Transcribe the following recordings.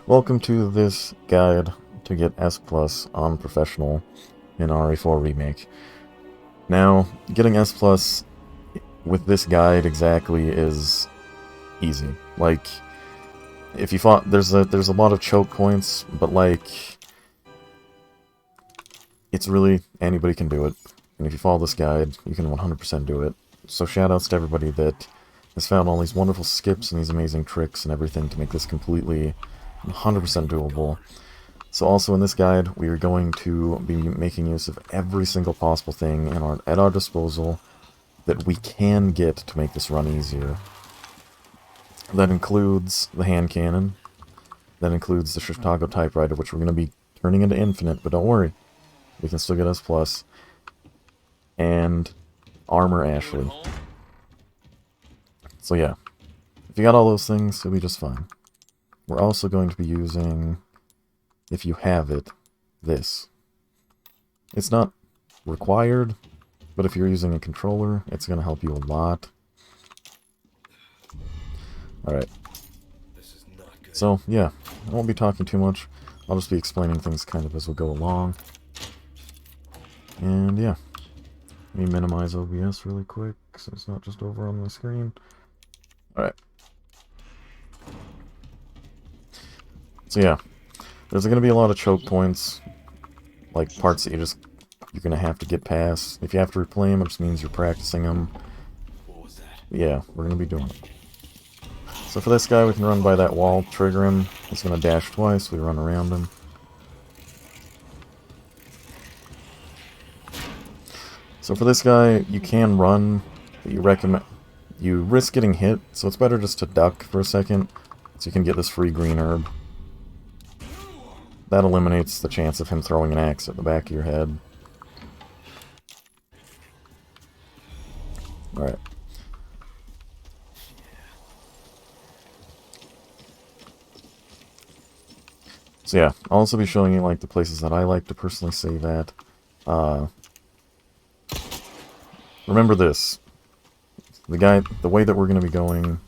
Welcome to this guide to get S Plus on Professional in RE4 Remake. Now, getting S Plus with this guide exactly is easy. Like, if you fought, there's a lot of choke points, but like, it's really, anybody can do it. And if you follow this guide, you can 100% do it. So shoutouts to everybody that has found all these wonderful skips and these amazing tricks and everything to make this completely 100% doable. So also in this guide, we are going to be making use of every single possible thing at our disposal that we can get to make this run easier. That includes the hand cannon. That includes the Chicago typewriter, which we're going to be turning into infinite, but don't worry. We can still get S+. And Armor Ashley. So yeah, if you got all those things, it'll be just fine. We're also going to be using, if you have it, this. It's not required, but if you're using a controller, it's going to help you a lot. Alright. So, yeah, I won't be talking too much. I'll just be explaining things kind of as we go along. And yeah. Let me minimize OBS really quick, so it's not just over on my screen. Alright. So yeah, there's going to be a lot of choke points, like parts that you're going to have to get past. If you have to replay them, it just means you're practicing them. Yeah, we're going to be doing it. So for this guy, we can run by that wall, trigger him. He's going to dash twice, we run around him. So for this guy, you can run, but you risk getting hit, so it's better just to duck for a second, so you can get this free green herb. That eliminates the chance of him throwing an axe at the back of your head. Alright. So yeah, I'll also be showing you like the places that I like to personally save at. Remember this. The way that we're going to be going,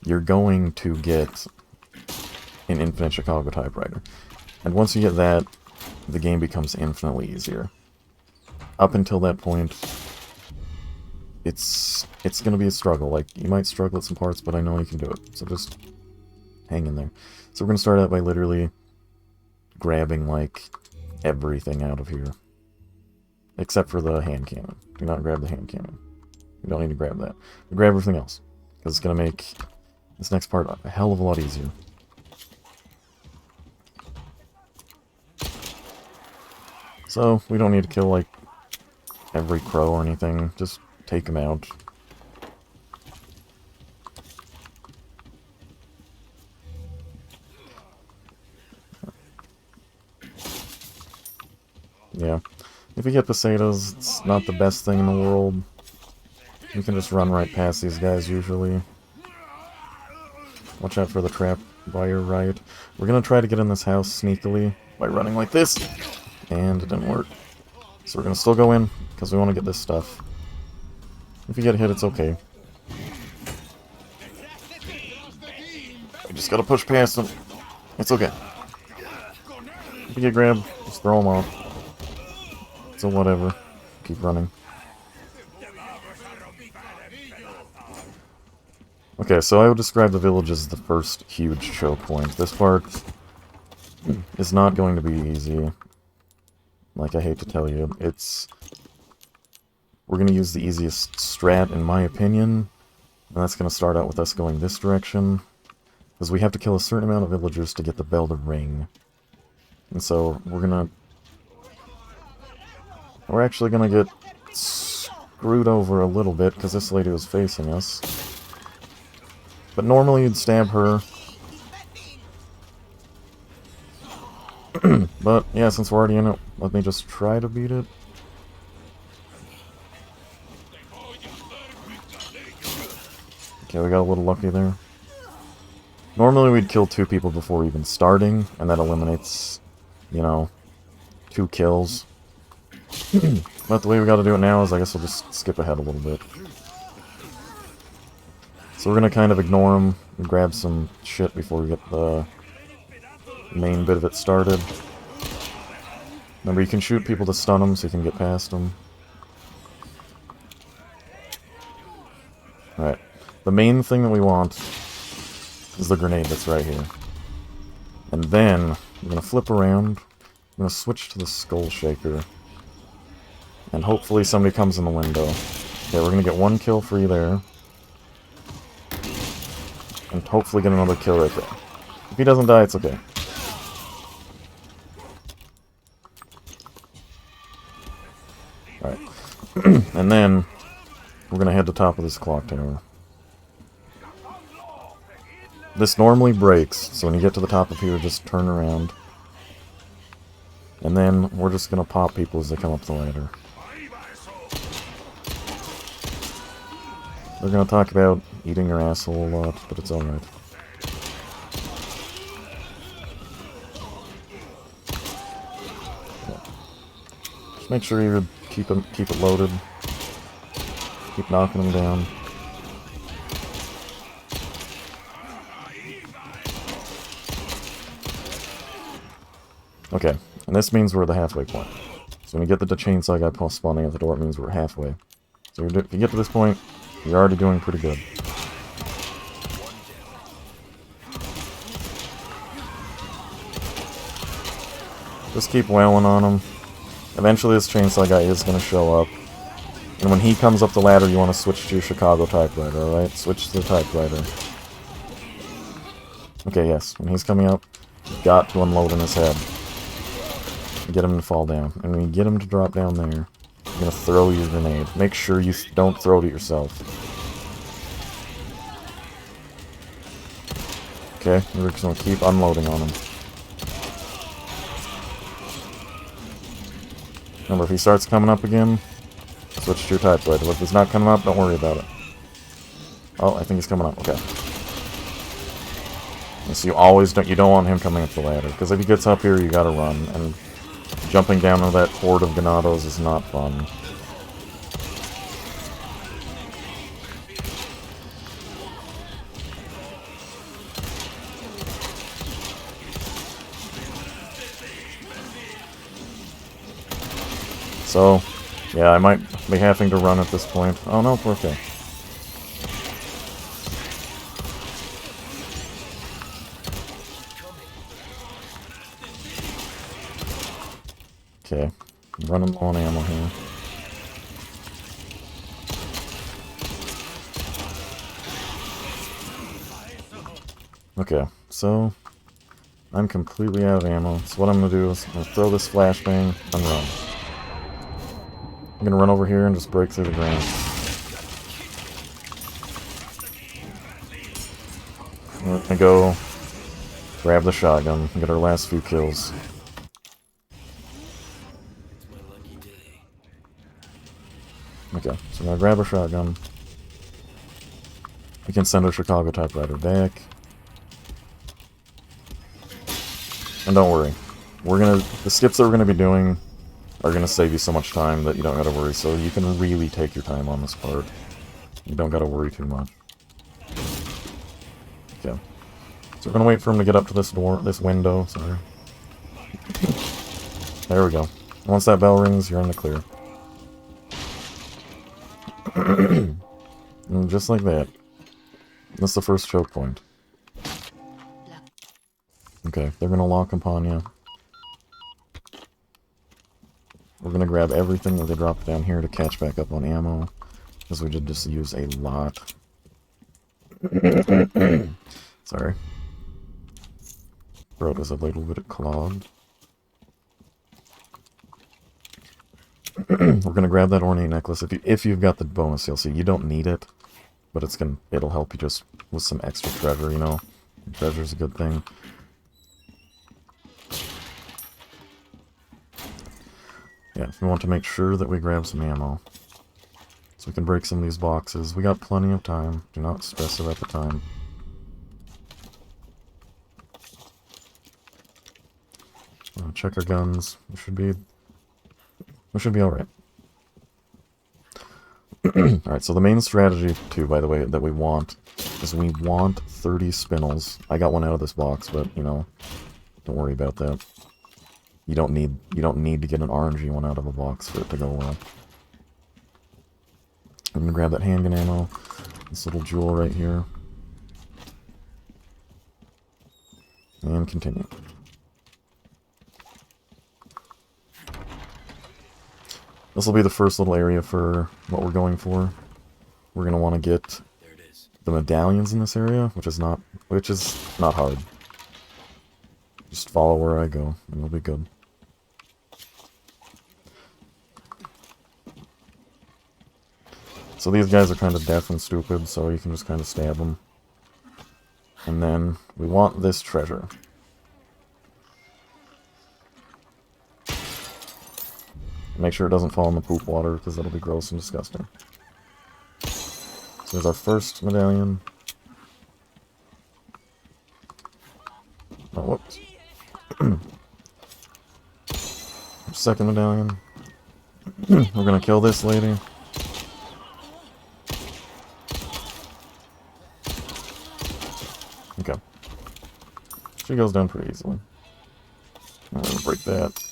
you're going to get an infinite Chicago typewriter. And once you get that, the game becomes infinitely easier. Up until that point, it's going to be a struggle. Like, you might struggle at some parts, but I know you can do it. So just hang in there. So we're going to start out by literally grabbing, like, everything out of here. Except for the hand cannon. Do not grab the hand cannon. You don't need to grab that. But grab everything else. Because it's going to make this next part a hell of a lot easier. So, we don't need to kill, like, every crow or anything. Just take them out. Yeah. If you get pesetas, it's not the best thing in the world. You can just run right past these guys, usually. Watch out for the trap by your right. We're gonna try to get in this house sneakily by running like this. And it didn't work. So we're gonna still go in, because we want to get this stuff. If you get hit, it's okay. We just gotta push past them. It's okay. If you get grabbed, just throw them off. So whatever. Keep running. Okay, so I would describe the village as the first huge choke point. This part is not going to be easy. Like, I hate to tell you. We're going to use the easiest strat, in my opinion. And that's going to start out with us going this direction. Because we have to kill a certain amount of villagers to get the bell to ring. And so, we're actually going to get screwed over a little bit, because this lady was facing us. But normally you'd stab her. But, yeah, since we're already in it, let me just try to beat it. Okay, we got a little lucky there. Normally we'd kill 2 people before even starting, and that eliminates, you know, 2 kills. But the way we gotta do it now is I guess we'll just skip ahead a little bit. So we're gonna kind of ignore them and grab some shit before we get the main bit of it started. Remember, you can shoot people to stun them so you can get past them. Alright. The main thing that we want is the grenade that's right here. And then, we're going to flip around. I'm going to switch to the Skull Shaker. And hopefully somebody comes in the window. Okay, we're going to get one kill free there. And hopefully get another kill right there. If he doesn't die, it's okay. Alright. And then, we're going to head to the top of this clock tower. This normally breaks, so when you get to the top of here, just turn around. And then, we're just going to pop people as they come up the ladder. They're going to talk about eating your asshole a lot, but it's alright. Okay. Just make sure you keep it loaded. Keep knocking them down. Okay, and this means we're at the halfway point. So when you get the chainsaw guy spawning at the door, it means we're halfway. So if you get to this point, you're already doing pretty good. Just keep wailing on him. Eventually this chainsaw guy is going to show up. And when he comes up the ladder, you want to switch to your Chicago typewriter, alright? Switch to the typewriter. Okay, yes. When he's coming up, you've got to unload in his head. Get him to fall down. And when you get him to drop down there, you're going to throw your grenade. Make sure you don't throw it at yourself. Okay, we're just going to keep unloading on him. Remember, if he starts coming up again, switch to your typewriter. If he's not coming up, don't worry about it. Oh, I think he's coming up. Okay. And so you don't want him coming up the ladder, because if he gets up here, you gotta run, and jumping down on that horde of Ganados is not fun. So, yeah, I might be having to run at this point. Oh no, we're okay. Okay, I'm running low on ammo here. Okay, so I'm completely out of ammo. So what I'm going to do is I'm going to throw this flashbang and run. I'm going to run over here and just break through the ground. We're going to go grab the shotgun and get our last few kills. Okay, so we're going to grab our shotgun. We can send our Chicago typewriter back. And don't worry. The skips that we're going to be doing are going to save you so much time that you don't got to worry. So you can really take your time on this part. You don't got to worry too much. Okay. So we're going to wait for him to get up to this window, sorry. There we go. Once that bell rings, you're in the clear. And just like that. That's the first choke point. Okay, they're gonna lock upon you. We're gonna grab everything that they dropped down here to catch back up on ammo, because we did just use a lot. Sorry. Throat is a little bit clogged. We're gonna grab that ornate necklace. If you've got the bonus DLC, you don't need it, but it'll help you just with some extra treasure, you know. Treasure's a good thing. Yeah, we want to make sure that we grab some ammo. So we can break some of these boxes. We got plenty of time. Do not stress about the time. Check our guns. We should be alright. Alright, so the main strategy, too, by the way, that we want, is we want 30 spinels. I got one out of this box, but, you know, Don't worry about that. You don't need to get an RNG one out of a box for it to go well. I'm gonna grab that handgun ammo, this little jewel right here, and continue. This will be the first little area for what we're going for. We're gonna want to get the medallions in this area, which is not hard. Just follow where I go, and you'll be good. So these guys are kind of deaf and stupid, so you can just kind of stab them. And then we want this treasure. Make sure it doesn't fall in the poop water, because that'll be gross and disgusting. So there's our first medallion. Oh, whoops. Second medallion. We're gonna kill this lady. Okay. She goes down pretty easily. I'm gonna break that.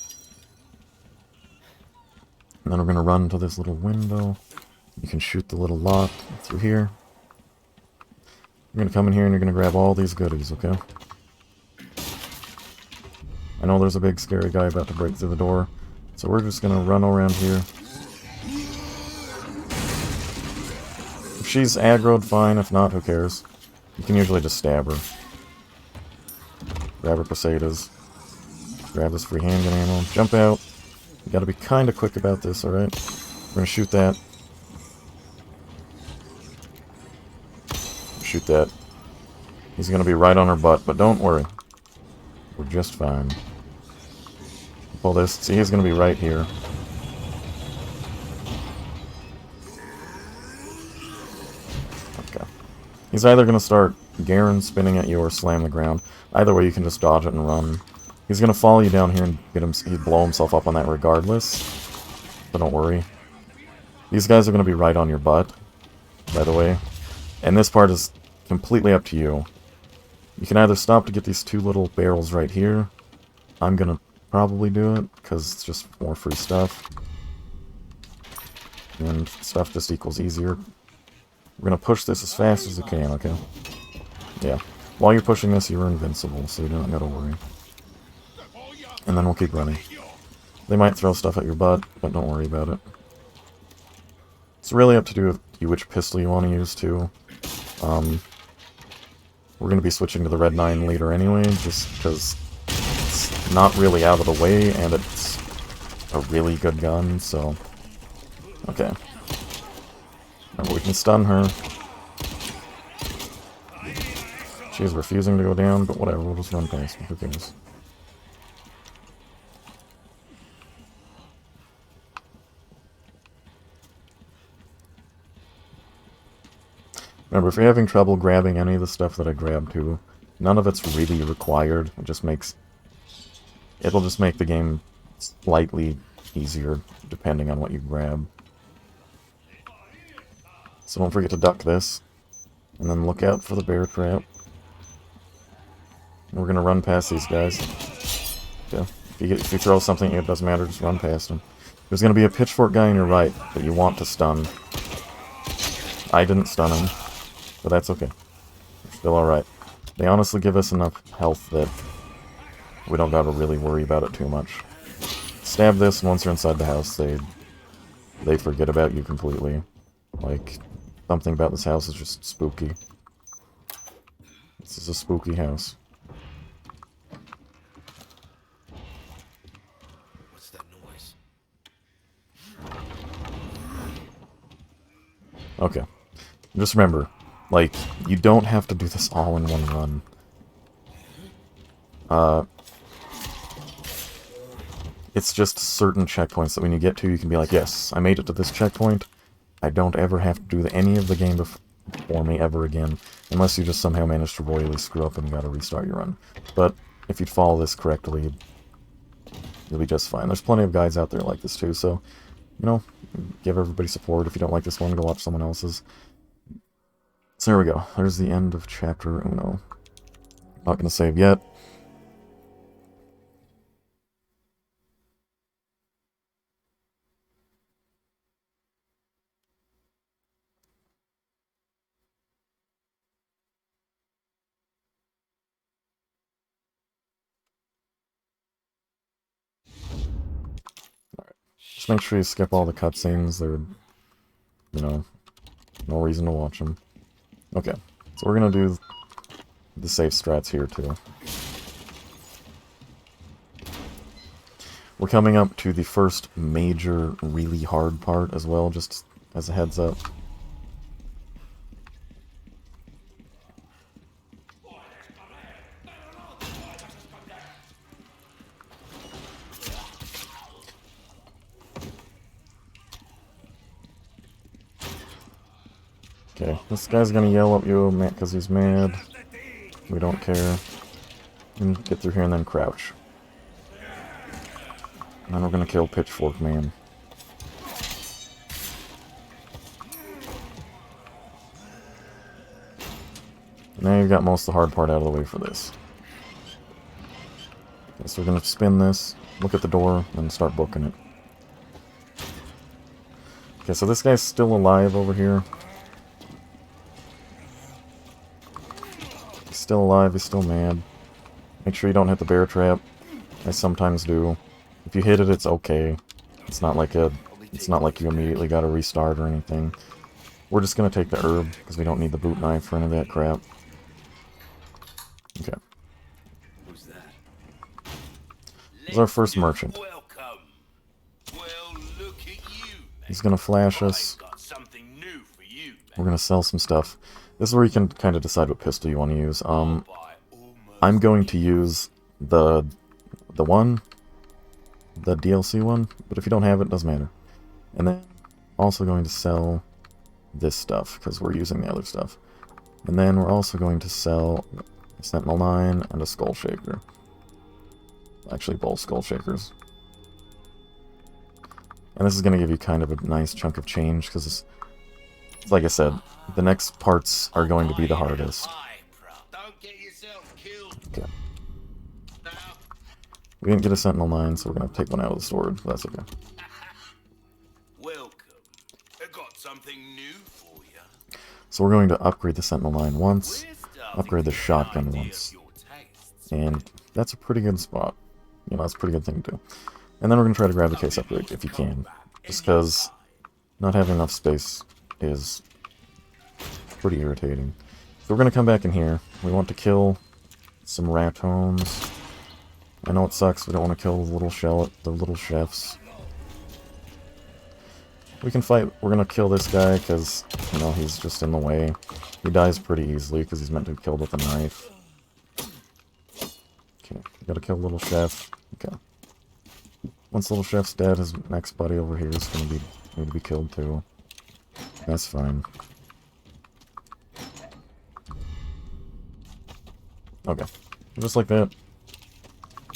And then we're gonna run to this little window. You can shoot the little lock through here. You're gonna come in here and you're gonna grab all these goodies, okay? I know there's a big scary guy about to break through the door, so we're just gonna run around here. If she's aggroed, fine. If not, who cares? You can usually just stab her. Grab her pesetas. Grab this free handgun ammo. Jump out. You gotta be kinda quick about this, alright? We're gonna shoot that. Shoot that. He's gonna be right on her butt, but don't worry. We're just fine. Pull this. See, he's gonna be right here. Okay. He's either gonna start Garen spinning at you or slam the ground. Either way, you can just dodge it and run. He's gonna follow you down here and he'd blow himself up on that regardless. But don't worry. These guys are gonna be right on your butt, by the way. And this part is completely up to you. You can either stop to get these two little barrels right here. I'm gonna probably do it, because it's just more free stuff. And stuff just equals easier. We're gonna push this as fast as we can, okay? Yeah. While you're pushing this, you're invincible, so you don't gotta worry. And then we'll keep running. They might throw stuff at your butt, but don't worry about it. It's really up to do with you which pistol you want to use, too. We're going to be switching to the Red 9 later anyway, just because it's not really out of the way, and it's a really good gun, so... Okay. Remember, we can stun her. She's refusing to go down, but whatever, we'll just run past her. Who cares? Remember, if you're having trouble grabbing any of the stuff that I grabbed too, none of it's really required. It just makes... It'll just make the game slightly easier, depending on what you grab. So don't forget to duck this. And then look out for the bear trap. And we're gonna run past these guys. Okay. If you throw something, it doesn't matter, just run past them. There's gonna be a pitchfork guy on your right that you want to stun. I didn't stun him. But that's okay. We're still alright. They honestly give us enough health that we don't gotta really worry about it too much. Stab this, and once you're inside the house, they forget about you completely. Like, something about this house is just spooky. This is a spooky house. What's that noise? Okay. Just remember, like, you don't have to do this all in one run. It's just certain checkpoints that when you get to, you can be like, yes, I made it to this checkpoint. I don't ever have to do any of the game before me ever again, unless you just somehow manage to royally screw up and you gotta restart your run. But if you'd follow this correctly, you'll be just fine. There's plenty of guides out there like this too, so, you know, give everybody support. If you don't like this one, go watch someone else's. So there we go. There's the end of Chapter Uno. Not going to save yet. Just make sure you skip all the cutscenes. They're, you know, no reason to watch them. Okay, so we're gonna do the safe strats here too. We're coming up to the first major, really hard part as well, just as a heads up. Okay, this guy's gonna yell at you because he's mad. We don't care. And get through here and then crouch. And then we're gonna kill Pitchfork Man. Now you've got most of the hard part out of the way for this. Okay, so we're gonna spin this, look at the door, and start booking it. Okay, so this guy's still alive over here. He's still alive, he's still mad. Make sure you don't hit the bear trap. I sometimes do. If you hit it, it's okay. It's not like you immediately gotta restart or anything. We're just gonna take the herb, because we don't need the boot knife for any of that crap. Okay. Who's that? This is our first merchant. Welcome. Well, look at you, He's gonna flash us. I've got something new for you, We're gonna sell some stuff. This is where you can kind of decide what pistol you want to use. I'm going to use the DLC one, but if you don't have it, doesn't matter. And then also going to sell this stuff, because we're using the other stuff. And then we're also going to sell a Sentinel 9 and a Skull Shaker. Actually, both Skull Shakers. And this is going to give you kind of a nice chunk of change, because, like I said, the next parts are going to be the hardest. Okay. We didn't get a Sentinel 9, so we're going to take one out of the storage, but that's okay. Welcome. I got something new for you. So we're going to upgrade the Sentinel 9 once, upgrade the shotgun once. And that's a pretty good spot. You know, that's a pretty good thing to do. And then we're going to try to grab the case upgrade, if you can. Just because not having enough space is pretty irritating. So we're going to come back in here. We want to kill some ratones. I know it sucks, we don't want to kill the little chefs. We can fight, we're going to kill this guy because, you know, he's just in the way. He dies pretty easily because he's meant to be killed with a knife. Okay, we gotta kill little chef. Okay. Once little chef's dead, his next buddy over here is going to need to be killed too. That's fine. Okay, just like that.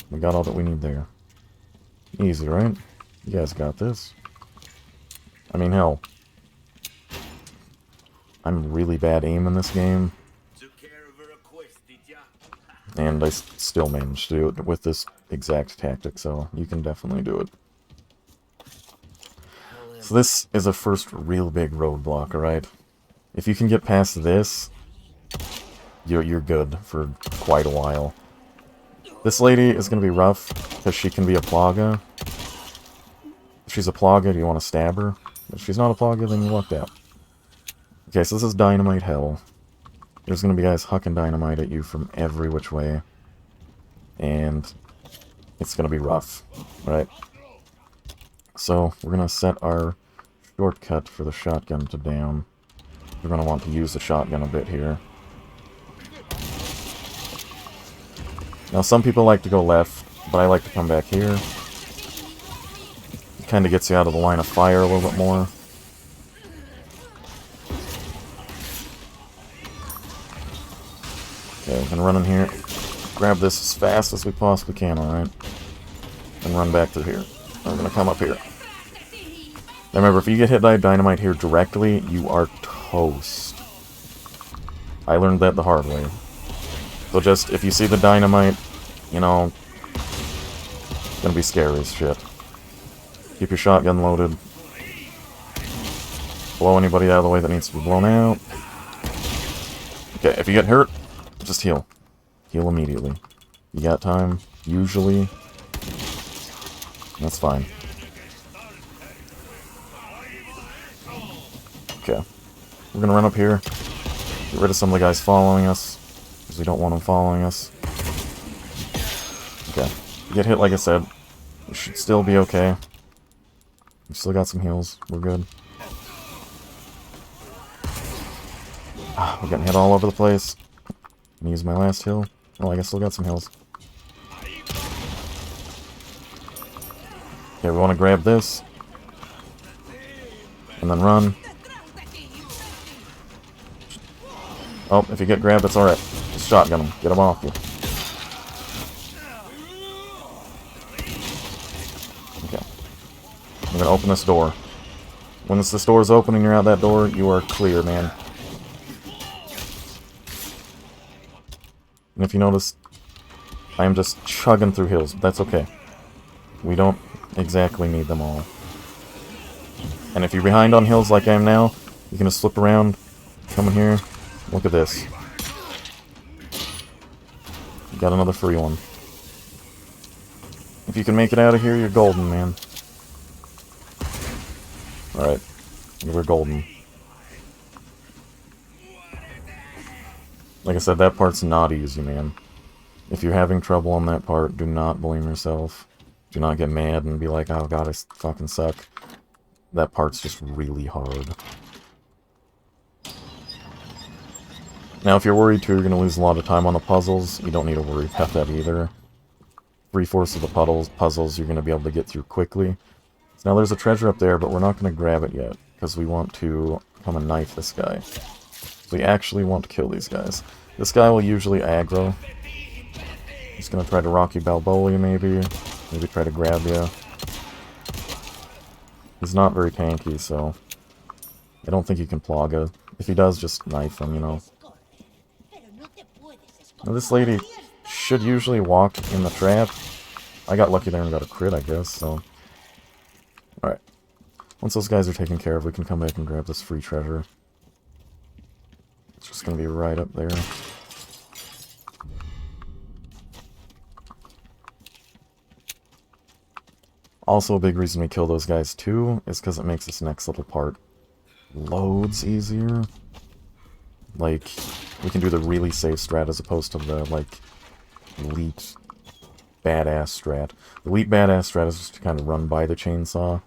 We got all that we need there. Easy, right? You guys got this. I mean, hell. I'm really bad aim in this game. And I still managed to do it with this exact tactic, so you can definitely do it. So this is a first real big roadblock, alright? If you can get past this, you're good for quite a while. This lady is going to be rough, because she can be a plaga. If she's a plaga, do you want to stab her? If she's not a plaga, then you lucked out. Okay, so this is dynamite hell. There's going to be guys hucking dynamite at you from every which way. And it's going to be rough, right? So, we're going to set our shortcut for the shotgun to down. We're going to want to use the shotgun a bit here. Now, some people like to go left, but I like to come back here. It kind of gets you out of the line of fire a little bit more. Okay, we're gonna run in here, grab this as fast as we possibly can, alright? And run back through here. We're gonna come up here. Now remember, if you get hit by dynamite here directly, you are toast. I learned that the hard way. So just, if you see the dynamite, you know, it's gonna be scary as shit. Keep your shotgun loaded. Blow anybody out of the way that needs to be blown out. Okay, if you get hurt, just heal. Heal immediately. You got time, usually. That's fine. Okay. We're gonna run up here. Get rid of some of the guys following us. Because we don't want them following us. Okay. Get hit, like I said. We should still be okay. We still got some heals. We're good. Ah, we're getting hit all over the place. I'm gonna use my last heal. Oh, I guess still got some heals. Okay, we want to grab this. And then run. Oh, if you get grabbed, that's alright. Just shotgun him. Get him off you. Okay. I'm gonna open this door. Once this door is open and you're out that door, you are clear, man. And if you notice, I am just chugging through hills. That's okay. We don't exactly need them all. And if you're behind on hills like I am now, you can just slip around, come in here. Look at this. Got another free one. If you can make it out of here, you're golden, man. Alright. We're golden. Like I said, that part's not easy, man. If you're having trouble on that part, do not blame yourself. Do not get mad and be like, oh god, I fucking suck. That part's just really hard. Now, if you're worried too, you're going to lose a lot of time on the puzzles. You don't need to worry about that either. 3/4 of the puzzles you're going to be able to get through quickly. So now there's a treasure up there, but we're not going to grab it yet, because we want to come and knife this guy. So we actually want to kill these guys. This guy will usually aggro. He's going to try to Rocky Balboa you, maybe. Maybe try to grab you. He's not very tanky, so I don't think he can Plaga. If he does, just knife him, you know. Now this lady should usually walk in the trap. I got lucky there and got a crit, I guess, so... Alright. Once those guys are taken care of, we can come back and grab this free treasure. It's just gonna be right up there. Also, a big reason we kill those guys too is because it makes this next little part loads easier. Like, we can do the really safe strat as opposed to the, like, elite badass strat. The elite badass strat is just to kind of run by the chainsaw,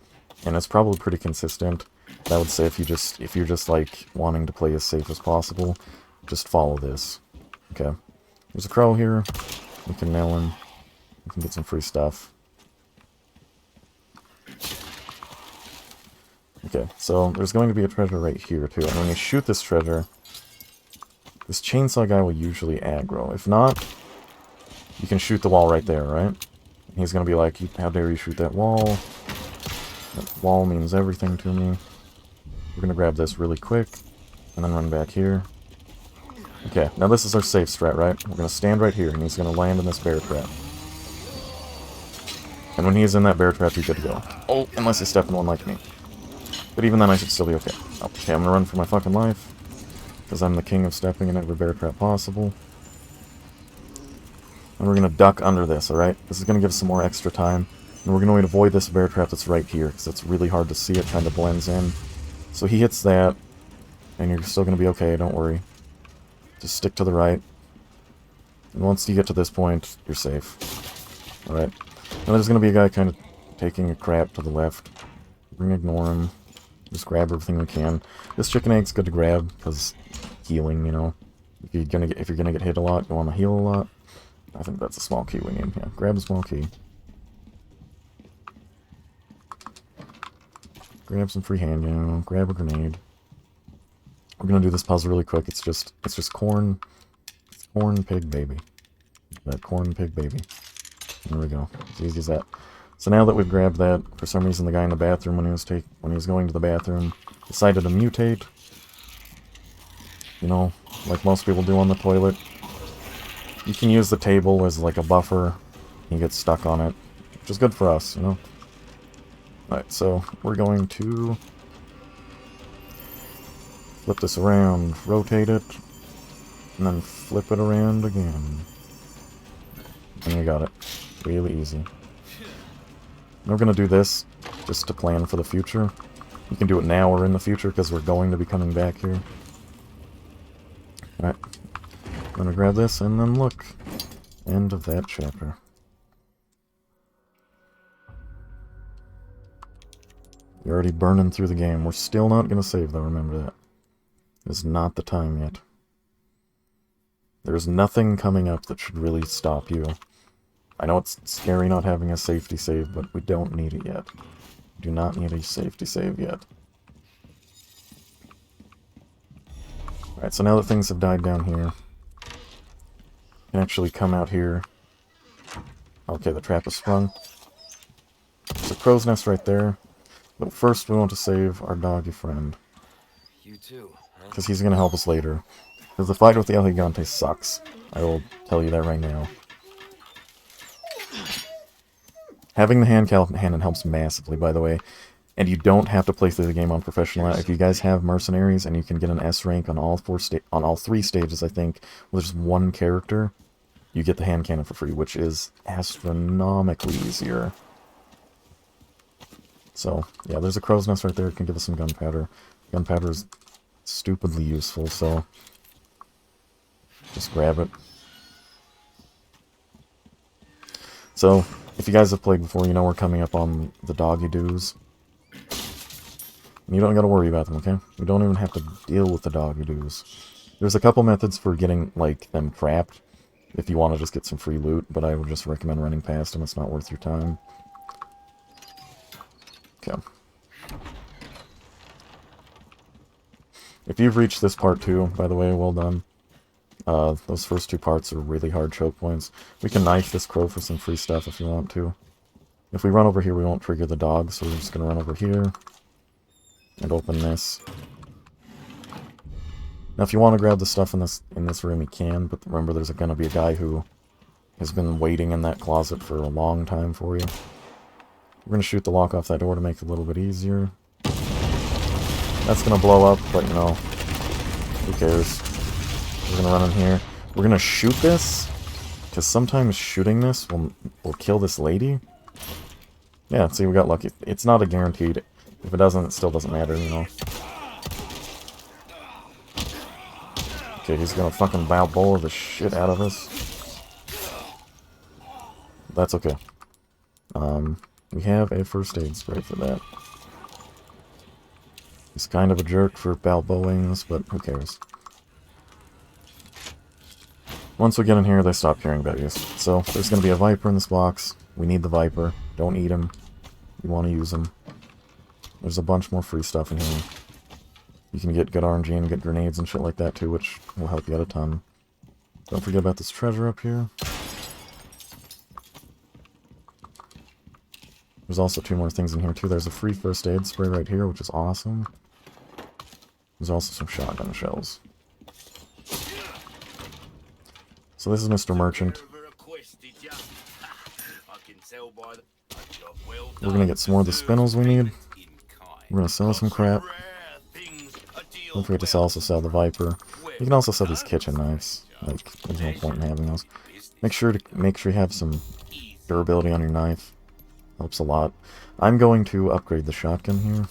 and it's probably pretty consistent. I would say if you're just like wanting to play as safe as possible, just follow this. Okay. There's a crow here. We can nail him. We can get some free stuff. Okay, so there's going to be a treasure right here too, and when you shoot this treasure, this chainsaw guy will usually aggro. If not, you can shoot the wall right there, right? And he's going to be like, how dare you shoot that wall? That wall means everything to me. We're going to grab this really quick, and then run back here. Okay, now this is our safe strat, right? We're going to stand right here, and he's going to land in this bear trap. And when he's in that bear trap, you're good to go. Oh, unless you step in one like me. But even then, I should still be okay. Okay, I'm going to run for my fucking life. Because I'm the king of stepping in every bear trap possible. And we're going to duck under this, alright? This is going to give us some more extra time. And we're going to avoid this bear trap that's right here, because it's really hard to see. It kind of blends in. So he hits that, and you're still going to be okay, don't worry. Just stick to the right. And once you get to this point, you're safe. Alright. And there's going to be a guy kind of taking a crap to the left. We're going to ignore him. Just grab everything we can. This chicken egg's good to grab, because healing, you know. If you're gonna get hit a lot, you want to heal a lot. I think that's a small key we need. Yeah, grab a small key. Grab some free hand ammo. Grab a grenade. We're gonna do this puzzle really quick. It's just corn. It's corn pig baby. That corn pig baby. There we go. As easy as that. So now that we've grabbed that, for some reason the guy in the bathroom when he was going to the bathroom decided to mutate. You know, like most people do on the toilet. You can use the table as like a buffer. You get stuck on it, which is good for us, you know. Alright, so we're going to flip this around, rotate it, and then flip it around again. And we got it. Really easy. And we're going to do this just to plan for the future. You can do it now or in the future, because we're going to be coming back here. Alright. I'm gonna grab this, and then look. End of that chapter. You're already burning through the game. We're still not gonna save, though, remember that. It's not the time yet. There's nothing coming up that should really stop you. I know it's scary not having a safety save, but we don't need it yet. We do not need a safety save yet. Alright, so now that things have died down here, you can actually come out here. Okay, the trap is sprung. There's a crow's nest right there. But first we want to save our doggy friend. You too, huh? Because he's going to help us later. Because the fight with the El Gigante sucks. I will tell you that right now. Having the hand cannon helps massively, by the way. And you don't have to play through the game on professional. If you guys have mercenaries and you can get an S rank on all three stages, I think, with just one character, you get the hand cannon for free, which is astronomically easier. So, yeah, there's a crow's nest right there. It can give us some gunpowder. Gunpowder is stupidly useful, so just grab it. So, if you guys have played before, you know we're coming up on the doggy doos. You don't gotta worry about them, okay? We don't even have to deal with the doggy doos. There's a couple methods for getting, like, them trapped, if you want to just get some free loot, but I would just recommend running past them. It's not worth your time. Okay. If you've reached this part too, by the way, well done. Those first two parts are really hard choke points. We can knife this crow for some free stuff if you want to. If we run over here, we won't trigger the dog, so we're just going to run over here and open this. Now, if you want to grab the stuff in this room, you can, but remember there's going to be a guy who has been waiting in that closet for a long time for you. We're going to shoot the lock off that door to make it a little bit easier. That's going to blow up, but, you know, who cares? We're going to run in here. We're going to shoot this, because sometimes shooting this will kill this lady. Yeah, see, we got lucky. It's not a guaranteed. If it doesn't, it still doesn't matter, you know. Okay, he's going to fucking Balboa the shit out of us. That's okay. We have a first aid spray for that. He's kind of a jerk for Balboaing us, but who cares? Once we get in here, they stop caring about you. So, there's going to be a Viper in this box. We need the Viper. Don't eat him. You want to use him. There's a bunch more free stuff in here. You can get good RNG and get grenades and shit like that too, which will help you out a ton. Don't forget about this treasure up here. There's also two more things in here too. There's a free first aid spray right here, which is awesome. There's also some shotgun shells. So this is Mr. Merchant. We're gonna get some more of the spindles we need. We're gonna sell some crap. Don't forget to also sell the Viper. You can also sell these kitchen knives. Like, there's no point in having those. Make sure you have some durability on your knife. Helps a lot. I'm going to upgrade the shotgun here.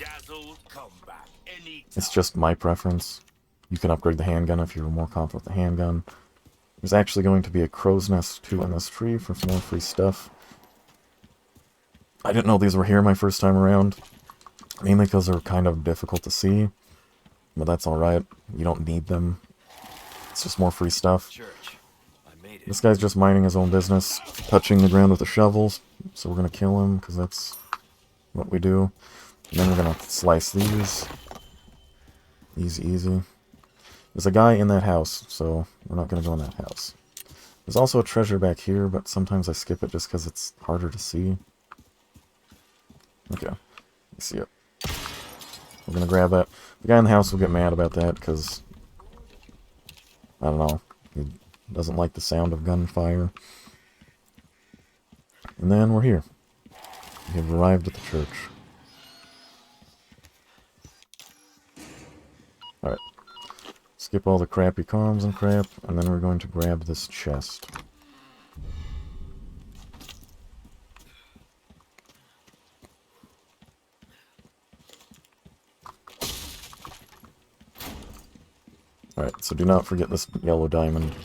It's just my preference. You can upgrade the handgun if you're more confident with the handgun. There's actually going to be a crow's nest too in this tree for some more free stuff. I didn't know these were here my first time around. Mainly because they're kind of difficult to see. But that's alright. You don't need them. It's just more free stuff. This guy's just minding his own business, touching the ground with a shovel. So we're going to kill him, because that's what we do. And then we're going to slice these. Easy. There's a guy in that house, so we're not going to go in that house. There's also a treasure back here, but sometimes I skip it just because it's harder to see. Okay, you see it. We're going to grab that. The guy in the house will get mad about that, because, I don't know, he doesn't like the sound of gunfire. And then we're here. We have arrived at the church. Alright. Skip all the crappy comms and crap, and then we're going to grab this chest. Alright, so do not forget this yellow diamond.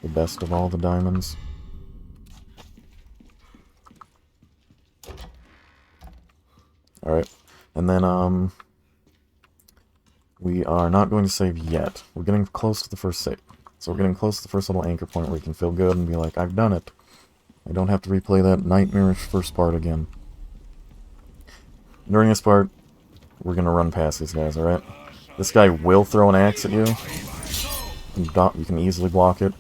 The best of all the diamonds. Alright, and then, we are not going to save yet. We're getting close to the first save. So we're getting close to the first little anchor point where you can feel good and be like, I've done it. I don't have to replay that nightmarish first part again. During this part, we're going to run past these guys, alright? This guy will throw an axe at you. You can easily block it.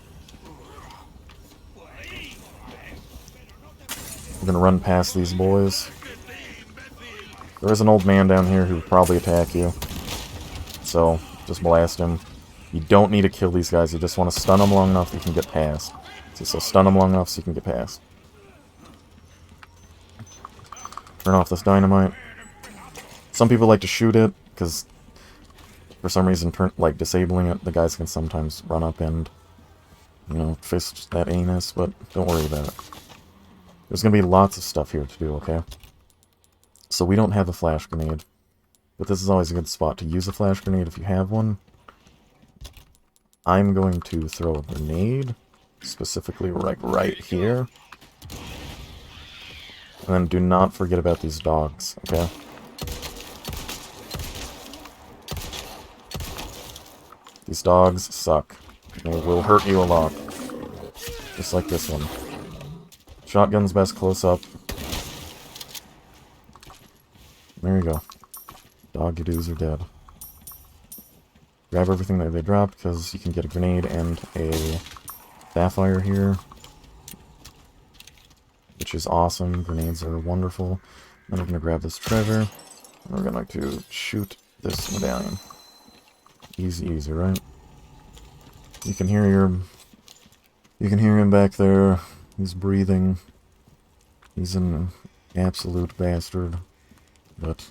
We're going to run past these boys. There is an old man down here who will probably attack you. So, just blast him. You don't need to kill these guys, you just want to stun them long enough that you can get past. So stun them long enough so you can get past. Turn off this dynamite. Some people like to shoot it, because for some reason, disabling it, the guys can sometimes run up and, you know, fist that anus, but don't worry about it. There's going to be lots of stuff here to do, okay? So we don't have a flash grenade, but this is always a good spot to use a flash grenade if you have one. I'm going to throw a grenade, specifically right here. And then do not forget about these dogs, okay? These dogs suck. They will hurt you a lot. Just like this one. Shotgun's best close up. There you go. Doggy-doos are dead. Grab everything that they dropped, because you can get a grenade and a sapphire here. Which is awesome. Grenades are wonderful. Then we're going to grab this treasure. And we're going to shoot this medallion. Easy, easy, right? You can hear him back there. He's breathing. He's an absolute bastard. But,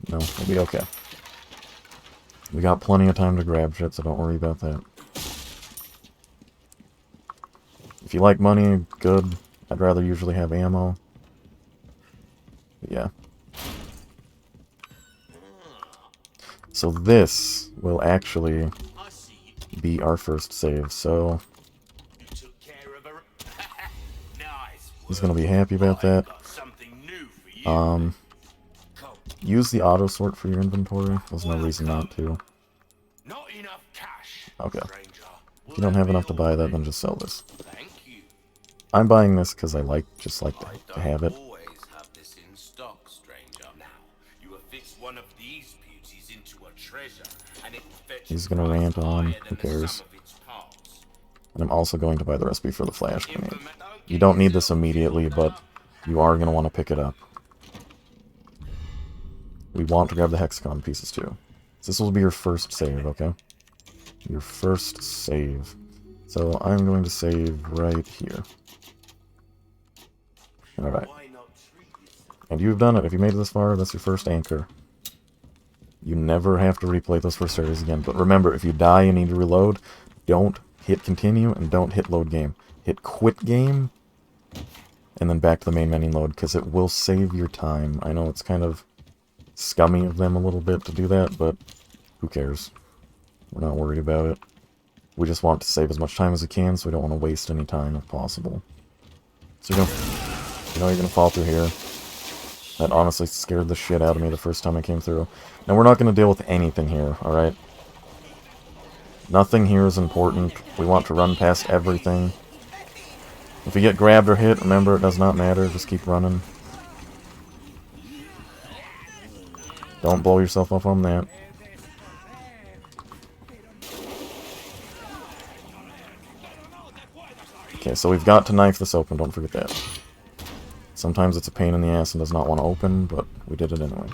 no, it'll be okay. We got plenty of time to grab shit, so don't worry about that. If you like money, good. I'd rather usually have ammo. But yeah. So this will actually be our first save, so he's gonna be happy about that. Use the auto sort for your inventory. There's no reason not to. Okay. If you don't have enough to buy that, then just sell this. I'm buying this because I just like to have it. He's gonna rant on. Who cares? And I'm also going to buy the recipe for the flash grenade. You don't need this immediately, but you are going to want to pick it up. We want to grab the hexagon pieces too. So this will be your first save, okay? Your first save. So I'm going to save right here. Alright. And you've done it. If you made it this far, that's your first anchor. You never have to replay those first areas again. But remember, if you die and need to reload, don't hit continue and don't hit load game. Hit quit game, and then back to the main menu load, because it will save your time. I know it's kind of scummy of them a little bit to do that, but who cares? We're not worried about it. We just want to save as much time as we can, so we don't want to waste any time if possible. So you know you're going to fall through here. That honestly scared the shit out of me the first time I came through. Now we're not going to deal with anything here, alright? Nothing here is important. We want to run past everything. If you get grabbed or hit, remember, it does not matter. Just keep running. Don't blow yourself up on that. Okay, so we've got to knife this open, don't forget that. Sometimes it's a pain in the ass and does not want to open, but we did it anyway.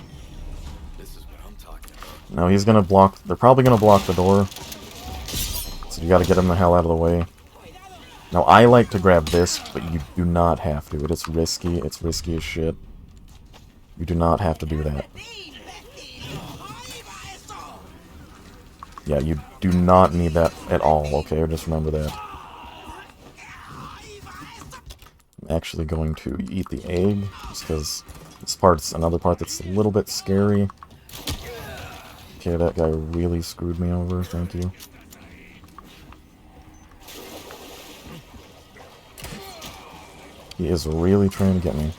Now he's gonna block, they're probably gonna block the door. So you gotta get him the hell out of the way. Now I like to grab this, but you do not have to. It is risky, it's risky as shit. You do not have to do that. Yeah, you do not need that at all, okay? Just remember that. I'm actually going to eat the egg, just because this part's another part that's a little bit scary. Okay, that guy really screwed me over, thank you. He is really trying to get me.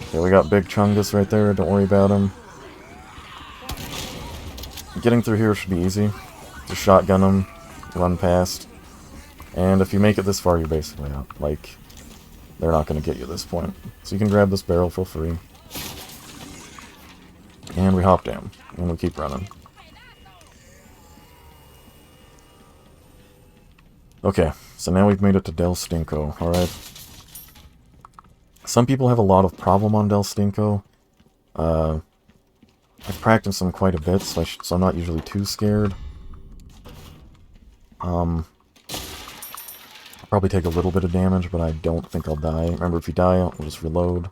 Okay, we got Big Chungus right there, don't worry about him. Getting through here should be easy. Just shotgun him, run past. And if you make it this far, you're basically out. Like, they're not going to get you at this point. So you can grab this barrel for free. And we hop down. And we keep running. Okay, so now we've made it to Del Stinko, alright? Some people have a lot of problem on Del Stinko. I've practiced them quite a bit, so I'm not usually too scared. I'll probably take a little bit of damage, but I don't think I'll die. Remember, if you die, I'll just reload.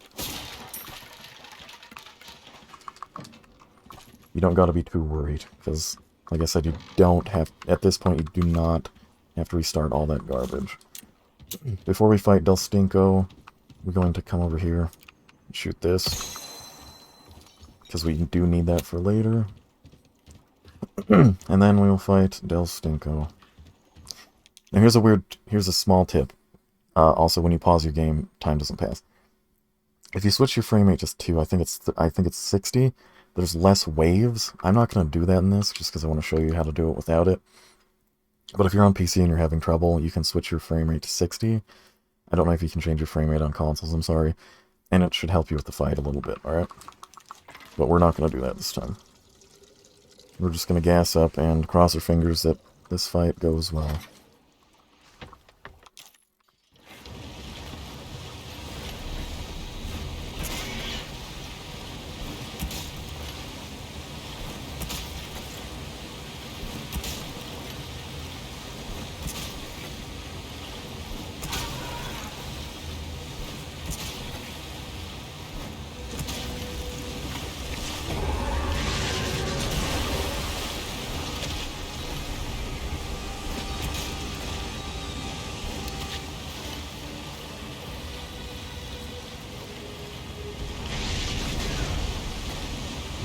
You don't gotta be too worried, because, like I said, you don't have... At this point, you do not have to restart all that garbage. Before we fight Del Stinko, we're going to come over here and shoot this. Because we do need that for later. And then we will fight Del Stinko. Now here's a small tip. Also, when you pause your game, time doesn't pass. If you switch your frame rate just to, I think it's 60, there's less waves. I'm not going to do that in this, just because I want to show you how to do it without it. But if you're on PC and you're having trouble, you can switch your frame rate to 60. I don't know if you can change your frame rate on consoles, I'm sorry. And it should help you with the fight a little bit, alright? But we're not going to do that this time. We're just going to gas up and cross our fingers that this fight goes well.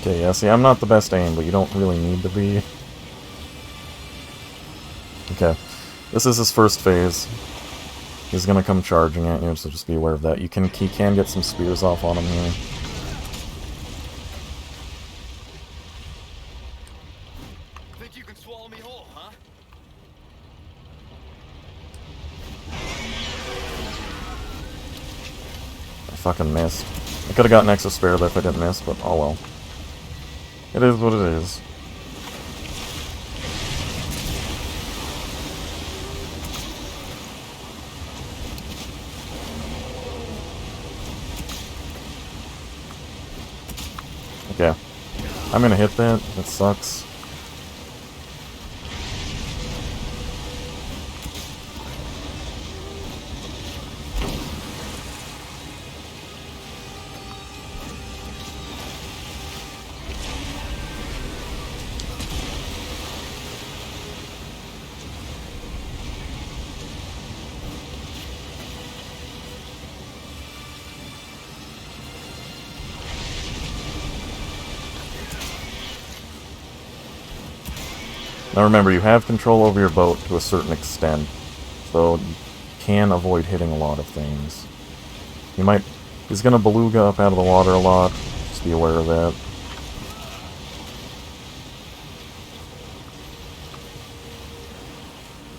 Okay, yeah, see, I'm not the best aim, but you don't really need to be. Okay, this is his first phase. He's gonna come charging at you, so just be aware of that. He can get some spears off on him here. Think you can swallow me whole, huh? I fucking missed. I could have gotten extra spare there if I didn't miss, but oh well. It is what it is. Okay. I'm gonna hit that. That sucks. Now remember, you have control over your boat to a certain extent, so you can avoid hitting a lot of things. He's gonna beluga up out of the water a lot, just be aware of that.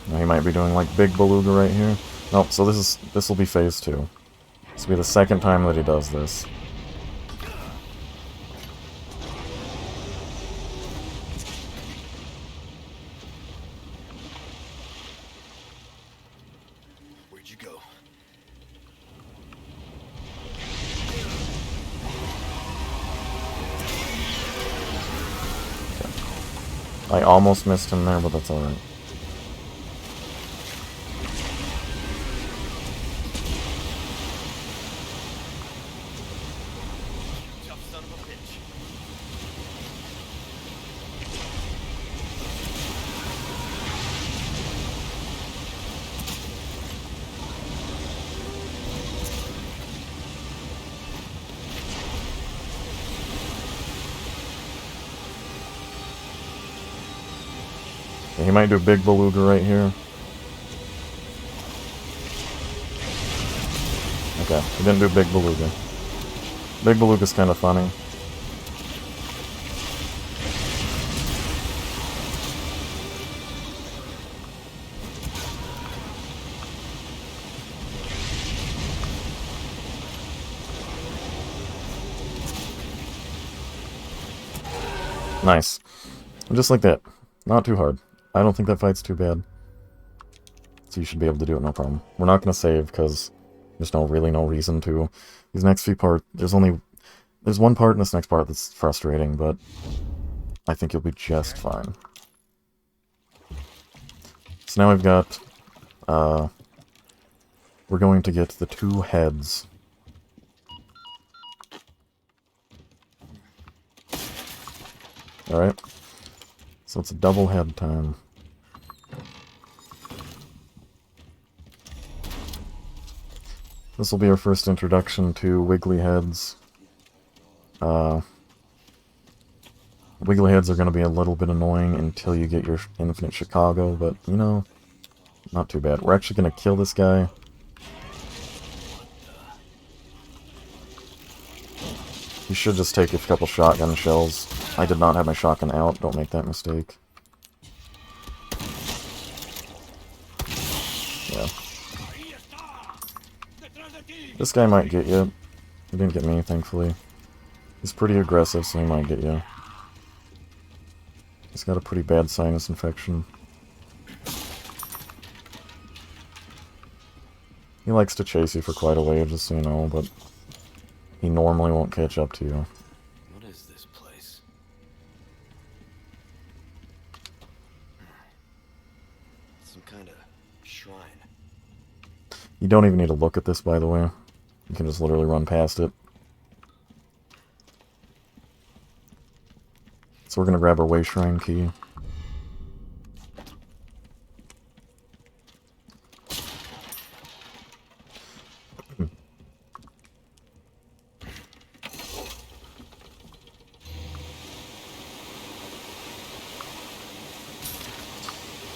Now he might be doing like big beluga right here. Nope, so this will be phase 2. This will be the second time that he does this. I almost missed him there, but that's alright. Tough son of a bitch. Okay, he might do Big Beluga right here. Okay, he didn't do Big Beluga. Big Beluga's kind of funny. Nice. Just like that. Not too hard. I don't think that fight's too bad. So you should be able to do it, no problem. We're not going to save, because there's really no reason to. These next few parts, there's one part in this next part that's frustrating, but I think you'll be just fine. So now we've got, we're going to get the 2 heads. Alright. So it's a double head time. This will be our first introduction to wiggly heads. Wiggly heads are going to be a little bit annoying until you get your Infinite Chicago, but, you know, not too bad. We're actually going to kill this guy. You should just take a couple shotgun shells. I did not have my shotgun out, don't make that mistake. Yeah. This guy might get you. He didn't get me, thankfully. He's pretty aggressive, so he might get you. He's got a pretty bad sinus infection. He likes to chase you for quite a way, just so you know, but he normally won't catch up to you. What is this place? Some kind of shrine. You don't even need to look at this, by the way. You can just literally run past it. So we're going to grab our Way Shrine key.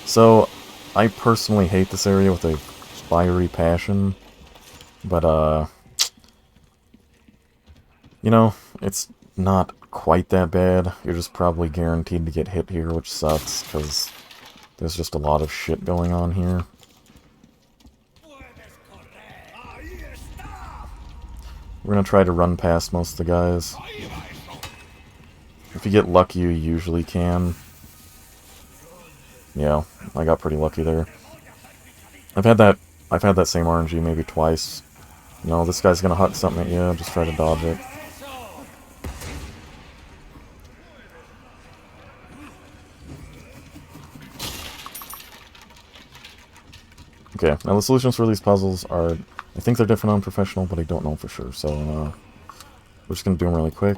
So, I personally hate this area with a fiery passion, but, you know, it's not quite that bad. You're just probably guaranteed to get hit here, which sucks, because there's just a lot of shit going on here. We're gonna try to run past most of the guys. If you get lucky, you usually can. Yeah, I got pretty lucky there. I've had that same RNG maybe twice. You know, this guy's gonna huck something at you, just try to dodge it. Okay, now the solutions for these puzzles are, I think they're different on professional, but I don't know for sure, so we're just gonna do them really quick.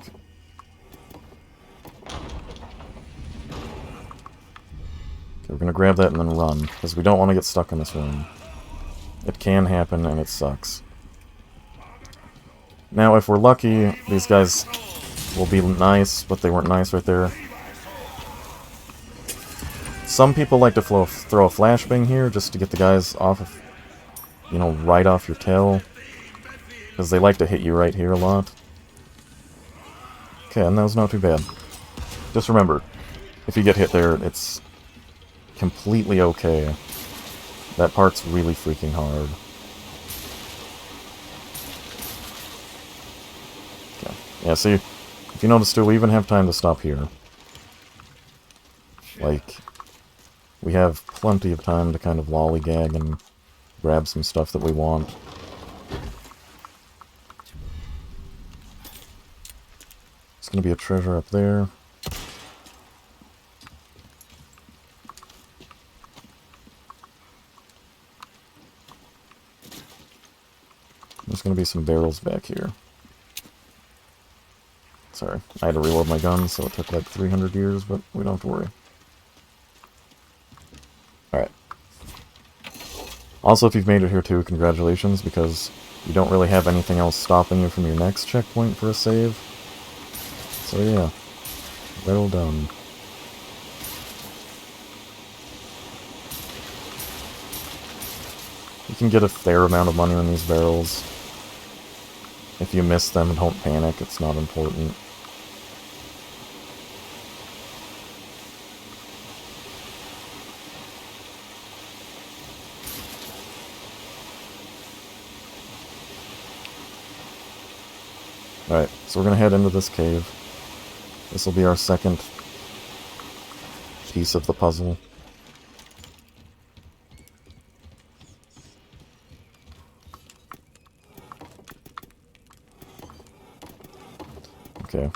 Okay, we're gonna grab that and then run, because we don't want to get stuck in this room. It can happen, and it sucks. Now, if we're lucky, these guys will be nice, but they weren't nice right there. Some people like to throw a flashbang here, just to get the guys off of, you know, right off your tail. Because they like to hit you right here a lot. Okay, and that was not too bad. Just remember, if you get hit there, it's completely okay. That part's really freaking hard. Okay. Yeah, see, if you notice too, we even have time to stop here. Like, we have plenty of time to kind of lollygag and grab some stuff that we want. There's gonna be a treasure up there. There's gonna be some barrels back here. Sorry, I had to reload my gun, so it took like 300 years, but we don't have to worry. Alright. Also, if you've made it here too, congratulations, because you don't really have anything else stopping you from your next checkpoint for a save. So yeah, well done. can get a fair amount of money in these barrels. If you miss them, don't panic, it's not important. Alright, so we're gonna head into this cave. This will be our second piece of the puzzle. Okay.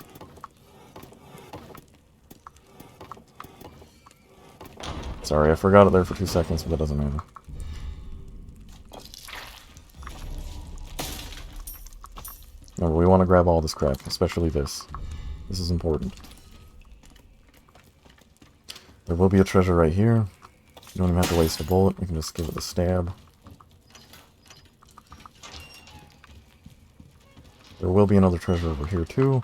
Sorry, I forgot it there for 2 seconds, but that doesn't matter. Remember, we want to grab all this crap, especially this. This is important. There will be a treasure right here. You don't even have to waste a bullet, you can just give it a stab. There will be another treasure over here too,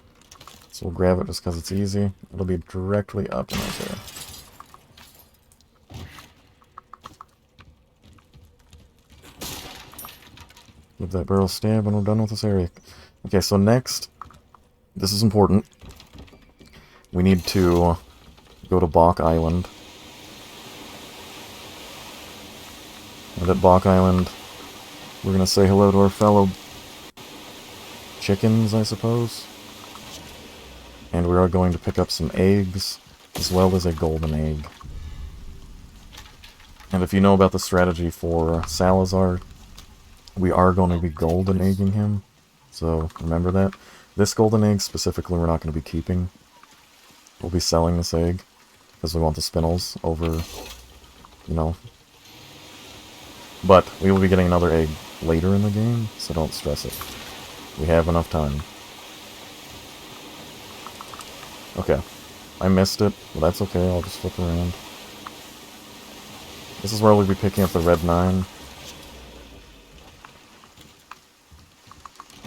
so we'll grab it just because it's easy. It'll be directly up and right there. Give that barrel a stab and we're done with this area. Okay, so next, this is important. We need to go to Bok Island. And at Bok Island, we're going to say hello to our fellow chickens, I suppose. And we are going to pick up some eggs, as well as a golden egg. And if you know about the strategy for Salazar, we are going to be golden egging him. So, remember that. This golden egg, specifically, we're not going to be keeping. We'll be selling this egg, because we want the spinels over, you know. But, we will be getting another egg later in the game, so don't stress it. We have enough time. Okay. I missed it, but that's okay, I'll just flip around. This is where we'll be picking up the red 9.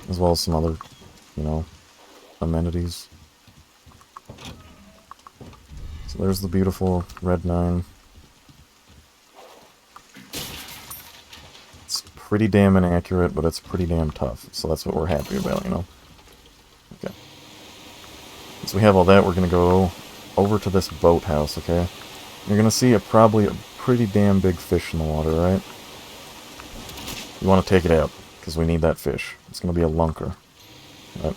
As well as some other, you know, amenities. So there's the beautiful red 9. It's pretty damn inaccurate, but it's pretty damn tough. So that's what we're happy about, you know. Okay. Once we have all that, we're going to go over to this boathouse, okay? You're going to see probably a pretty damn big fish in the water, right? You want to take it out, because we need that fish. It's going to be a lunker. Right?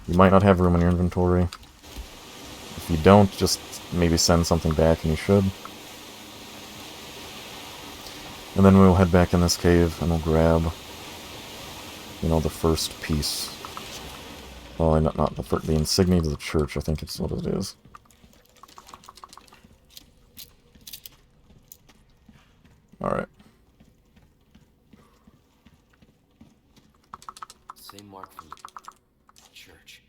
You might not have room in your inventory. If you don't, just maybe send something back, and you should. And then we'll head back in this cave, and we'll grab, you know, the first piece. Well, not the first, the insignia to the church, I think it's what it is. Alright. Same mark from the church.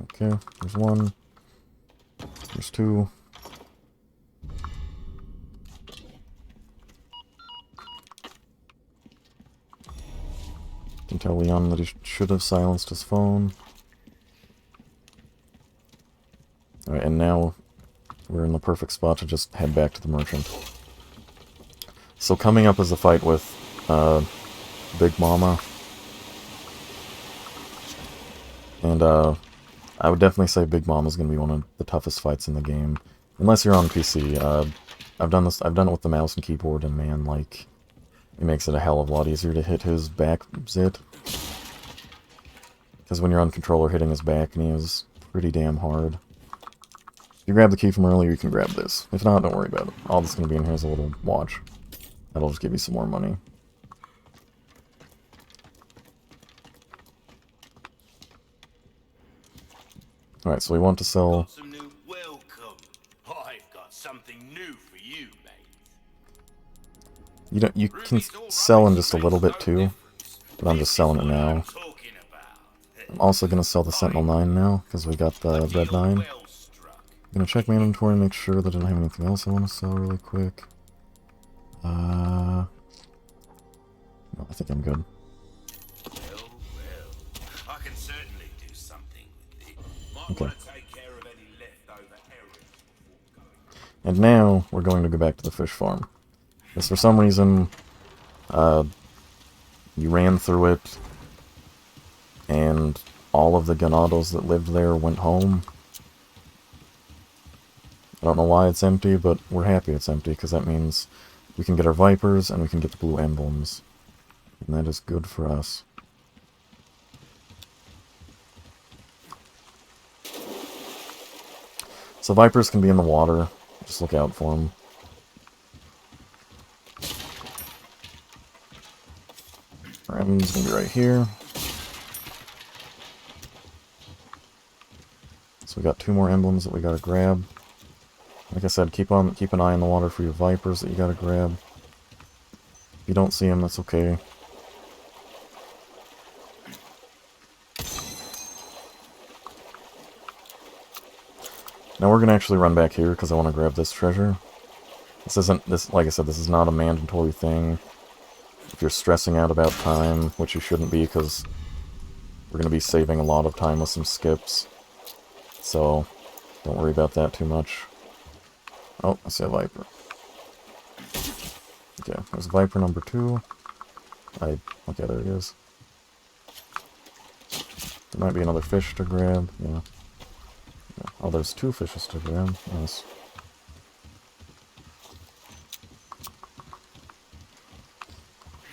Okay, there's one. There's two. Can tell Leon that he should have silenced his phone. Alright, and now we're in the perfect spot to just head back to the merchant. So coming up is a fight with Big Mama. And I would definitely say Big Mama's going to be one of the toughest fights in the game. Unless you're on PC. I've done it with the mouse and keyboard, and man, like, it makes it a hell of a lot easier to hit his back zit. Because when you're on controller, hitting his back knee is pretty damn hard. If you grab the key from earlier, you can grab this. If not, don't worry about it. All that's going to be in here is a little watch. That'll just give you some more money. Alright, so we want to sell... Welcome. I've got something new for you, mate. You can sell in just a little bit too, but I'm just selling it now. I'm also going to sell the Sentinel 9 now, because we got the Red 9. I'm going to check my inventory and make sure that I don't have anything else I want to sell really quick. No, I think I'm good. Well, I can certainly do something with it. Might Okay. want to take care of any leftover errands before going. And now, we're going to go back to the fish farm. Because for some reason, you ran through it, and all of the ganados that lived there went home. I don't know why it's empty, but we're happy it's empty, because that means we can get our vipers, and we can get the blue emblems. And that is good for us. So vipers can be in the water. Just look out for them. Ram's gonna be right here. So we got 2 more emblems that we gotta grab. Like I said, keep an eye on the water for your vipers that you gotta grab. If you don't see them, that's okay. Now we're gonna actually run back here because I want to grab this treasure. Like I said, this is not a mandatory thing. If you're stressing out about time, which you shouldn't be, because we're gonna be saving a lot of time with some skips. So don't worry about that too much. Oh, I see a viper. Okay, there's viper number 2. Okay, there it is. There might be another fish to grab, yeah. Oh, there's 2 fishes to grab. Nice.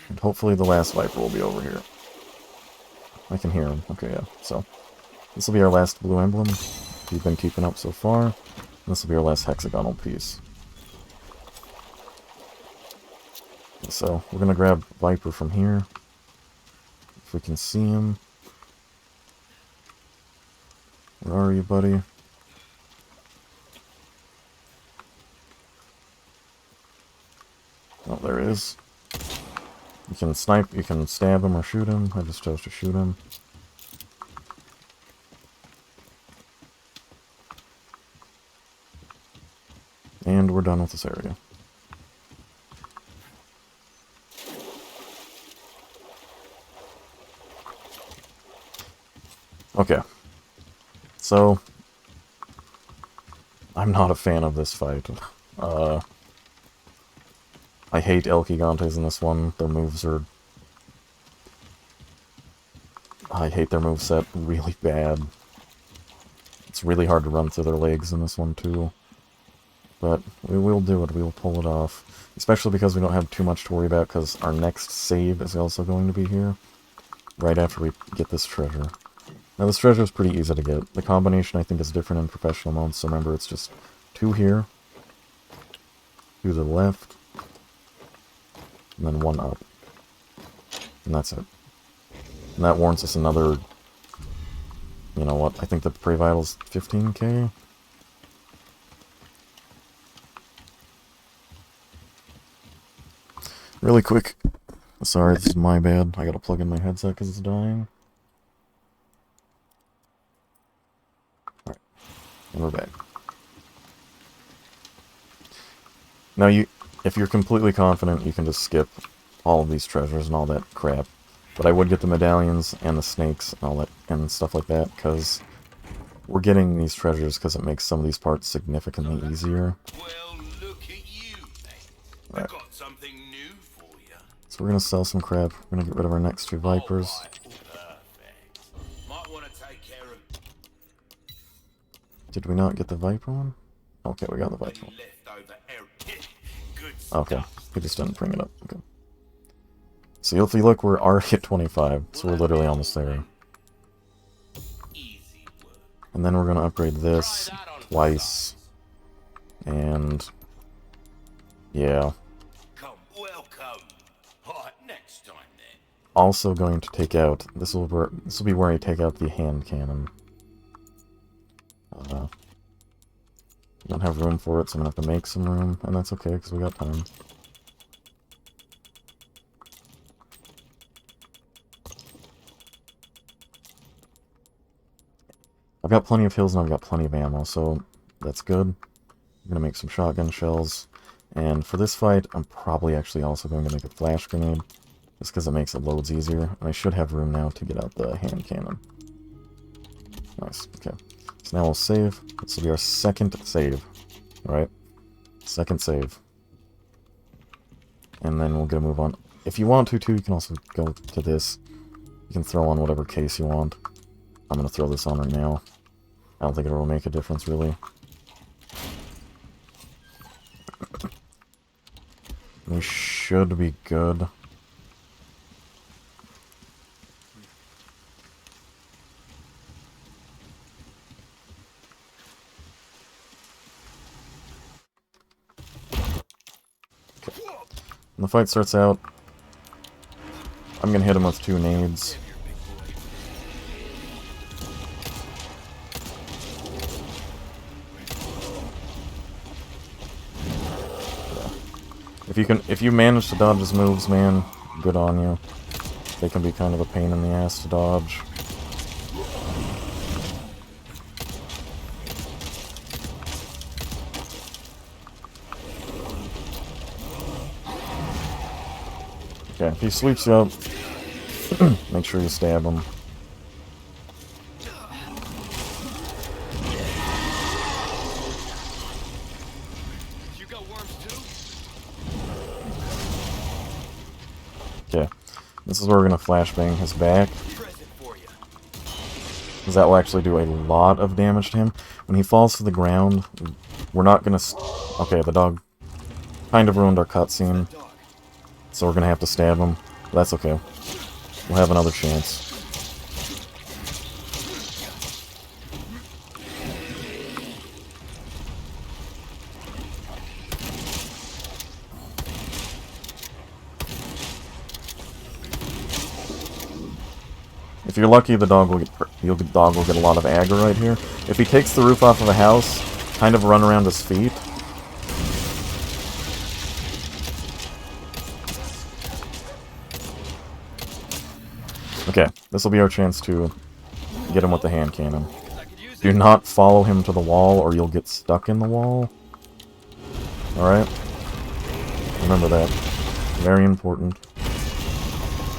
And hopefully the last viper will be over here. I can hear him. Okay, yeah. So, this will be our last blue emblem. We've been keeping up so far. This will be our last hexagonal piece. So, we're going to grab viper from here. If we can see him. Where are you, buddy? Oh, there he is. You can snipe, you can stab him or shoot him. I just chose to shoot him. And we're done with this area. Okay. So, I'm not a fan of this fight. I hate El Gigantes in this one. Their moves are... I hate their moveset really bad. It's really hard to run through their legs in this one too. But we will do it, we will pull it off. Especially because we don't have too much to worry about, because our next save is also going to be here. Right after we get this treasure. Now this treasure is pretty easy to get. The combination I think is different in professional mode, so remember it's just 2 here. 2 to the left. And then 1 up. And that's it. And that warrants us another... You know what, I think the Prey Vital's 15k? Really quick. Sorry, this is my bad. I gotta plug in my headset because it's dying. Alright. And we're back. Now if you're completely confident, you can just skip all of these treasures and all that crap. But I would get the medallions and the snakes and all that and stuff like that, because we're getting these treasures because it makes some of these parts significantly easier. Well, look at you, mate. Right. I've got something new for you. So we're gonna sell some crap. We're gonna get rid of our next 2 vipers. Alright, perfect. Might want to take care of Did we not get the viper one? Okay, we got the viper one. leftover error. Good stuff. Okay, we just didn't bring it up. Okay. So if you look, we're already at 25, so we're literally almost there. Easy work. And then we're gonna upgrade this twice. And... yeah. Come, welcome. Alright, next time then. Also going to take out... This will be where I take out the hand cannon. Don't have room for it, so I'm gonna have to make some room, and that's okay, because we got time. I've got plenty of heals and I've got plenty of ammo, so that's good. I'm gonna make some shotgun shells, and for this fight, I'm probably actually also going to make a flash grenade, just because it makes it loads easier, and I should have room now to get out the hand cannon. Nice, okay. So now we'll save. This will be our second save, right? Second save. And then we'll get a move on. If you want to, too, you can also go to this. You can throw on whatever case you want. I'm going to throw this on right now. I don't think it will make a difference, really. We should be good. Okay. When the fight starts out, I'm going to hit him with 2 nades. If you manage to dodge his moves, man, good on you. They can be kind of a pain in the ass to dodge. Okay, if he sweeps you up, make sure you stab him. Okay, this is where we're going to flashbang his back. Because that will actually do a lot of damage to him. When he falls to the ground, we're not going to... Okay, the dog kind of ruined our cutscene. So we're going to have to stab him. But that's okay. We'll have another chance. If you're lucky, the dog will get a lot of aggro right here. If he takes the roof off of a house, kind of run around his feet. Okay, this will be our chance to get him with the hand cannon. Do not follow him to the wall or you'll get stuck in the wall. Alright? Remember that. Very important.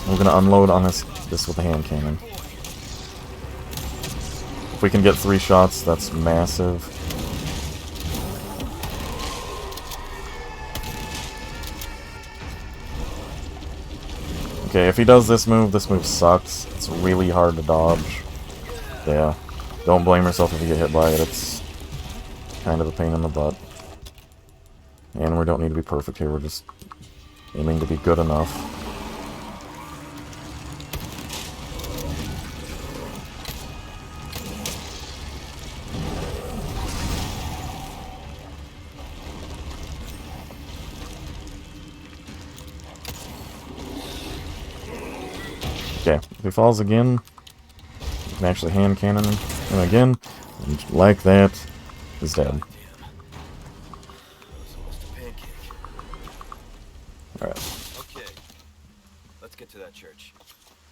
We're gonna unload on this with the hand cannon. If we can get 3 shots, that's massive. Okay, if he does this move sucks. It's really hard to dodge. Yeah. Don't blame yourself if you get hit by it. It's kind of a pain in the butt. And we don't need to be perfect here. We're just aiming to be good enough. Okay, if he falls again, you can actually hand cannon him again, and like that, he's dead. Alright. Okay. Let's get to that church.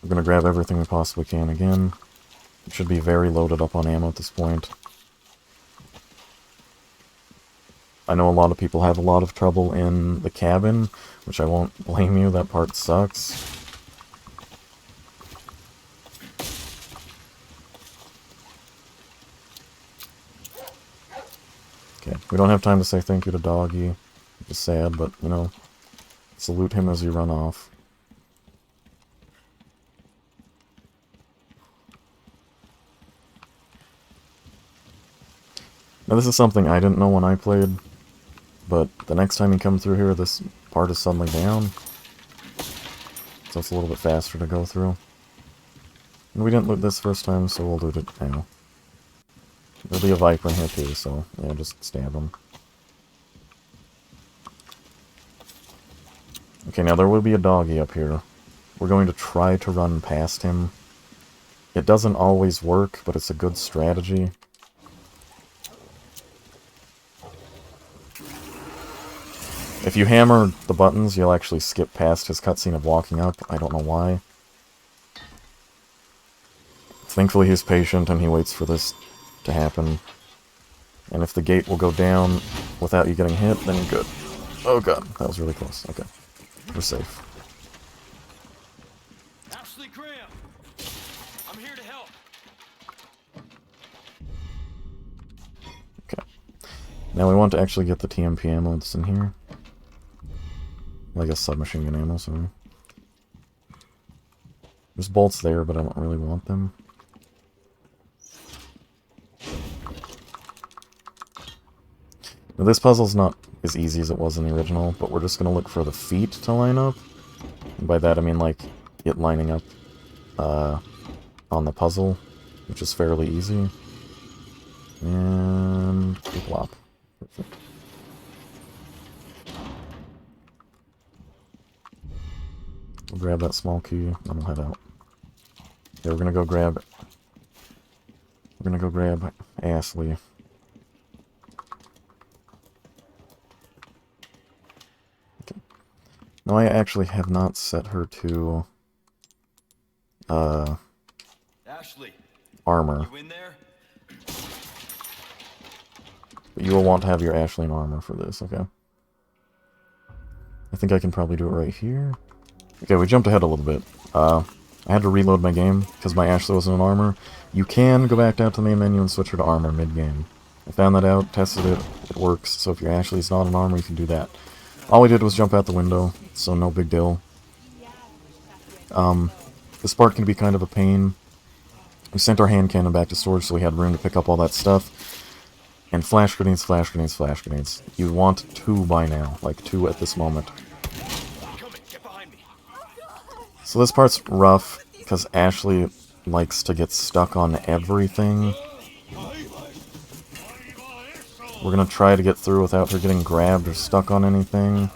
We're gonna grab everything we possibly can again. It should be very loaded up on ammo at this point. I know a lot of people have a lot of trouble in the cabin, which I won't blame you, that part sucks. Okay, we don't have time to say thank you to Doggy. It's sad, but, you know, salute him as you run off. Now this is something I didn't know when I played, but the next time you come through here, this part is suddenly down. So it's a little bit faster to go through. And we didn't loot this first time, so we'll loot it now. There'll be a Viper in here too, so yeah, just stab him. Okay, now there will be a doggy up here. We're going to try to run past him. It doesn't always work, but it's a good strategy. If you hammer the buttons, you'll actually skip past his cutscene of walking up. I don't know why. Thankfully he's patient and he waits for this to happen. And if the gate will go down without you getting hit, then you're good. Oh god, that was really close. Okay. We're safe. Ashley Graham! I'm here to help. Okay. Now we want to actually get the TMP ammo that's in here. Like a submachine gun ammo, sorry. There's bolts there, but I don't really want them. Now, this puzzle's not as easy as it was in the original, but we're just going to look for the feet to line up. And by that I mean, like, it lining up on the puzzle, which is fairly easy. And plop. Perfect. We'll grab that small key, and we'll head out. Yeah, we're gonna go grab Ashley. Okay. Now I actually have not set her to Ashley, armor. you in there? But you will want to have your Ashley in armor for this, okay? I think I can probably do it right here. Okay, we jumped ahead a little bit. I had to reload my game because my Ashley wasn't in armor. You can go back down to the main menu and switch her to armor mid-game. I found that out, tested it, it works. So if your Ashley's not in armor, you can do that. All we did was jump out the window, so no big deal. This part can be kind of a pain. We sent our hand cannon back to storage so we had room to pick up all that stuff. And flash grenades, flash grenades, flash grenades. You want 2 by now, like 2 at this moment. So this part's rough, because Ashley likes to get stuck on everything. We're gonna try to get through without her getting grabbed or stuck on anything.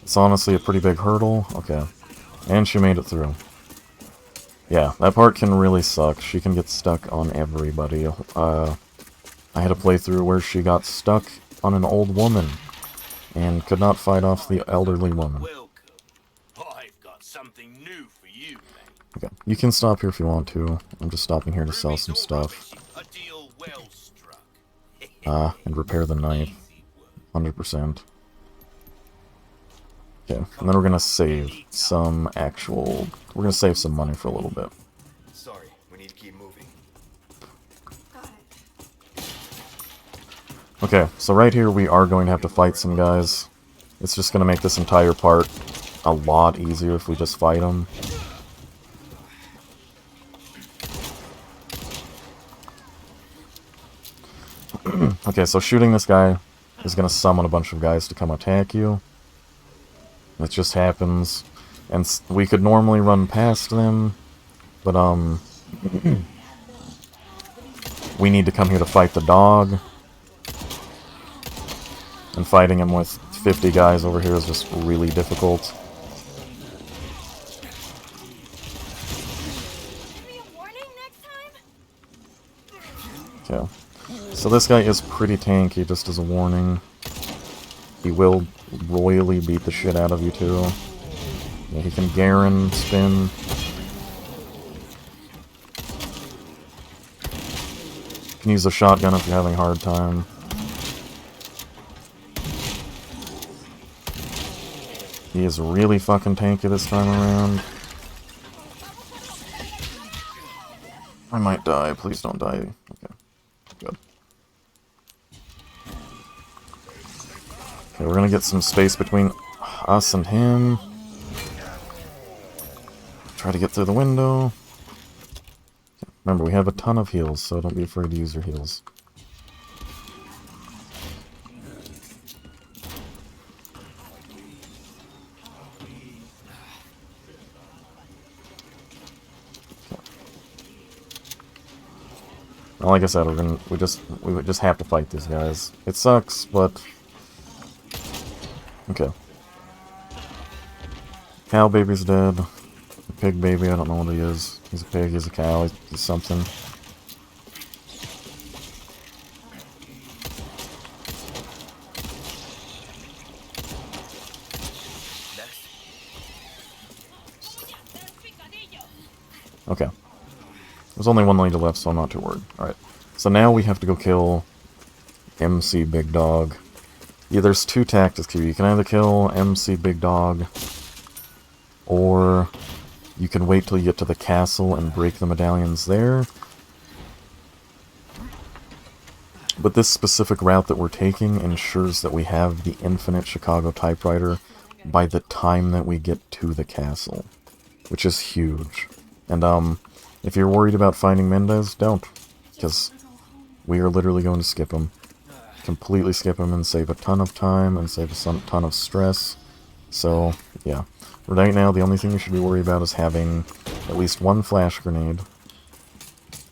It's honestly a pretty big hurdle. Okay. And she made it through. Yeah, that part can really suck. She can get stuck on everybody. I had a playthrough where she got stuck on an old woman and could not fight off the elderly woman. I've got something new for you, mate. Okay, you can stop here if you want to. I'm just stopping here to sell some stuff. A deal well struck. And repair the knife. 100%. Okay, and then we're gonna save some actual... We're gonna save some money for a little bit. Sorry, we need to keep moving. Okay, so right here we are going to have to fight some guys. It's just gonna make this entire part a lot easier if we just fight them. Okay, so shooting this guy is gonna summon a bunch of guys to come attack you. It just happens. And we could normally run past them, but, we need to come here to fight the dog. And fighting him with 50 guys over here is just really difficult. Okay. So this guy is pretty tanky, just as a warning. He will royally beat the shit out of you, too. Yeah, he can Garen spin. You can use a shotgun if you're having a hard time. He is really fucking tanky this time around. I might die. Please don't die. Okay. Good. Okay, we're gonna get some space between us and him. Try to get through the window. Remember, we have a ton of heals, so don't be afraid to use your heals. Well, like I said, we would just have to fight these guys. It sucks, but okay. Cow baby's dead. Pig baby, I don't know what he is. He's a pig, he's a cow, he's something. Okay. There's only one lady left, so I'm not too worried. Alright. So now we have to go kill MC Big Dog. Yeah, there's 2 tactics here. You can either kill MC Big Dog, or you can wait till you get to the castle and break the medallions there. But this specific route that we're taking ensures that we have the infinite Chicago typewriter by the time that we get to the castle, which is huge. And if you're worried about finding Mendez, don't, because we are literally going to skip him. Completely skip him and save a ton of time and save a ton of stress. So, yeah. Right now, the only thing you should be worried about is having at least one flash grenade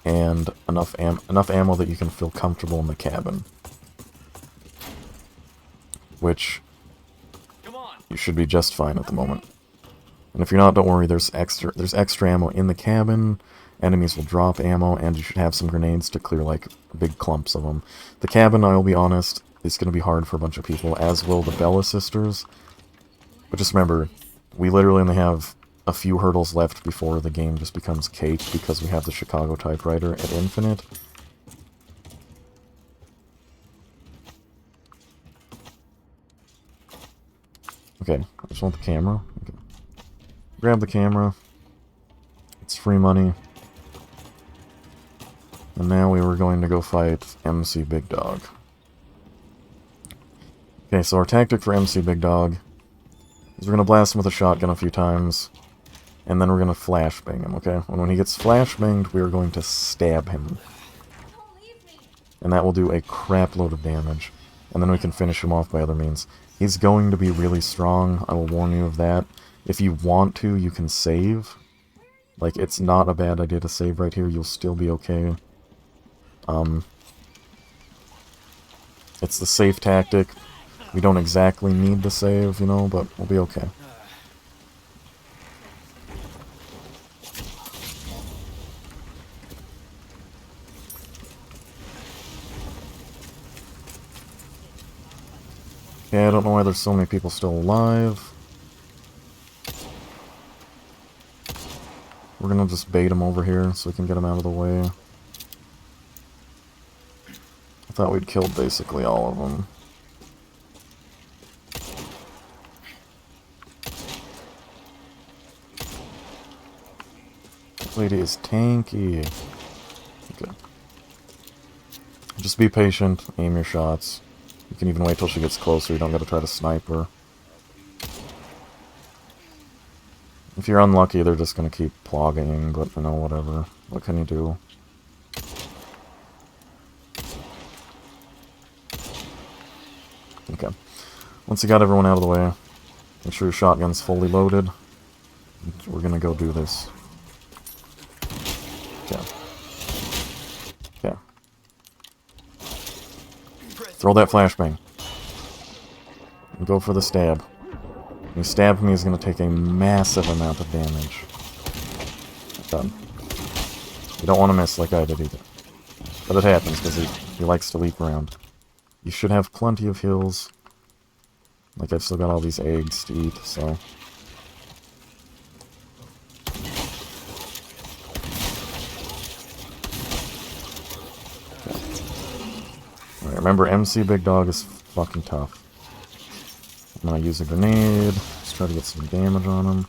and enough ammo that you can feel comfortable in the cabin. Which you should be just fine at the moment. And if you're not, don't worry, there's extra ammo in the cabin. Enemies will drop ammo, and you should have some grenades to clear, like, big clumps of them. The cabin, I will be honest, is going to be hard for a bunch of people, as will the Bella sisters. But just remember, we literally only have a few hurdles left before the game just becomes cake, because we have the Chicago typewriter at infinite. Okay, I just want the camera. Okay. Grab the camera. It's free money. And now we were going to go fight MC Big Dog. Okay, so our tactic for MC Big Dog is we're going to blast him with a shotgun a few times, and then we're going to flashbang him, okay? And when he gets flashbanged, we are going to stab him. And that will do a crap load of damage. And then we can finish him off by other means. He's going to be really strong, I will warn you of that. If you want to, you can save. Like, it's not a bad idea to save right here, you'll still be okay. It's the safe tactic. We don't exactly need to save, you know, but we'll be okay. Okay, I don't know why there's so many people still alive. We're gonna just bait him over here so we can get him out of the way. I thought we'd killed basically all of them. This lady is tanky. Okay. Just be patient, aim your shots. You can even wait till she gets closer, you don't gotta try to snipe her. If you're unlucky, they're just gonna keep plogging, but you know, whatever. What can you do? Okay. Once you got everyone out of the way, make sure your shotgun's fully loaded. We're gonna go do this. Okay. Okay. Throw that flashbang. And go for the stab. When you stab him, he's gonna take a massive amount of damage. Done. You don't want to miss like I did either. But it happens, because he likes to leap around. You should have plenty of heals. Like, I've still got all these eggs to eat, so... Okay. Alright, remember, MC Big Dog is fucking tough. I'm gonna use a grenade. Let's try to get some damage on him.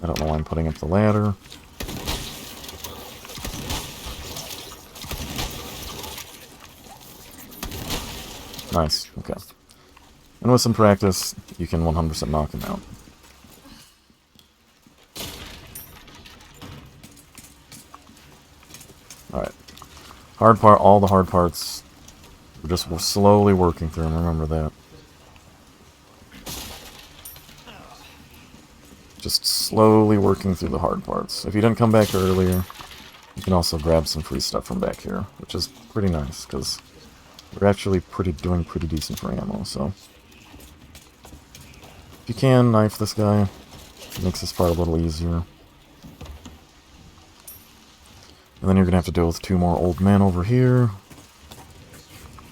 I don't know why I'm putting up the ladder. Nice, okay. And with some practice, you can 100% knock him out. Alright. Hard part, all the hard parts, we're slowly working through them, remember that. Just slowly working through the hard parts. If you didn't come back earlier, you can also grab some free stuff from back here, which is pretty nice, because we're actually doing pretty decent for ammo, so... If you can, knife this guy. It makes this part a little easier. And then you're gonna have to deal with two more old men over here.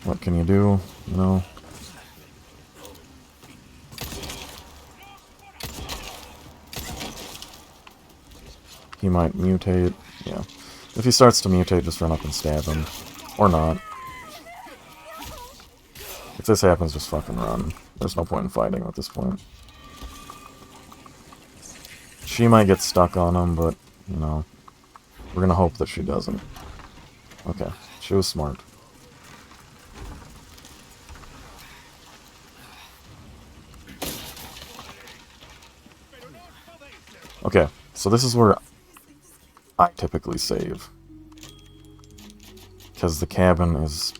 What can you do? You know? He might mutate. Yeah. If he starts to mutate, just run up and stab him. Or not. If this happens, just fucking run. There's no point in fighting at this point. She might get stuck on him, but you know. We're gonna hope that she doesn't. Okay, she was smart. Okay, so this is where I typically save. Because the cabin is...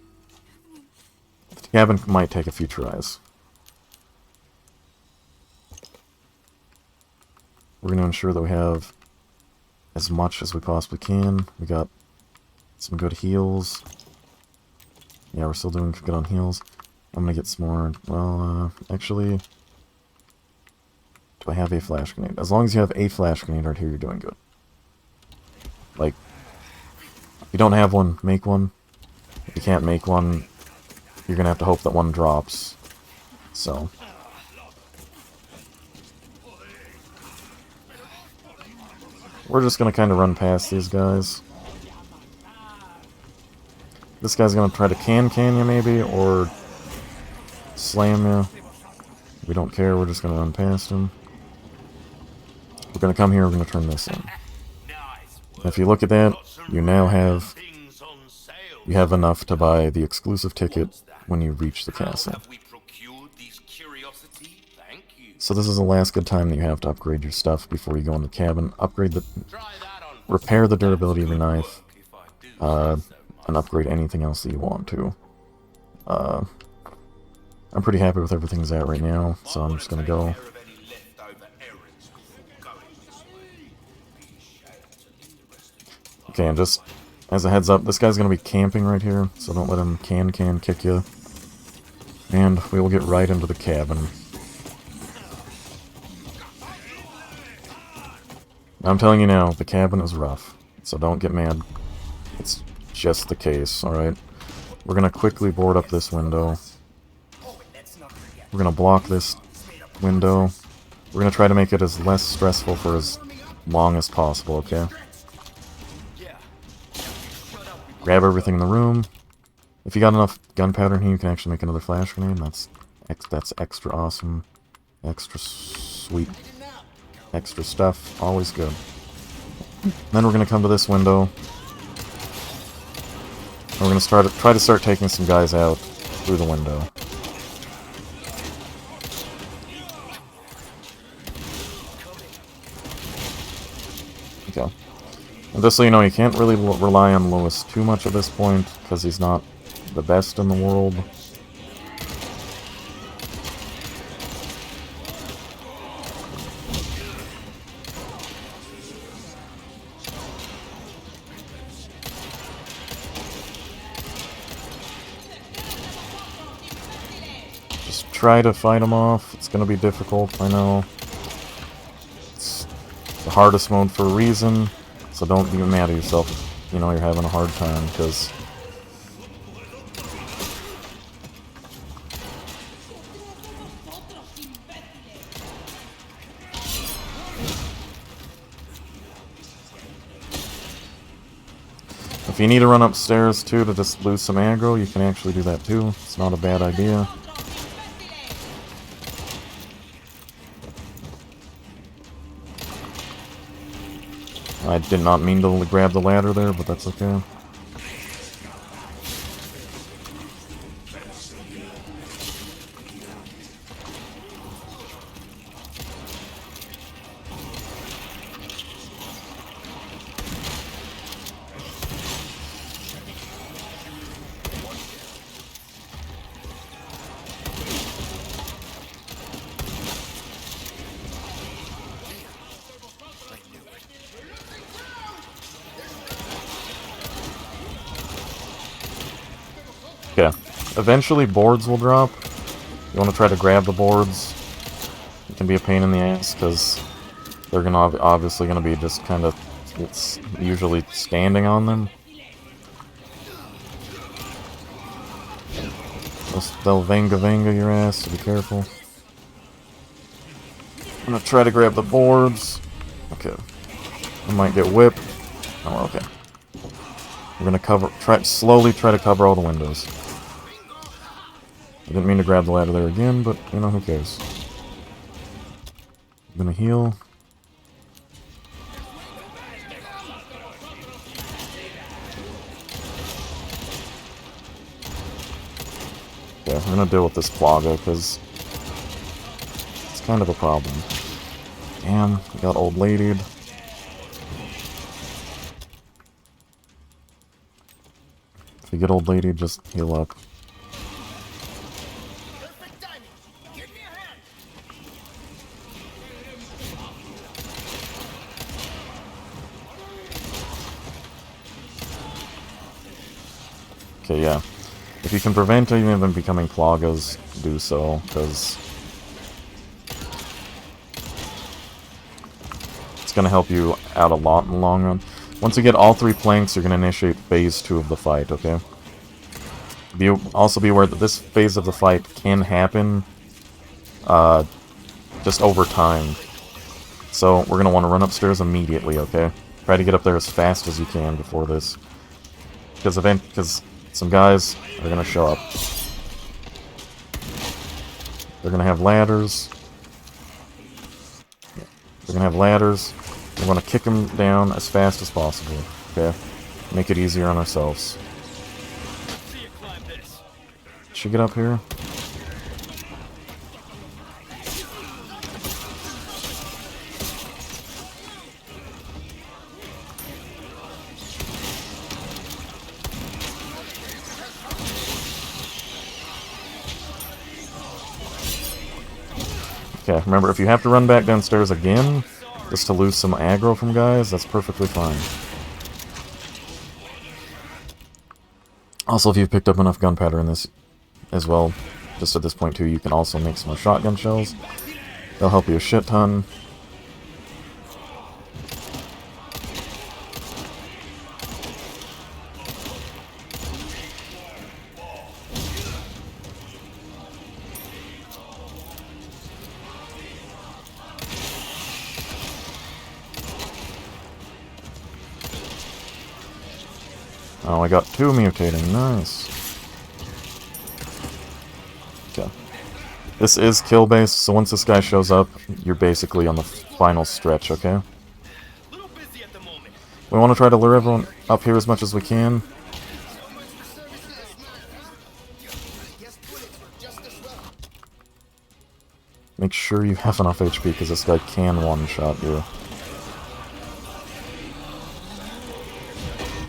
The cabin might take a few tries. We're going to ensure that we have as much as we possibly can. We got some good heals. Yeah, we're still doing good on heals. I'm going to get some more... Well, actually... Do I have a flash grenade? As long as you have a flash grenade right here, you're doing good. Like, if you don't have one, make one. If you can't make one, you're going to have to hope that one drops. So... We're just going to kind of run past these guys. This guy's going to try to can you maybe, or slam you. We don't care, we're just going to run past him. We're going to come here, we're going to turn this in. And if you look at that, you now have... You have enough to buy the exclusive ticket when you reach the castle. So this is the last good time that you have to upgrade your stuff before you go in the cabin. Repair the durability of your knife, and upgrade anything else that you want to. I'm pretty happy with everything's at right now, so I'm just gonna go. Okay, and just as a heads up, this guy's gonna be camping right here, so don't let him can kick you. And we will get right into the cabin. I'm telling you now, the cabin is rough, so don't get mad. It's just the case, alright? We're gonna quickly board up this window. We're gonna block this window. We're gonna try to make it as less stressful for as long as possible, okay? Grab everything in the room. If you got enough gunpowder in here, you can actually make another flash grenade. That's extra awesome. Extra sweet. Extra stuff, always good. Then we're going to come to this window. And we're going to try to start taking some guys out through the window. Okay. And just so you know, you can't really rely on Lewis too much at this point, because he's not the best in the world. Try to fight him off. It's going to be difficult, I know. It's the hardest mode for a reason, so don't be mad at yourself if, you know, you're having a hard time, because... If you need to run upstairs, too, to just lose some aggro, you can actually do that, too. It's not a bad idea. I did not mean to grab the ladder there, but that's okay. Okay. Eventually boards will drop. You want to try to grab the boards. It can be a pain in the ass, because they're obviously going to be just kind of... It's usually standing on them. They'll vanga your ass, so be careful. I'm going to try to grab the boards. Okay. I might get whipped. Oh, okay. We're gonna slowly try to cover all the windows. I didn't mean to grab the ladder there again, but, you know, who cares. I'm gonna heal. Okay, we're gonna deal with this Plaga, because it's kind of a problem. Damn, we got old ladied. If you get old lady, just heal up. Okay, yeah. If you can prevent even them becoming Plagas, do so, because it's going to help you out a lot in the long run. Once you get all 3 planks, you're going to initiate phase 2 of the fight, okay? Also be aware that this phase of the fight can happen just over time. So we're going to want to run upstairs immediately, okay? Try to get up there as fast as you can before this. Because some guys are going to show up. They're going to have ladders. They're going to have ladders. We're going to kick them down as fast as possible, okay? Make it easier on ourselves. Should get up here? Okay, remember, if you have to run back downstairs again, just to lose some aggro from guys, that's perfectly fine. Also, if you've picked up enough gunpowder in this as well, just at this point too, you can also make some more shotgun shells. They'll help you a shit ton. Oh, I got 2 mutating. Nice. Okay. This is kill-based, so once this guy shows up, you're basically on the final stretch, okay? We want to try to lure everyone up here as much as we can. Make sure you have enough HP, because this guy can one-shot you.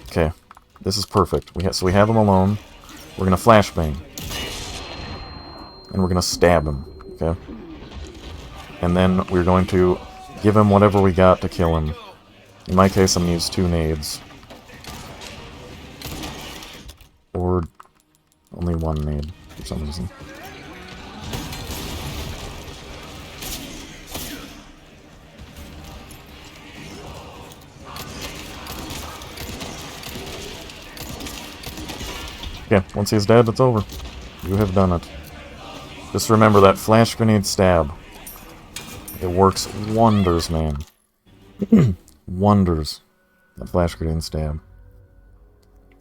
Okay. This is perfect. So we have him alone. We're gonna flashbang. And we're gonna stab him, okay? And then we're going to give him whatever we got to kill him. In my case, I'm gonna use 2 nades. Or only 1 nade, for some reason. Okay, once he's dead, it's over. You have done it. Just remember that flash grenade stab. It works wonders, man. Wonders. That flash grenade stab.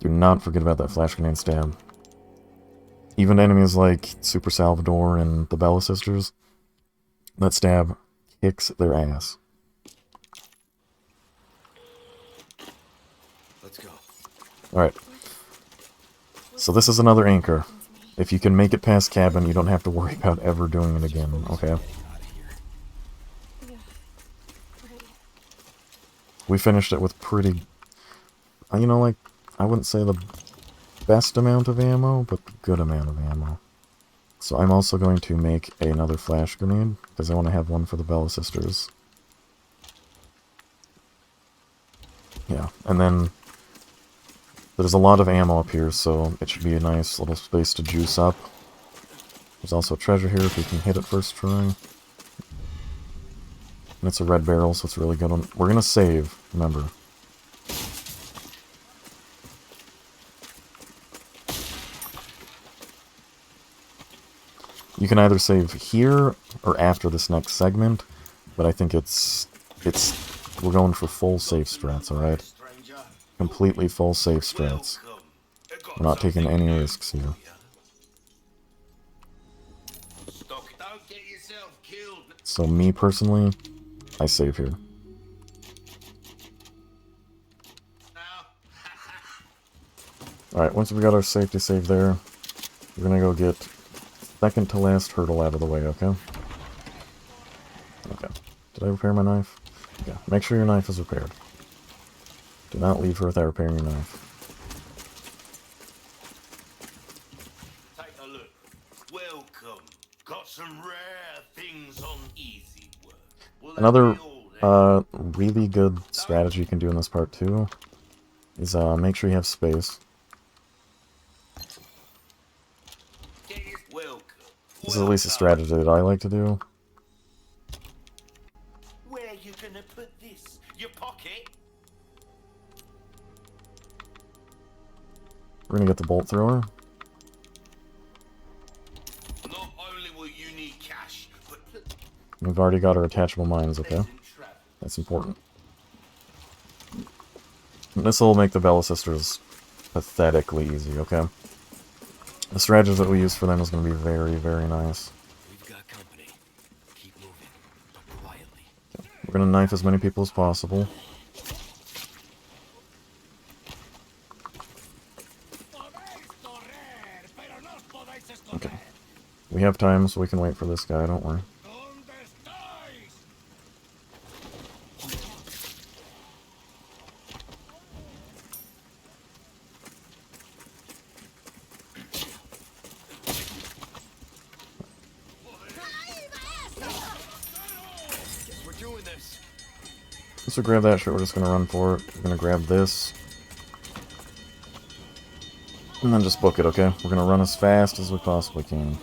Do not forget about that flash grenade stab. Even enemies like Super Salvador and the Bella Sisters, that stab kicks their ass. Let's go. Alright. So this is another anchor. If you can make it past cabin, you don't have to worry about ever doing it again, okay? We finished it with pretty... You know, like, I wouldn't say the best amount of ammo, but the good amount of ammo. So I'm also going to make another flash grenade, because I want to have one for the Bella Sisters. Yeah, and then... There's a lot of ammo up here, so it should be a nice little space to juice up. There's also a treasure here if we can hit it first try. And it's a red barrel, so it's a really good one. We're gonna save, remember. You can either save here or after this next segment, but I think we're going for full save strats, alright? Completely full safe strats. We're not taking any risks here. So me personally, I save here. Alright, once we got our safety save there, we're gonna go get second to last hurdle out of the way, okay? Okay. Did I repair my knife? Yeah. Make sure your knife is repaired. Do not leave her without repairing your knife. Take a look. Welcome. Got some rare things on easy work. Will that Another be all then? really good strategy you can do in this part too is make sure you have space. Welcome. This is at least a strategy that I like to do. Where you gonna put this? Your pocket? We're gonna get the bolt thrower. Not only will you need cash, but We've already got our attachable mines, okay? pleasant travel. That's important. This will make the Bella Sisters pathetically easy, okay? The strategies that we use for them is going to be very, very nice. We've got company. Keep moving, but quietly. We're going to knife as many people as possible. Okay. We have time, so we can wait for this guy, don't worry. Guess we're doing this. Once we grab that shit, we're just going to run for it. We're going to grab this. And then just book it, okay? We're going to run as fast as we possibly can.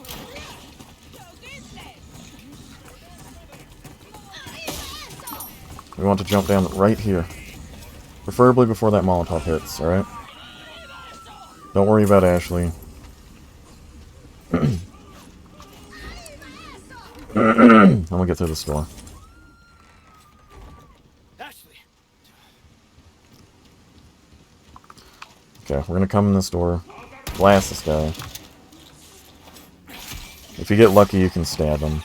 We want to jump down right here. Preferably before that Molotov hits, alright? Don't worry about Ashley. And we'll get through the store. Ashley. Okay, we're gonna come in this door, blast this guy. If you get lucky, you can stab him.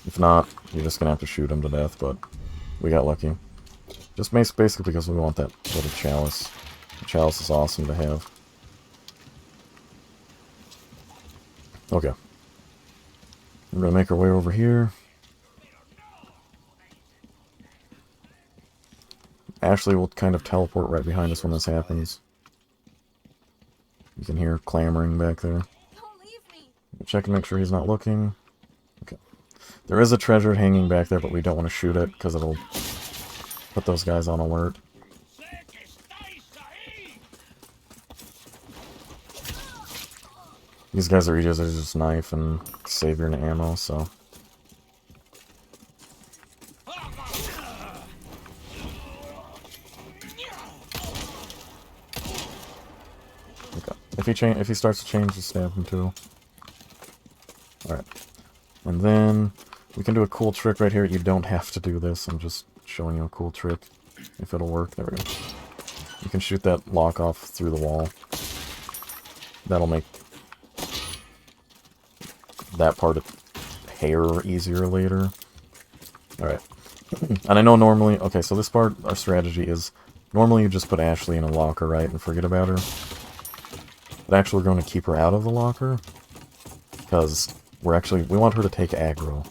If not, you're just gonna have to shoot him to death, but we got lucky. Just basically because we want that little chalice. The chalice is awesome to have. Okay. We're gonna make our way over here. Ashley will kind of teleport right behind us when this happens. You can hear clamoring back there. Don't leave me. Check and make sure he's not looking. Okay. There is a treasure hanging back there, but we don't want to shoot it because it'll put those guys on alert. These guys are easy to just knife and save your ammo, so. Okay. If he starts to change, just stab him too. Alright. And then we can do a cool trick right here. You don't have to do this. I'm just showing you a cool trick. If it'll work. There we go. You can shoot that lock off through the wall. That'll make that part of hair easier later. Alright. And I know normally... Okay, so this part, our strategy is... Normally you just put Ashley in a locker, right? And forget about her. But actually we're going to keep her out of the locker. Because we want her to take aggro.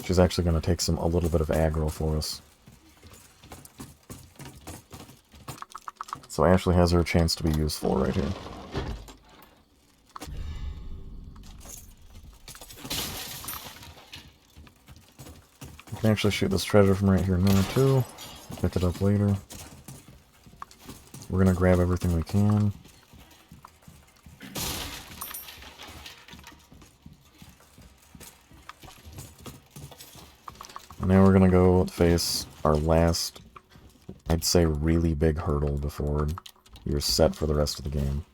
She's actually going to take a little bit of aggro for us. So Ashley has her chance to be useful right here. We can actually shoot this treasure from right here now too. Pick it up later. We're going to grab everything we can. And now we're going to go face our last, I'd say, really big hurdle before you're set for the rest of the game.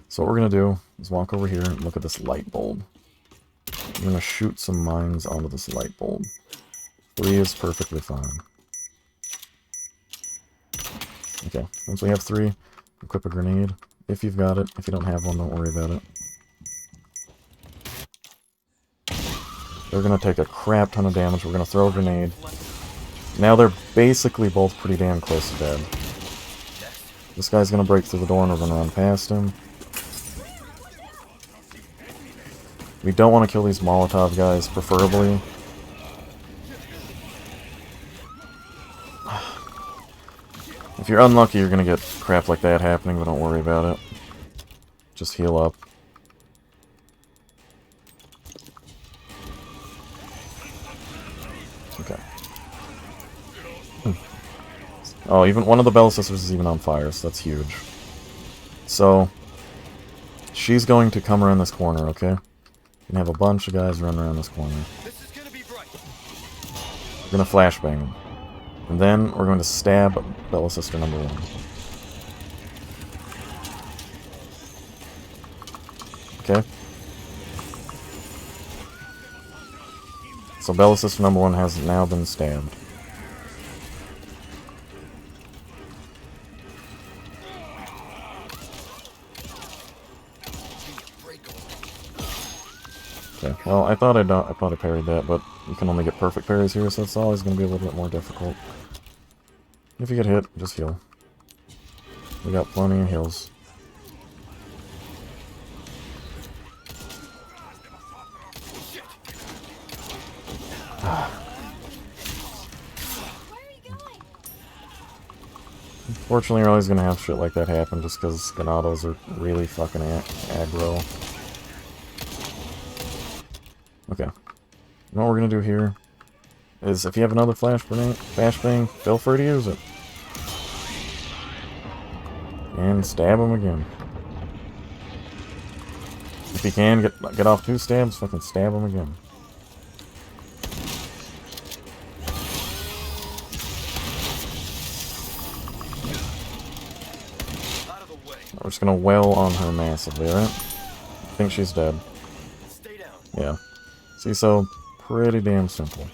So what we're going to do is walk over here and look at this light bulb. I'm going to shoot some mines onto this light bulb. 3 is perfectly fine. Okay, once we have 3, equip a grenade. If you've got it. If you don't have one, don't worry about it. They're going to take a crap ton of damage. We're going to throw a grenade. Now they're basically both pretty damn close to dead. This guy's going to break through the door and we're going to run past him. We don't want to kill these Molotov guys, preferably. If you're unlucky, you're gonna get crap like that happening, but don't worry about it. Just heal up. Okay. Oh, even one of the Bella Sisters is even on fire, so that's huge. So, she's going to come around this corner, okay? You can have a bunch of guys run around this corner. We're gonna flashbang them. And then we're going to stab Bella Sister number 1. Okay? So Bella Sister number 1 has now been stabbed. Okay, well, I thought I parried that, but you can only get perfect parries here, so it's always going to be a little bit more difficult. If you get hit, just heal. We got plenty of heals. Unfortunately, you're always going to have shit like that happen just because Ganados are really fucking aggro. Okay. You know what we're going to do here? Is if you have another flashbang, feel free to use it. And stab him again. If you can, get off 2 stabs, fucking stab him again. We're just gonna wail on her massively, right? I think she's dead. Yeah. See, so, pretty damn simple.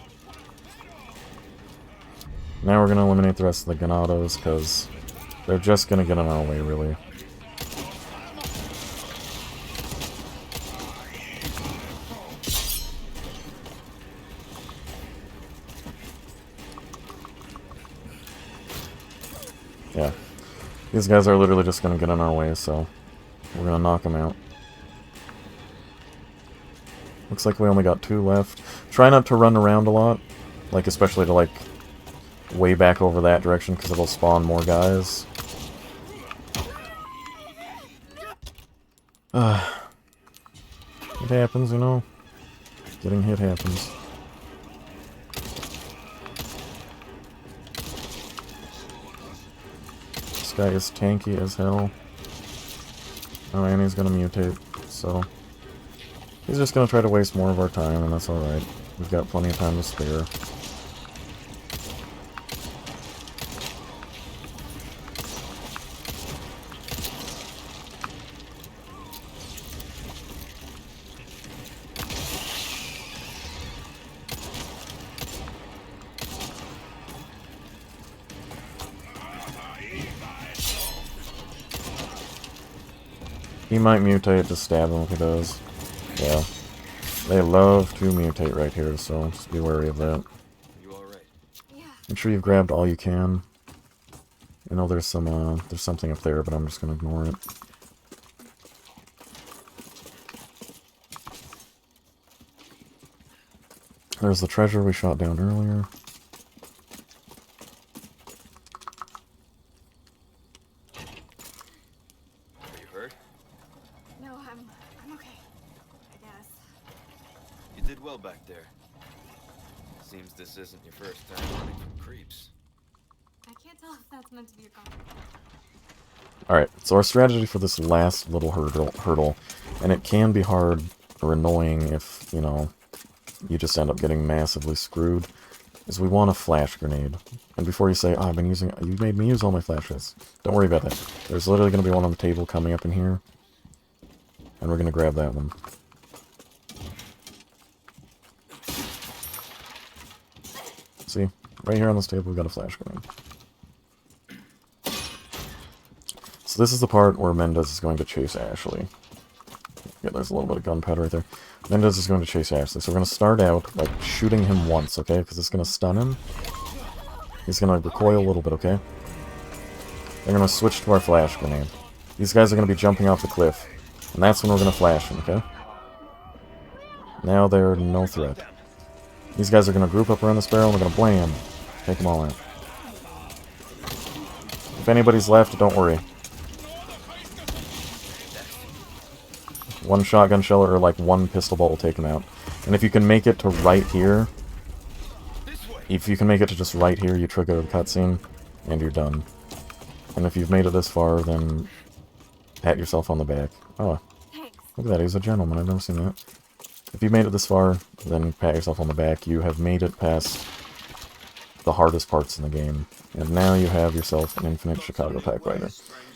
Now we're gonna eliminate the rest of the Ganados, because they're just gonna get in our way, really. Yeah. These guys are literally just gonna get in our way, so we're gonna knock them out. Looks like we only got 2 left. Try not to run around a lot, like especially to like way back over that direction because it'll spawn more guys. It happens, you know. Getting hit happens. This guy is tanky as hell. Oh, and he's gonna mutate, so he's just gonna try to waste more of our time, and that's alright. We've got plenty of time to spare. He might mutate to stab him if he does. Yeah. They love to mutate right here, so just be wary of that. You all right? Yeah. Make sure you've grabbed all you can. I know there's something up there, but I'm just gonna ignore it. There's the treasure we shot down earlier. Are you hurt? No, I'm okay. I guess. You did well back there. Seems this isn't your first time running from creeps. I can't tell if that's meant to be a compliment. Alright, so our strategy for this last little hurdle, and it can be hard or annoying if, you know, you just end up getting massively screwed, is we want a flash grenade. And before you say, oh, you made me use all my flashes, don't worry about that. There's literally going to be one on the table coming up in here, and we're going to grab that one. See, right here on this table we've got a flash grenade. So this is the part where Mendez is going to chase Ashley. Yeah, there's a little bit of gunpowder right there. Mendez is going to chase Ashley. So we're going to start out by shooting him once, okay? Because it's going to stun him. He's going to recoil a little bit, okay? We're going to switch to our flash grenade. These guys are going to be jumping off the cliff. And that's when we're going to flash him, okay? Now they're no threat. These guys are going to group up around this barrel and they're going to blam. Take them all out. If anybody's left, don't worry. One shotgun shell or like one pistol bolt will take them out. And if you can make it to right here, if you can make it to just right here, you trigger the cutscene and you're done. And if you've made it this far, then pat yourself on the back. Oh, look at that, he's a gentleman, I've never seen that. If you've made it this far, then pat yourself on the back. You have made it past the hardest parts in the game. And now you have yourself an infinite Chicago Typewriter.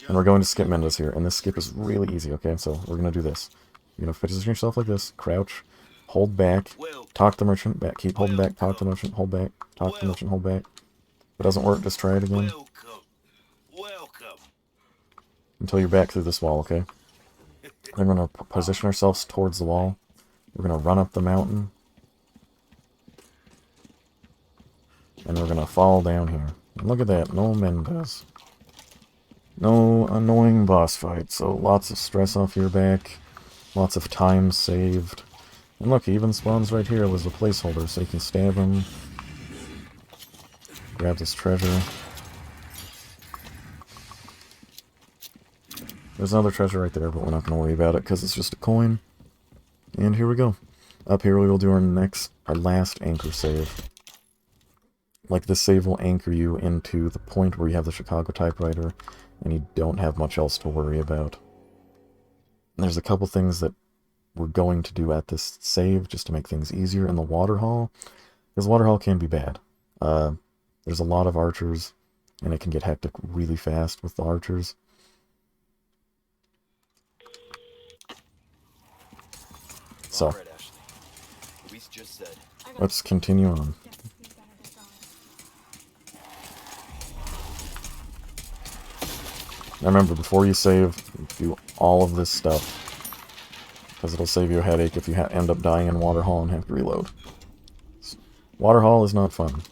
And we're going to skip Mendes here, and this skip is really easy, okay? So we're going to do this. You're going to position yourself like this, crouch, hold back, talk the merchant, back, keep holding back, talk the merchant, hold back, talk the merchant, hold back. If it doesn't work, just try it again. Until you're back through this wall, okay? Then we're going to position ourselves towards the wall. We're going to run up the mountain. And we're going to fall down here. And look at that, no Mendes. No annoying boss fight, so lots of stress off your back. Lots of time saved. And look, he even spawns right here as a placeholder, so you can stab him. Grab this treasure. There's another treasure right there, but we're not going to worry about it, because it's just a coin. And here we go. Up here we will do our last anchor save. Like, this save will anchor you into the point where you have the Chicago Typewriter, and you don't have much else to worry about. There's a couple things that we're going to do at this save, just to make things easier in the water hall. Because water hall can be bad. There's a lot of archers, and it can get hectic really fast with the archers. So, let's continue on. Now remember, before you save, do all of this stuff, because it'll save you a headache if you end up dying in Water Hall and have to reload. Water Hall is not fun.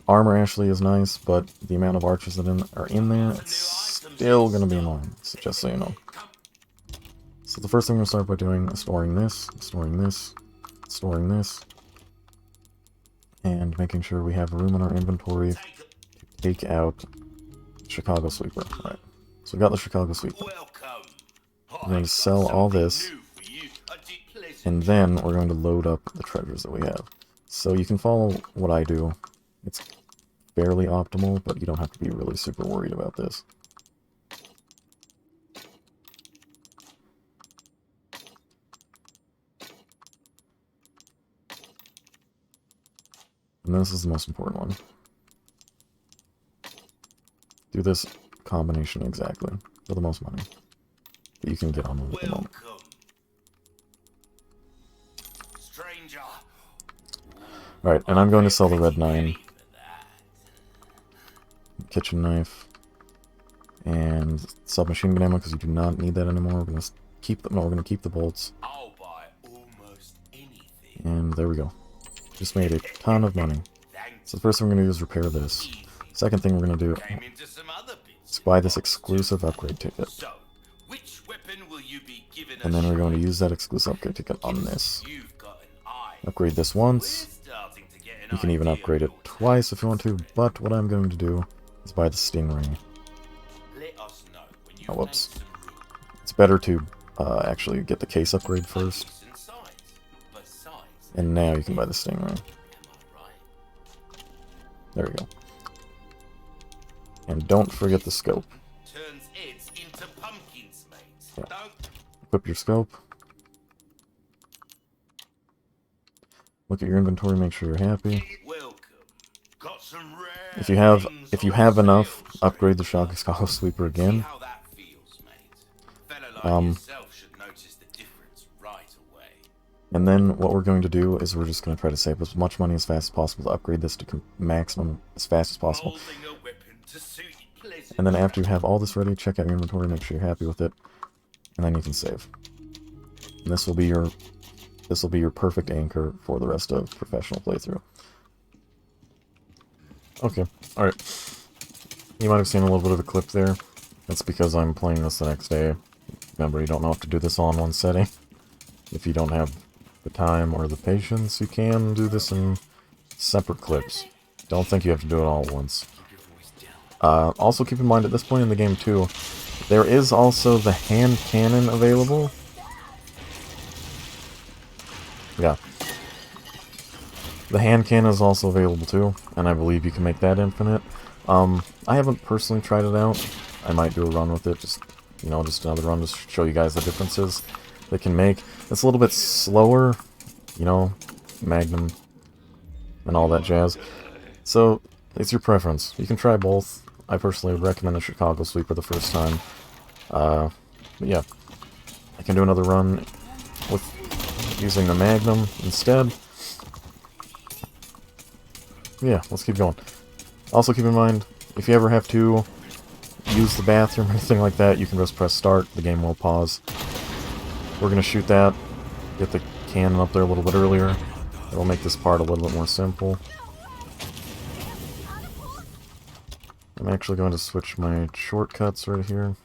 Armor Ashley is nice, but the amount of archers that are in there, it's still going to be annoying, so just so you know. So the first thing we're going to start by doing is storing this, storing this, storing this, and making sure we have room in our inventory to take out Chicago Sweeper. Right. So we got the Chicago Sweeper. We're going to sell all this, and then we're going to load up the treasures that we have. So you can follow what I do. It's fairly optimal, but you don't have to be really super worried about this. And this is the most important one. Do this combination exactly for the most money that you can get on with at the moment. Alright, and I'm going to sell the red 9. Kitchen knife. And submachine gun ammo, because you do not need that anymore. We're going to keep the, no, we're going to keep the bolts. And there we go. Just made a ton of money. So the first thing we're going to do is repair this. Second thing we're going to do is buy this exclusive upgrade ticket. And then we're going to use that exclusive upgrade ticket on this. Upgrade this once. You can even upgrade it twice if you want to, but what I'm going to do is buy the Stingray. Oh, whoops. It's better to actually get the case upgrade first. And now you can buy the Stingray. There we go. And don't forget the scope. Yeah. Equip your scope. Look at your inventory, make sure you're happy. If you have enough, upgrade the Chicago Sweeper again. And then what we're going to do is we're just going to try to save as much money as fast as possible to upgrade this to maximum as fast as possible. And then after you have all this ready, check out your inventory, make sure you're happy with it, and then you can save. And this will be your perfect anchor for the rest of professional playthrough. Okay, alright. You might have seen a little bit of a clip there. That's because I'm playing this the next day. Remember, you don't know how to do this all in one setting. If you don't have the time or the patience, you can do this in separate clips. Don't think you have to do it all at once. Also keep in mind at this point in the game too, there is also the hand cannon available. Yeah. The hand cannon is also available too, and I believe you can make that infinite. I haven't personally tried it out. I might do a run with it, just another run to show you guys the differences they can make. It's a little bit slower, Magnum and all that jazz. So, it's your preference. You can try both. I personally would recommend the Chicago Sweeper the first time. But yeah, I can do another run with using the Magnum instead. Yeah, let's keep going. Also keep in mind, if you ever have to use the bathroom or anything like that, you can just press start, the game will pause. We're going to shoot that, get the cannon up there a little bit earlier. It'll make this part a little bit more simple. I'm actually going to switch my shortcuts right here.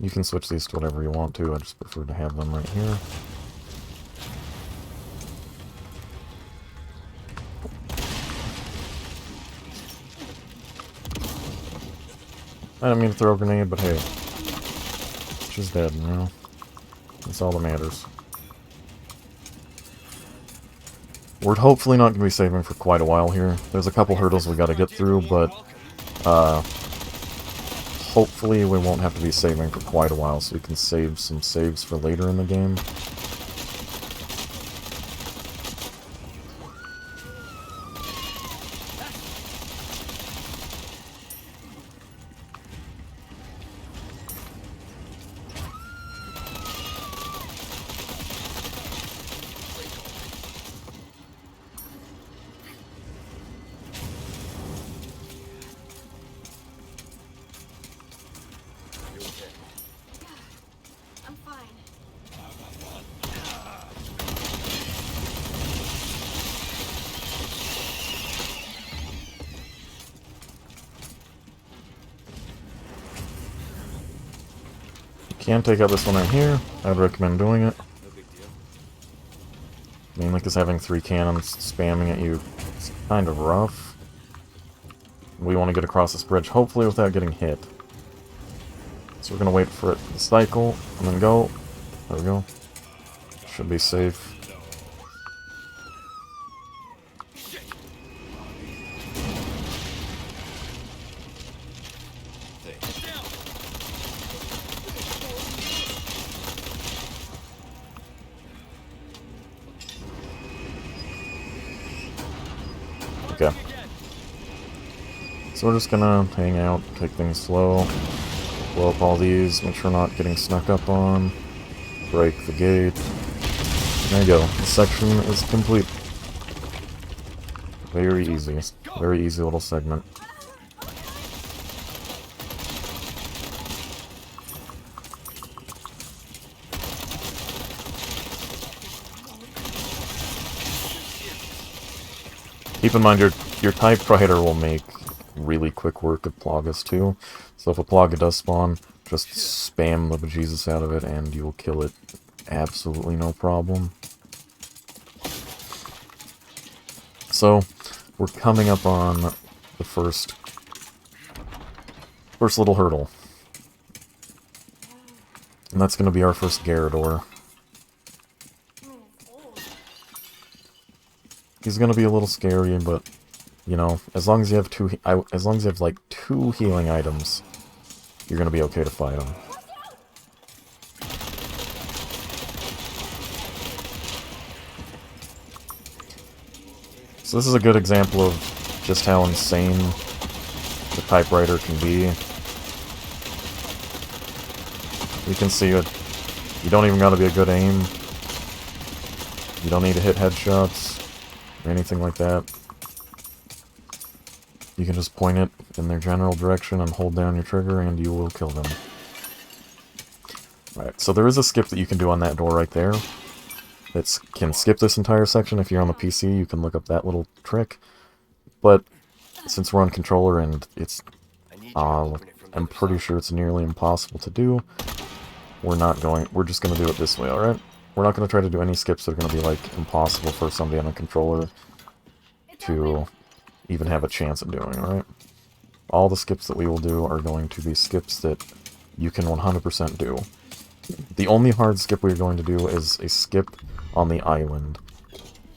You can switch these to whatever you want to, I just prefer to have them right here. I didn't mean to throw a grenade, but hey. She's dead, That's all that matters. We're hopefully not going to be saving for quite a while here. There's a couple hurdles we got to get through, but hopefully we won't have to be saving for quite a while, so we can save some saves for later in the game. I'm fine. Can take out this one right here. I would recommend doing it. Mainly because having 3 cannons spamming at you is kind of rough. We want to get across this bridge, hopefully without getting hit. So we're going to wait for it to cycle, and then go. There we go. Should be safe. Okay. So we're just gonna hang out, take things slow, blow up all these, make sure not getting snuck up on, break the gate. There you go. The section is complete. Very easy. Very easy little segment. Keep in mind your typewriter will make really quick work of Plagas too. So if a Plaga does spawn, just spam the bejesus out of it and you will kill it absolutely no problem. So we're coming up on the first little hurdle. And that's gonna be our first Garrador. He's gonna be a little scary, but as long as you have like 2 healing items, you're gonna be okay to fight him. So this is a good example of just how insane the typewriter can be. You can see it. You don't even gotta be a good aim. You don't need to hit headshots or anything like that. You can just point it in their general direction and hold down your trigger and you will kill them. Alright, so there is a skip that you can do on that door right there. That can skip this entire section. If you're on the PC, you can look up that little trick. But since we're on controller and it's, I'm pretty sure it's nearly impossible to do, we're just going to do it this way, alright? we're not going to try to do any skips that are going to be, like, impossible for somebody on a controller to even have a chance at doing, alright? All the skips that we will do are going to be skips that you can 100% do. The only hard skip we're going to do is a skip on the island.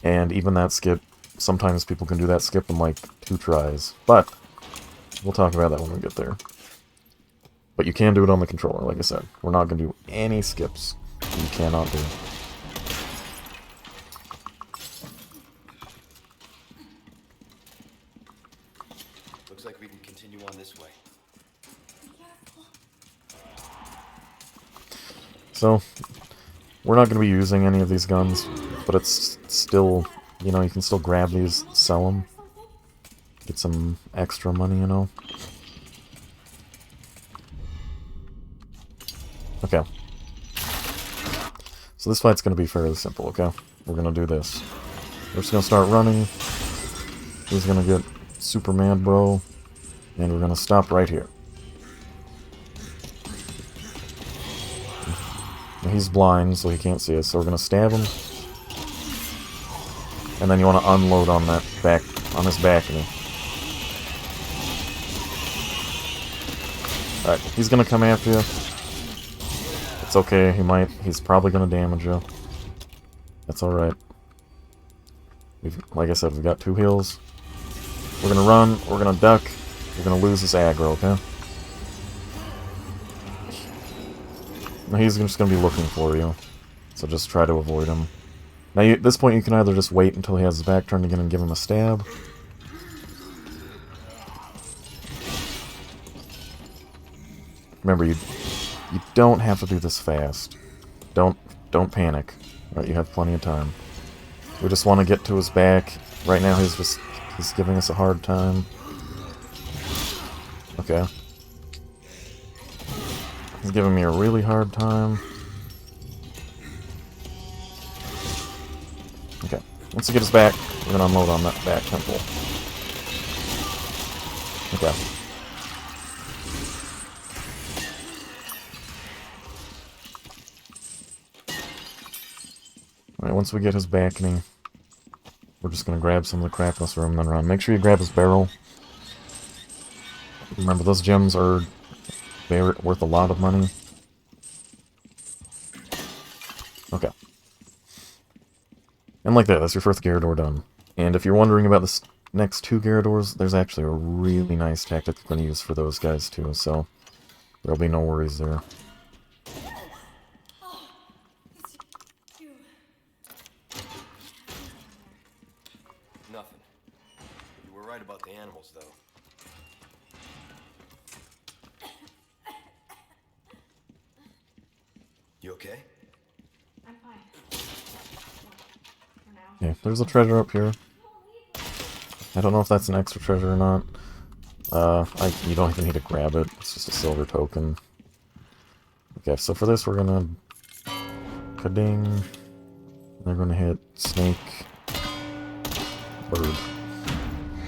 And even that skip, sometimes people can do that skip in, like, 2 tries. But, we'll talk about that when we get there. But you can do it on the controller, like I said. We're not going to do any skips you cannot do. Looks like we can continue on this way. So, we're not going to be using any of these guns, but it's still, you know, you can still grab these, sell them, get some extra money, you know. Okay. So this fight's going to be fairly simple, okay? We're going to do this. We're just going to start running. He's going to get super mad, bro. And we're going to stop right here. Now, he's blind, so he can't see us, so we're going to stab him. And then you want to unload on that back, on his balcony. Alright, he's going to come after you. It's okay, he's probably going to damage you. That's alright. Like I said, we've got 2 heals. We're going to run, we're going to duck, we're going to lose this aggro, okay? Now he's just going to be looking for you, so just try to avoid him. Now at this point you can either just wait until he has his back turned again and give him a stab. Remember, you don't have to do this fast. Don't panic. Right, you have plenty of time. We just want to get to his back. Right now he's giving us a hard time. Okay. He's giving me a really hard time. Okay. Once we get his back, we're gonna unload on that back temple. Okay. Alright, once we get his balcony, we're just going to grab some of the craftless room and then run. Make sure you grab his barrel. Remember, those gems are worth a lot of money. Okay. And like that, that's your first Gyarados done. And if you're wondering about the next 2 Gyarados, there's actually a really nice tactic you're going to use for those guys too, so there'll be no worries there. Nothing. You were right about the animals, though. You okay? I'm fine. For now. Okay, there's a treasure up here. I don't know if that's an extra treasure or not. You don't even need to grab it. It's just a silver token. Okay, so for this we're gonna... Kading. They're gonna hit Snake. Bird.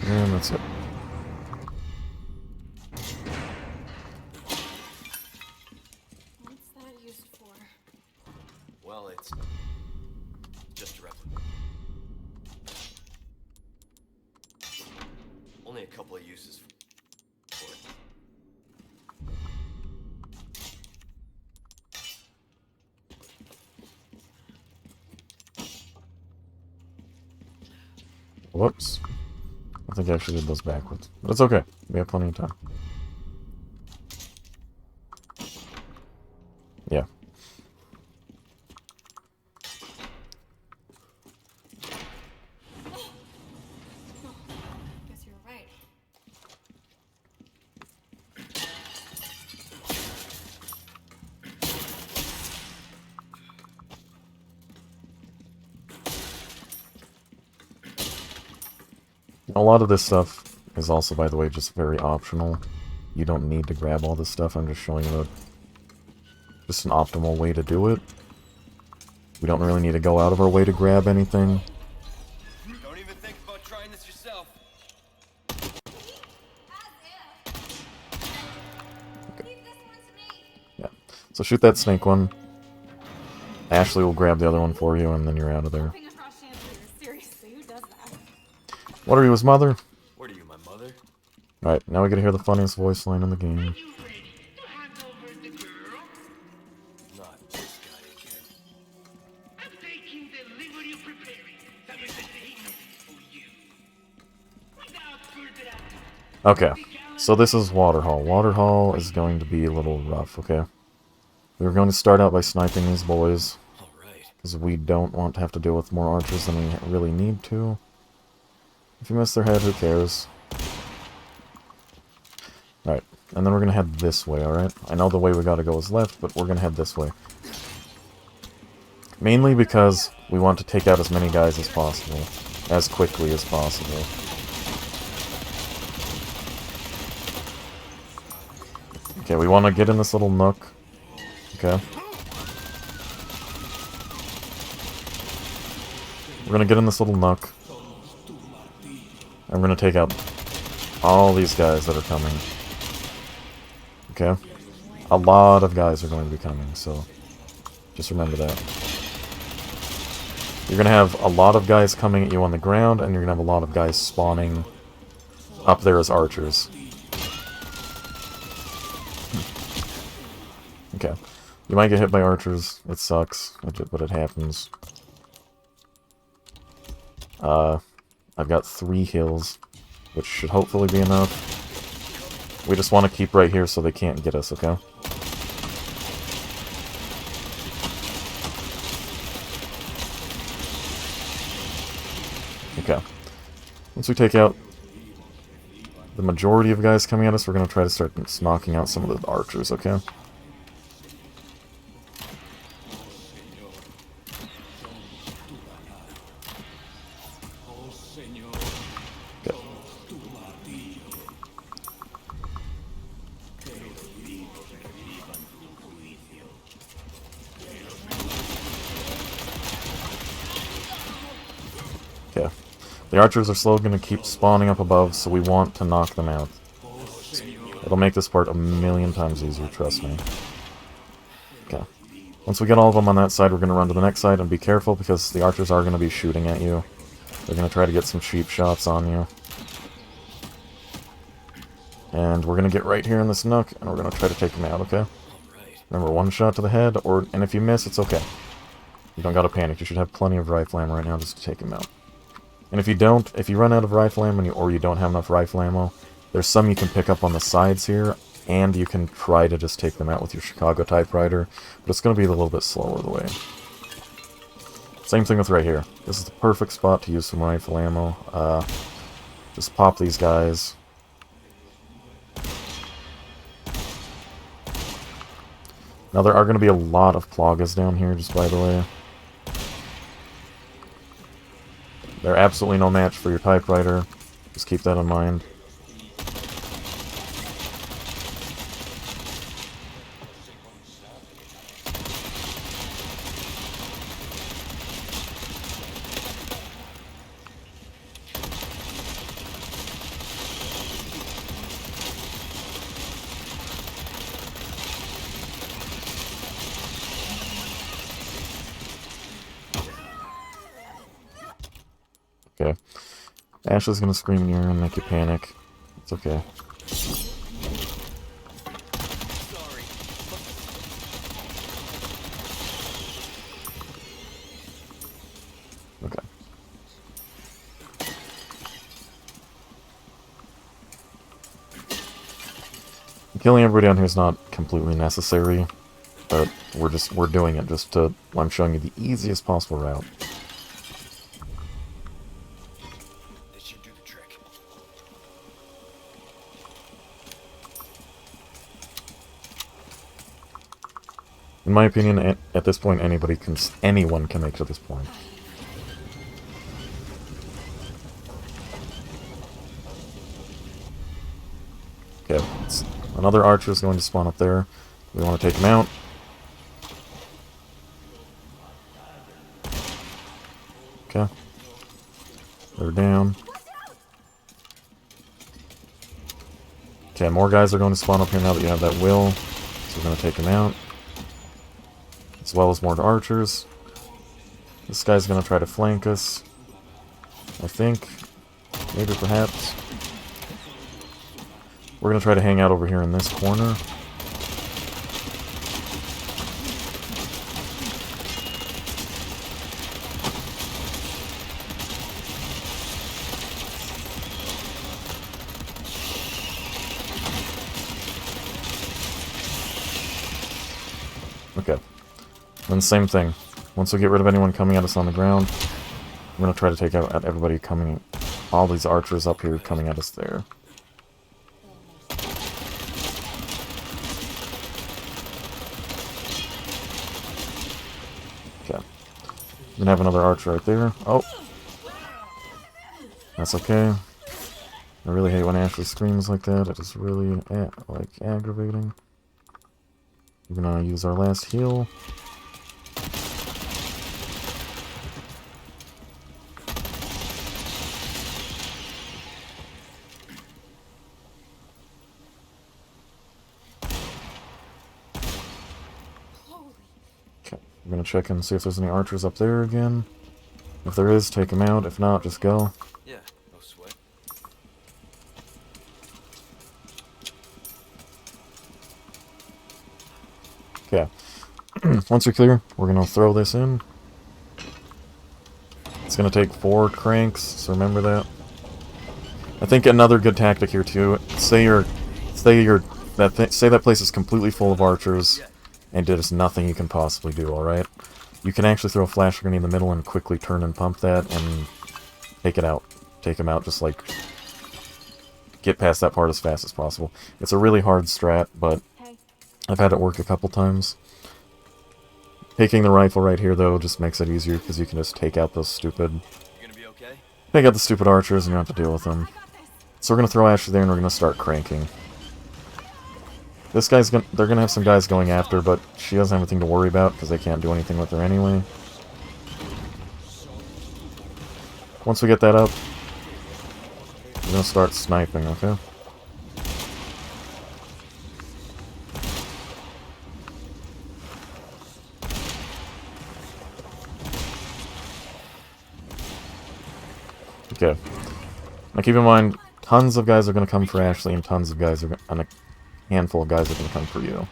And that's it. What's that used for? Well, it's just a replica. Only a couple of uses for it. Whoops. I think I actually did those backwards. But it's okay. We have plenty of time. Yeah. Guess you're right. A lot of this stuff is also, by the way, just very optional. You don't need to grab all this stuff. I'm just showing you just an optimal way to do it. We don't really need to go out of our way to grab anything. Don't even think about trying this yourself. Yeah. So shoot that snake one. Ashley will grab the other one for you, and then you're out of there. Fingers crossed chandelier. Seriously, who does that? What are you, his mother? What are you, my mother? Alright, now we get to hear the funniest voice line in the game. You ready to hand over the girl? Not this guy again. I'm taking delivery preparing. Some entertainment for you. Without further ado. Okay, so this is Waterhall. Waterhall is going to be a little rough, okay? We're going to start out by sniping these boys, Alright. because we don't want to have to deal with more archers than we really need to. If you miss their head, who cares? Alright, and then we're going to head this way, alright? I know the way we gotta go is left, but we're going to head this way. Mainly because we want to take out as many guys as possible, as quickly as possible. Okay, we want to get in this little nook. Okay. We're gonna get in this little nook. And we're gonna take out all these guys that are coming. Okay? A lot of guys are going to be coming, so just remember that. You're gonna have a lot of guys coming at you on the ground, and you're gonna have a lot of guys spawning up there as archers. Okay. You might get hit by archers. It sucks, but it happens. I've got 3 heals, which should hopefully be enough. We just want to keep right here so they can't get us, okay? Okay. Once we take out the majority of guys coming at us, we're going to try to start knocking out some of the archers, okay? Okay. The archers are slowly going to keep spawning up above, so we want to knock them out. It'll make this part a million times easier, trust me. Okay. Once we get all of them on that side, we're going to run to the next side, and be careful because the archers are going to be shooting at you. They're going to try to get some cheap shots on you. And we're going to get right here in this nook, and we're going to try to take them out, okay? Remember, 1 shot to the head, and if you miss, it's okay. You don't gotta panic. You should have plenty of rifle ammo right now just to take him out. And if you don't, if you run out of rifle ammo, or you don't have enough rifle ammo, there's some you can pick up on the sides here, and you can try to just take them out with your Chicago typewriter, but it's going to be a little bit slower the way. Same thing with right here. This is the perfect spot to use some rifle ammo. Just pop these guys. Now there are going to be a lot of Plagas down here, just by the way. They're absolutely no match for your typewriter. Just keep that in mind. Okay. Ashley's gonna scream in your ear and make you panic. It's okay. Okay. Killing everybody down here is not completely necessary, but we're doing it just to, I'm showing you the easiest possible route. In my opinion, at this point, anyone can make it to this point. Okay, another archer is going to spawn up there. We want to take him out. Okay. They're down. Okay, more guys are going to spawn up here now that you have that will. So we're going to take him out. as well as more archers. This guy's gonna try to flank us, I think. Maybe, perhaps. We're gonna try to hang out over here in this corner. Okay. Then same thing. Once we get rid of anyone coming at us on the ground, I'm gonna try to take out everybody coming, all these archers up here coming at us there. Okay. I'm gonna have another archer right there. Oh! That's okay. I really hate when Ashley screams like that. It is really, like, aggravating. We're gonna use our last heal. Okay, I'm gonna check and see if there's any archers up there again. If there is, take them out. If not, just go. Yeah, no sweat. Okay. Once you're clear, we're gonna throw this in. It's gonna take 4 cranks, so remember that. I think another good tactic here too. Say that place is completely full of archers, and there's nothing you can possibly do. All right, you can actually throw a flash grenade in the middle and quickly turn and pump that and take it out. Take him out. Just like get past that part as fast as possible. It's a really hard strat, but I've had it work a couple times. Taking the rifle right here, though, just makes it easier, because you can just take out those stupid... You gonna be okay? Take out the stupid archers, and you don't have to deal with them. So we're gonna throw Ashley there, and we're gonna start cranking. This guy's gonna... They're gonna have some guys going after, but she doesn't have anything to worry about, because they can't do anything with her anyway. Once we get that up, we're gonna start sniping, okay? Okay. Now keep in mind, tons of guys are going to come for Ashley, and tons of guys are and a handful of guys are going to come for you.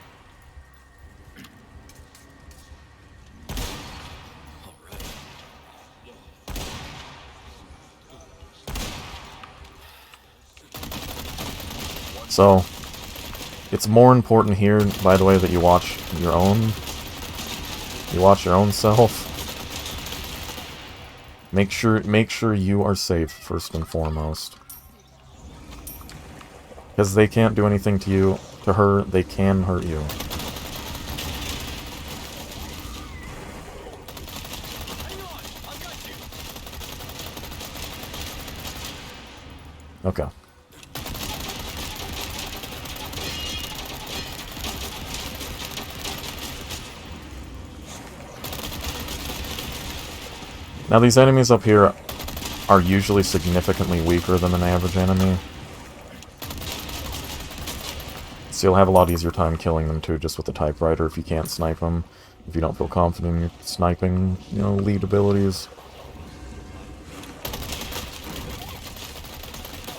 So, it's more important here, by the way, that you watch your own. You watch your own self. Make sure you are safe, first and foremost. Because they can't do anything to you. To her, they can hurt you. Okay. Now these enemies up here are usually significantly weaker than an average enemy. So you'll have a lot easier time killing them too, just with the typewriter if you can't snipe them. If you don't feel confident in your sniping, you know, lead abilities.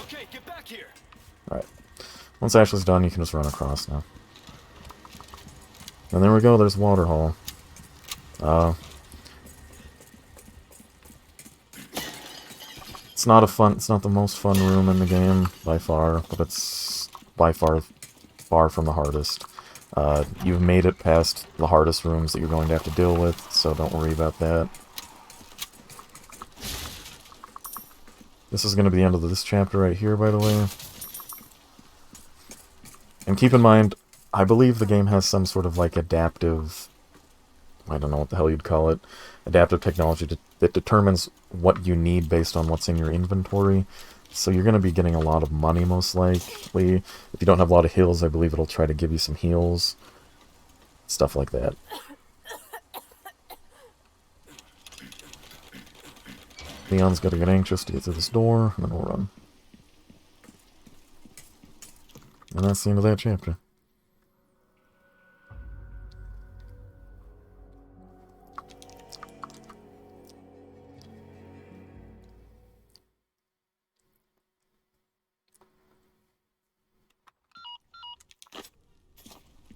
Okay, get back here. Alright. Once Ashley's done, you can just run across now. And there we go, there's Water Hall. It's not the most fun room in the game, by far, but it's by far from the hardest. You've made it past the hardest rooms that you're going to have to deal with, so don't worry about that. This is going to be the end of this chapter right here, by the way. And keep in mind, I believe the game has some sort of, like, adaptive... I don't know what the hell you'd call it. Adaptive technology that determines what you need based on what's in your inventory. So you're going to be getting a lot of money, most likely. If you don't have a lot of heals, I believe it'll try to give you some heals. Stuff like that. Leon's got to get anxious to get through this door, and then we'll run. And that's the end of that chapter.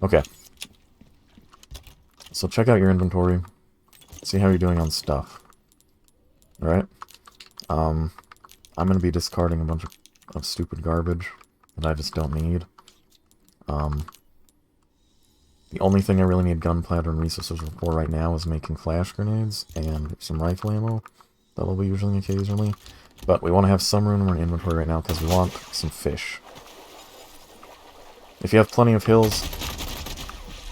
Okay. So check out your inventory. See how you're doing on stuff. Alright? I'm gonna be discarding a bunch of stupid garbage that I just don't need. The only thing I really need gunpowder and resources for right now is making flash grenades and some rifle ammo. That'll be usually occasionally. But we want to have some room in our inventory right now because we want some fish. If you have plenty of hills,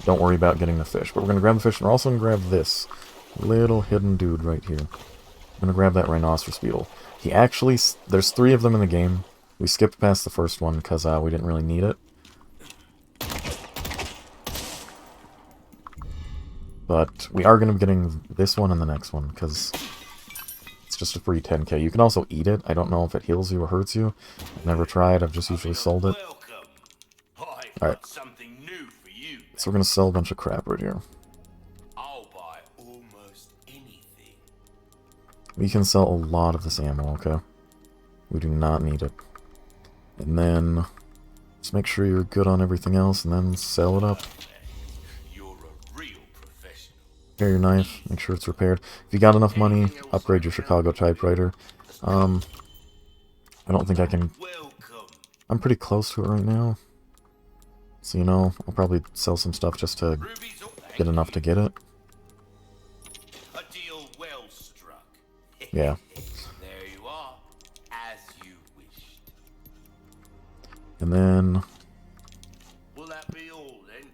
don't worry about getting the fish. But we're going to grab the fish, and we're also going to grab this little hidden dude right here. I'm going to grab that rhinoceros beetle. He actually... There's 3 of them in the game. We skipped past the first one because we didn't really need it. But we are going to be getting this one and the next one, because it's just a free 10k. You can also eat it. I don't know if it heals you or hurts you. I've never tried. I've just usually sold it. Alright. So we're going to sell a bunch of crap right here. I'll buy almost anything. We can sell a lot of this ammo, okay? We do not need it. And then just make sure you're good on everything else, and then sell it up. Repair your knife, make sure it's repaired. If you got enough money, upgrade your Chicago typewriter. I don't think I can... I'm pretty close to it right now. So, you know, I'll probably sell some stuff just to get enough to get it. Yeah. There you are, as you wished. And then... Will that be all then?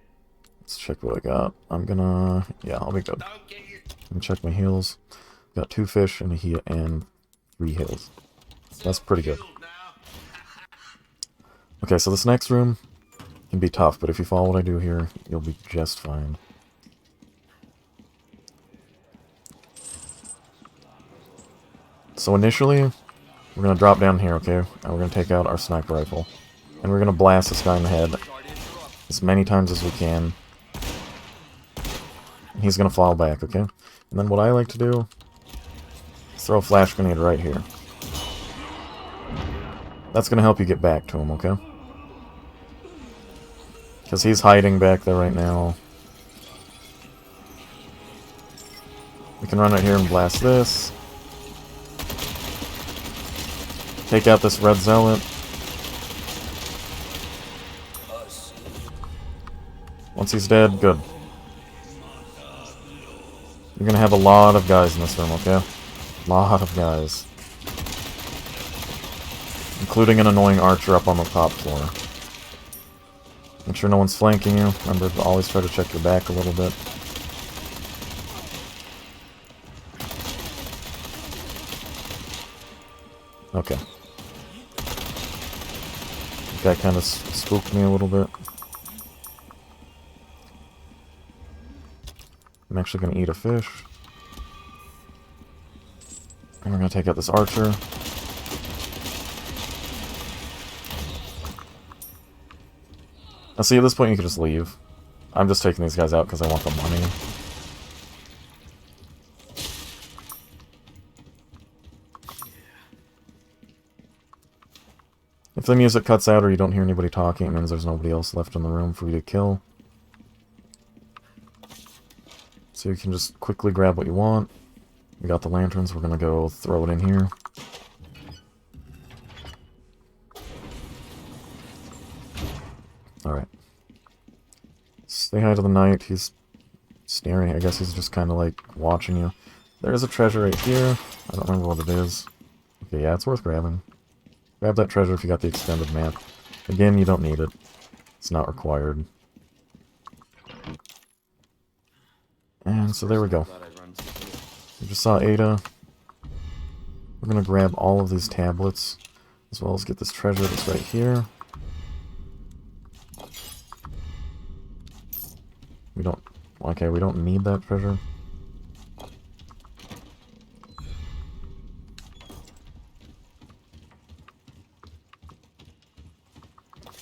Let's check what I got. I'm gonna... Yeah, I'll be good. Let me check my heals. Got 2 fish and a heat and 3 heals. That's pretty good. Okay, so this next room can be tough, but if you follow what I do here, you'll be just fine. So initially, we're gonna drop down here, okay? And we're gonna take out our sniper rifle. And we're gonna blast this guy in the head as many times as we can. And he's gonna fall back, okay? And then what I like to do is throw a flash grenade right here. That's gonna help you get back to him, okay? Because he's hiding back there right now. We can run right here and blast this. Take out this red zealot. Once he's dead, good. You're gonna have a lot of guys in this room, okay? A lot of guys. Including an annoying archer up on the top floor. Make sure no one's flanking you. Remember to always try to check your back a little bit. Okay. That guy kind of spooked me a little bit. I'm actually going to eat a fish. And we're going to take out this archer. Now see, at this point you can just leave. I'm just taking these guys out because I want the money. If the music cuts out or you don't hear anybody talking, it means there's nobody else left in the room for you to kill. So you can just quickly grab what you want. We got the lanterns, we're gonna go throw it in here. Alright. Say hi to the knight, he's staring, I guess he's just kinda like watching you. There's a treasure right here, I don't remember what it is. Okay, yeah, it's worth grabbing. Grab that treasure if you got the extended map. Again, you don't need it. It's not required. And so there we go. We just saw Ada. We're gonna grab all of these tablets, as well as get this treasure that's right here. We don't... Okay, we don't need that treasure.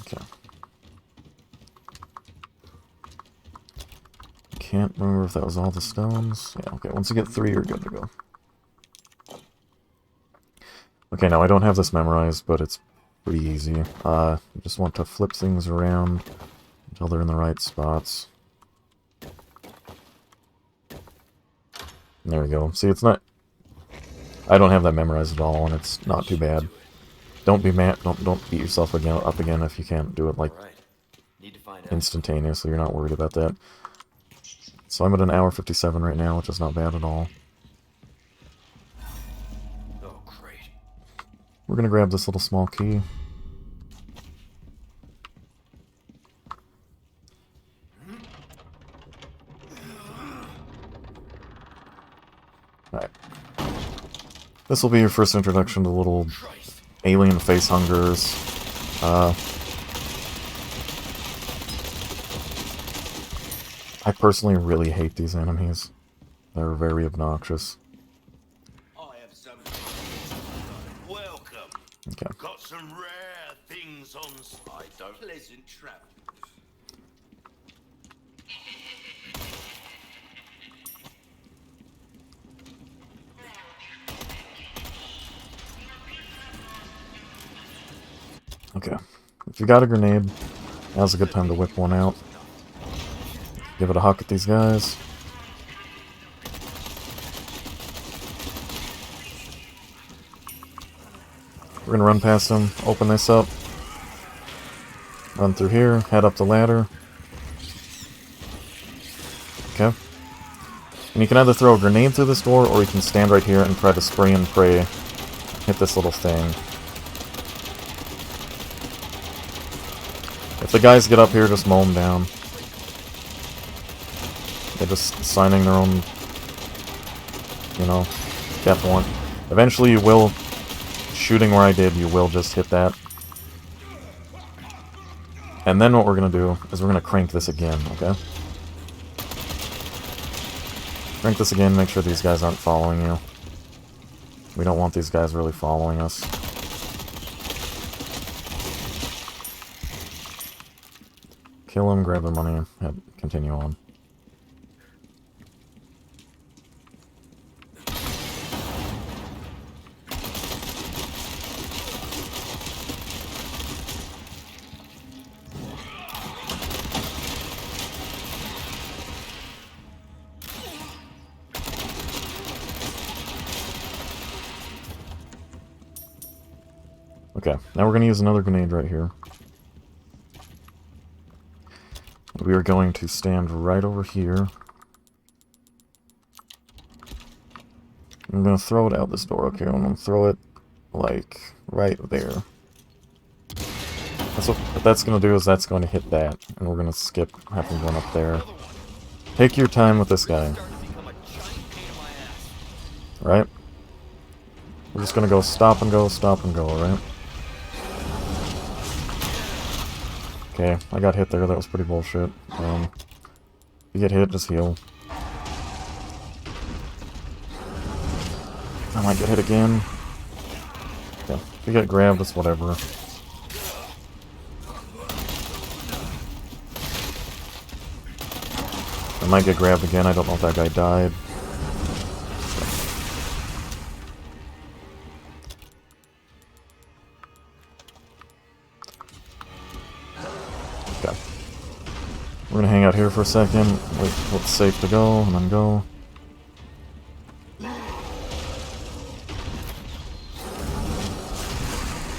Okay. Can't remember if that was all the stones. Yeah, okay, once you get 3, you're good to go. Okay, now I don't have this memorized, but it's pretty easy. You just want to flip things around. Until they're in the right spots. There we go. See, it's not... I don't have that memorized at all, and it's not too bad. Don't be mad. Don't beat yourself up again if you can't do it like instantaneously. You're not worried about that. So I'm at an hour 57 right now, which is not bad at all. Oh, great. We're gonna grab this little small key. Alright. This will be your first introduction to little alien face hungers. I personally really hate these enemies. They're very obnoxious. I have some. Welcome. Okay. Got some rare things on site. Pleasant travel. Okay. If you got a grenade, now's a good time to whip one out. Give it a huck at these guys. We're gonna run past them, open this up, run through here, head up the ladder. Okay. And you can either throw a grenade through this door, or you can stand right here and try to spray and pray, hit this little thing. If the guys get up here, just mow them down. They're just signing their own, you know, death warrant. Eventually you will, shooting where I did, you will just hit that. And then what we're going to do is we're going to crank this again, okay? Crank this again, make sure these guys aren't following you. We don't want these guys really following us. Kill them, grab their money, and continue on. Okay, now we're going to use another grenade right here. We are going to stand right over here. I'm going to throw it out this door, okay? I'm going to throw it, like, right there. What that's going to do is that's going to hit that, and we're going to skip having one up there. Take your time with this guy. Right? We're just going to go stop and go, alright? Okay, I got hit there, that was pretty bullshit. If you get hit, just heal. I might get hit again. Okay, if you get grabbed, it's whatever. I might get grabbed again, I don't know if that guy died. Okay. We're gonna hang out here for a second, wait till it's safe to go, and then go.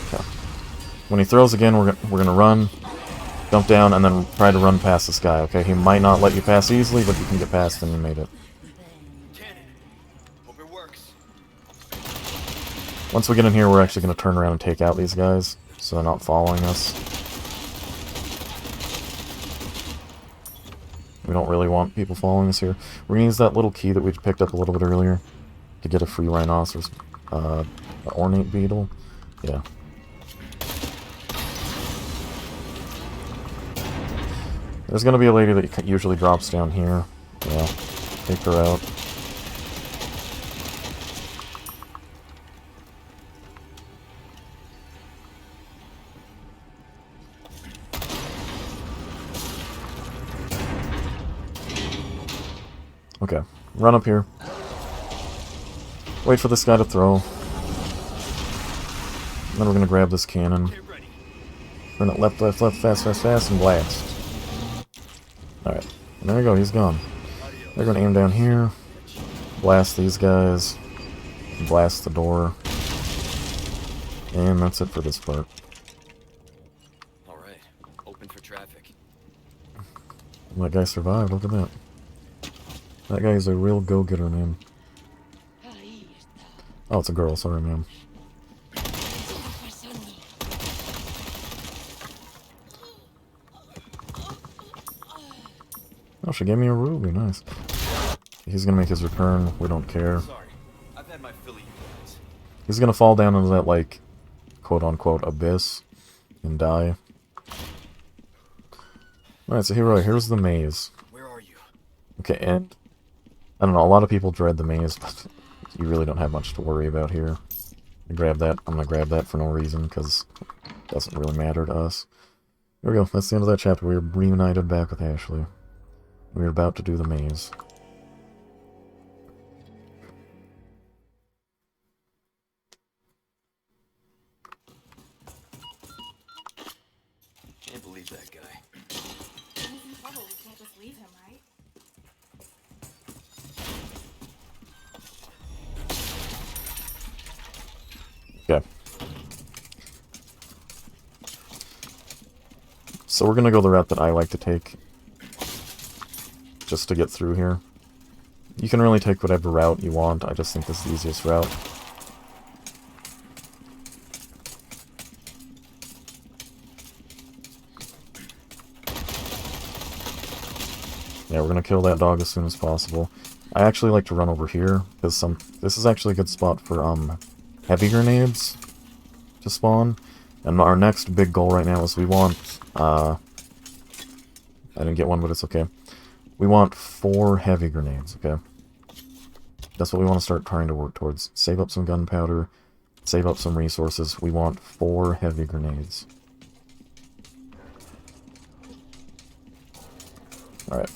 Okay. When he throws again, we're gonna run, jump down, and then try to run past this guy, okay? He might not let you pass easily, but you can get past and you made it. Hope it works. Once we get in here, we're actually gonna turn around and take out these guys, so they're not following us. We don't really want people following us here. We're gonna use that little key that we picked up a little bit earlier to get a free rhinoceros, ornate beetle. Yeah. There's gonna be a lady that usually drops down here. Yeah. Take her out. Okay, run up here. Wait for this guy to throw. Then we're gonna grab this cannon. Turn it left, fast, and blast. Alright, there we go, he's gone. They're gonna aim down here, blast these guys, blast the door, and that's it for this part. Alright, open for traffic. That guy survived, look at that. That guy is a real go-getter, man. Oh, it's a girl, sorry, man. Oh, she gave me a ruby, nice. He's gonna make his return, we don't care. Sorry, I've had my fill of you guys. He's gonna fall down into that, like, quote-unquote abyss and die. Alright, so here's the maze. Where are you? Okay, and I don't know, a lot of people dread the maze, but you really don't have much to worry about here. Grab that. I'm gonna grab that for no reason, because it doesn't really matter to us. There we go, that's the end of that chapter. We're reunited back with Ashley. We're about to do the maze. Can't believe that guy. He's in trouble. We can't just leave him, right? Okay. So we're gonna go the route that I like to take, just to get through here. You can really take whatever route you want, I just think this is the easiest route. Yeah, we're gonna kill that dog as soon as possible. I actually like to run over here, because this is actually a good spot for heavy grenades to spawn. And our next big goal right now is we want, I didn't get one, but it's okay. We want 4 heavy grenades, okay? That's what we want to start trying to work towards. Save up some gunpowder, save up some resources. We want 4 heavy grenades. Alright.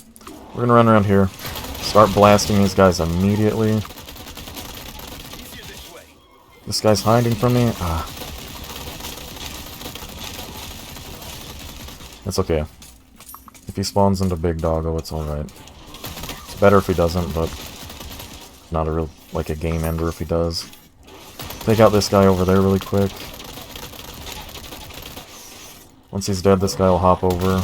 We're gonna run around here, start blasting these guys immediately. This guy's hiding from me? Ah. It's okay. If he spawns into Big Doggo, it's alright. It's better if he doesn't, but not a real, like a game ender if he does. Take out this guy over there really quick. Once he's dead, this guy will hop over.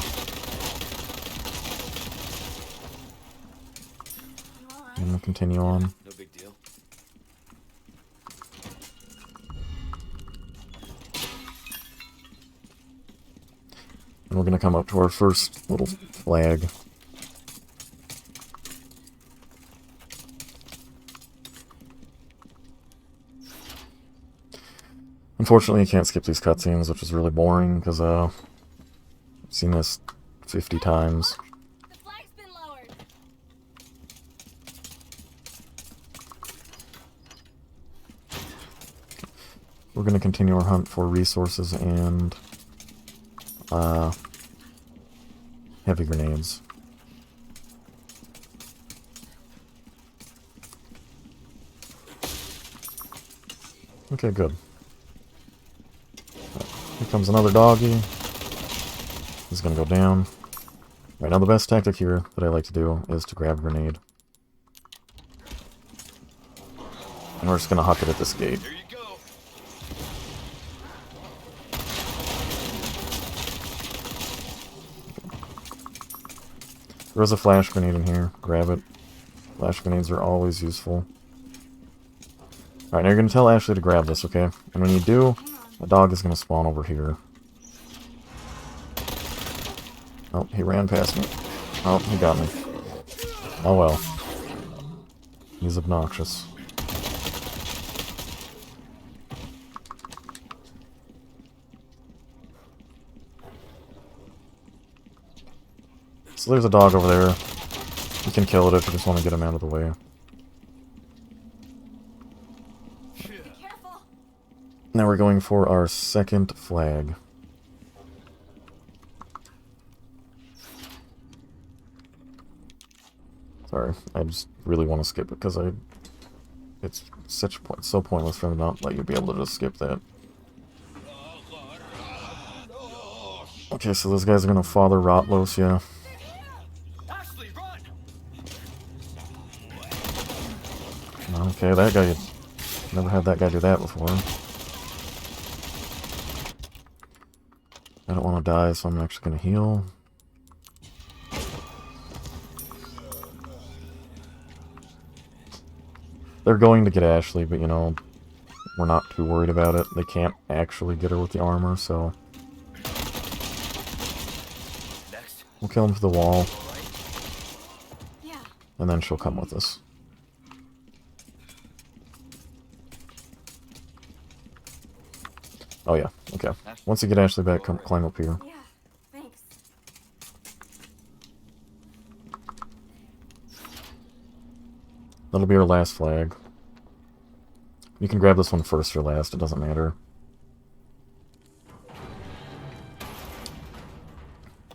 And we'll continue on. No big deal. And we're gonna come up to our first little flag. Unfortunately, you can't skip these cutscenes, which is really boring, because I've seen this 50 times. The flag's been lowered. We're gonna continue our hunt for resources and heavy grenades. Okay, good. Here comes another doggy. He's gonna go down. Right, now the best tactic here that I like to do is to grab a grenade. And we're just gonna huck it at this gate. There you go. There was a flash grenade in here. Grab it. Flash grenades are always useful. Alright, now you're gonna tell Ashley to grab this, okay? And when you do, a dog is gonna spawn over here. Oh, he ran past me. Oh, he got me. Oh well. He's obnoxious. So there's a dog over there. You can kill it if you just want to get him out of the way. Be careful. Now we're going for our second flag. Sorry, I just really want to skip it because it's so pointless for them to not let you be able to just skip that. Okay, so those guys are gonna Father Rotlos, yeah. Okay, that guy... Never had that guy do that before. I don't want to die, so I'm actually going to heal. They're going to get Ashley, but you know, we're not too worried about it. They can't actually get her with the armor, so... We'll kill him to the wall. Yeah. And then she'll come with us. Oh yeah, okay. Once you get Ashley back, come climb up here. Yeah. Thanks. That'll be our last flag. You can grab this one first or last, it doesn't matter.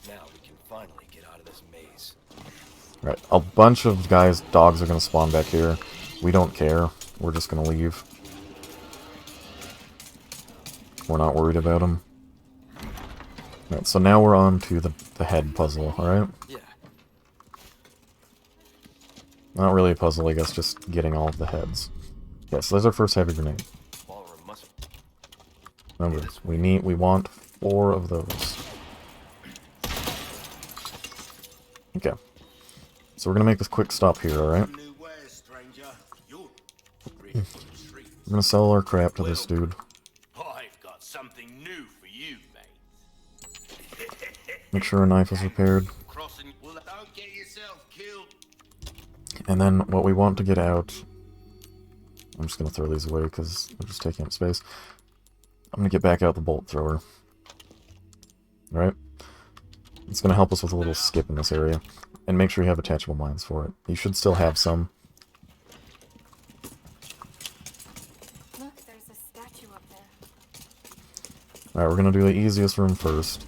Now we can finally get out of this maze. Right, a bunch of guys, dogs are gonna spawn back here. We don't care. We're just gonna leave. We're not worried about them. Right, so now we're on to the head puzzle, alright? Yeah. Not really a puzzle, I guess, just getting all of the heads. Yeah, so there's our first heavy grenade. Ballroom must... Remember, we want 4 of those. Okay. So we're gonna make this quick stop here, alright? New wares, stranger. You're rich and treat. We're gonna sell our crap to this dude. I've got something new for you, mate. Make sure our knife is repaired. Crossing. Well, don't get yourself killed. And then what we want to get out... I'm just gonna throw these away because they're just taking up space. I'm gonna get back out the bolt thrower. Alright? It's gonna help us with a little skip in this area. And make sure you have attachable mines for it. You should still have some. Look, there's a statue up there. Alright, we're gonna do the easiest room first.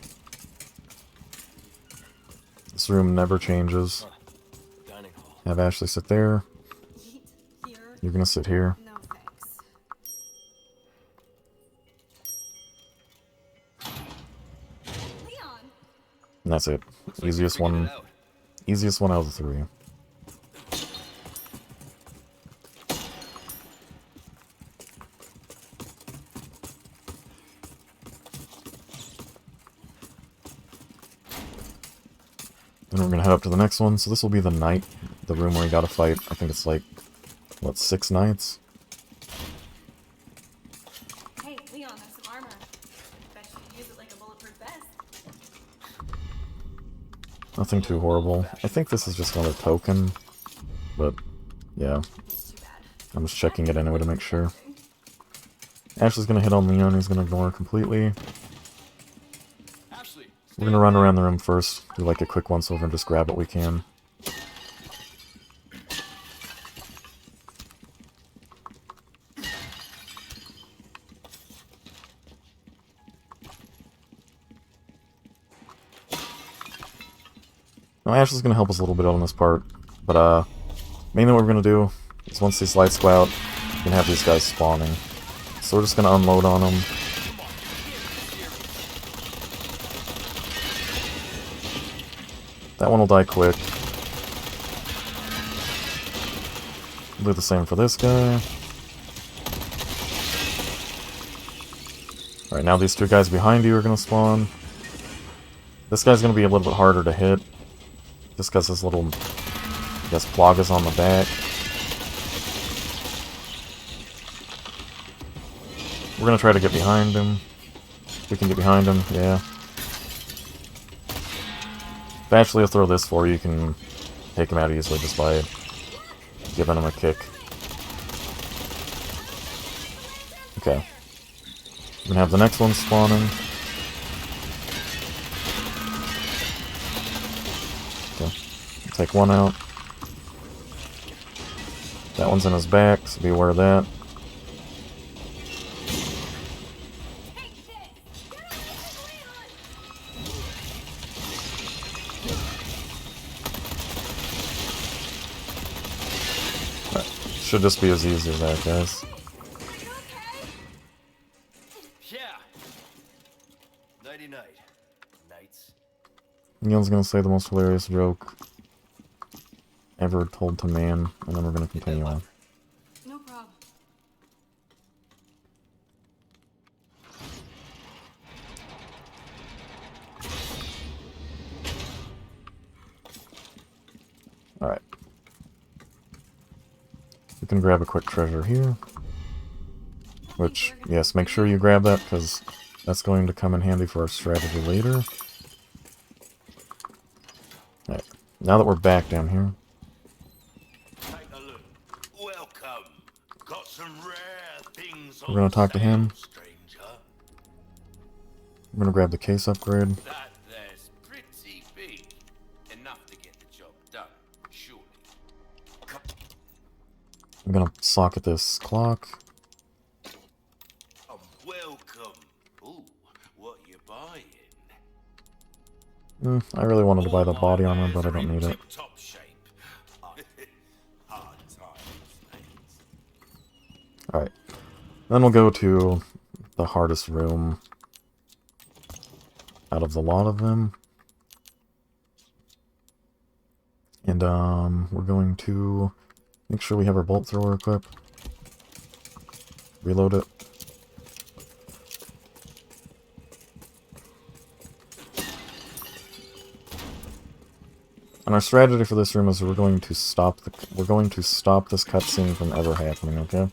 This room never changes. Dining hall. Have Ashley sit there. Here? You're gonna sit here. No thanks. Leon! And that's it. Looks like Easiest we figured one. it out. Easiest one out of the 3. Then we're gonna head up to the next one. So this will be the knight, the room where you gotta fight. I think it's like, what, 6 knights? Hey, Leon, there's some armor. Bet you could use it like a bulletproof vest. Nothing too horrible. I think this is just another token, but yeah, It's too bad. I'm just checking it anyway to make sure. Ashley's gonna hit on Leon, he's gonna ignore her completely. Ashley, We're gonna run around the room first, do like a quick once over and just grab what we can. Now Ashley's gonna help us a little bit on this part, but mainly what we're gonna do is once these lights go out, we can have these guys spawning. So we're just gonna unload on them. That one will die quick. Do the same for this guy. Alright, now these 2 guys behind you are gonna spawn. This guy's gonna be a little bit harder to hit. Just because his little, I guess, plug is on the back. We're gonna try to get behind him. We can get behind him, yeah. If Ashley will throw this for you, you can take him out easily just by giving him a kick. Okay. We're gonna have the next one spawning. Take one out. That one's in his back, so be aware of that. Should just be as easy as that, guys. Yeah. Nighty night. Knights. Neil's gonna say the most hilarious joke ever told to man, and then we're gonna continue on. No problem. We can grab a quick treasure here. Which, yes, make sure you grab that, because that's going to come in handy for our strategy later. Alright, now that we're back down here. Take a look. Welcome. Got some rare things We're gonna talk to him. stranger. We're gonna grab the case upgrade. That there's pretty big. Enough to get the job done, surely. I'm gonna socket this clock. Welcome. Ooh, what you buying? I really wanted to buy the body armor, but I don't need it. Tip-top shape. Hard times, mate. Alright. Then we'll go to the hardest room out of the lot of them. And, we're going to make sure we have our bolt thrower equipped. Reload it. And our strategy for this room is we're going to stop this cutscene from ever happening, okay?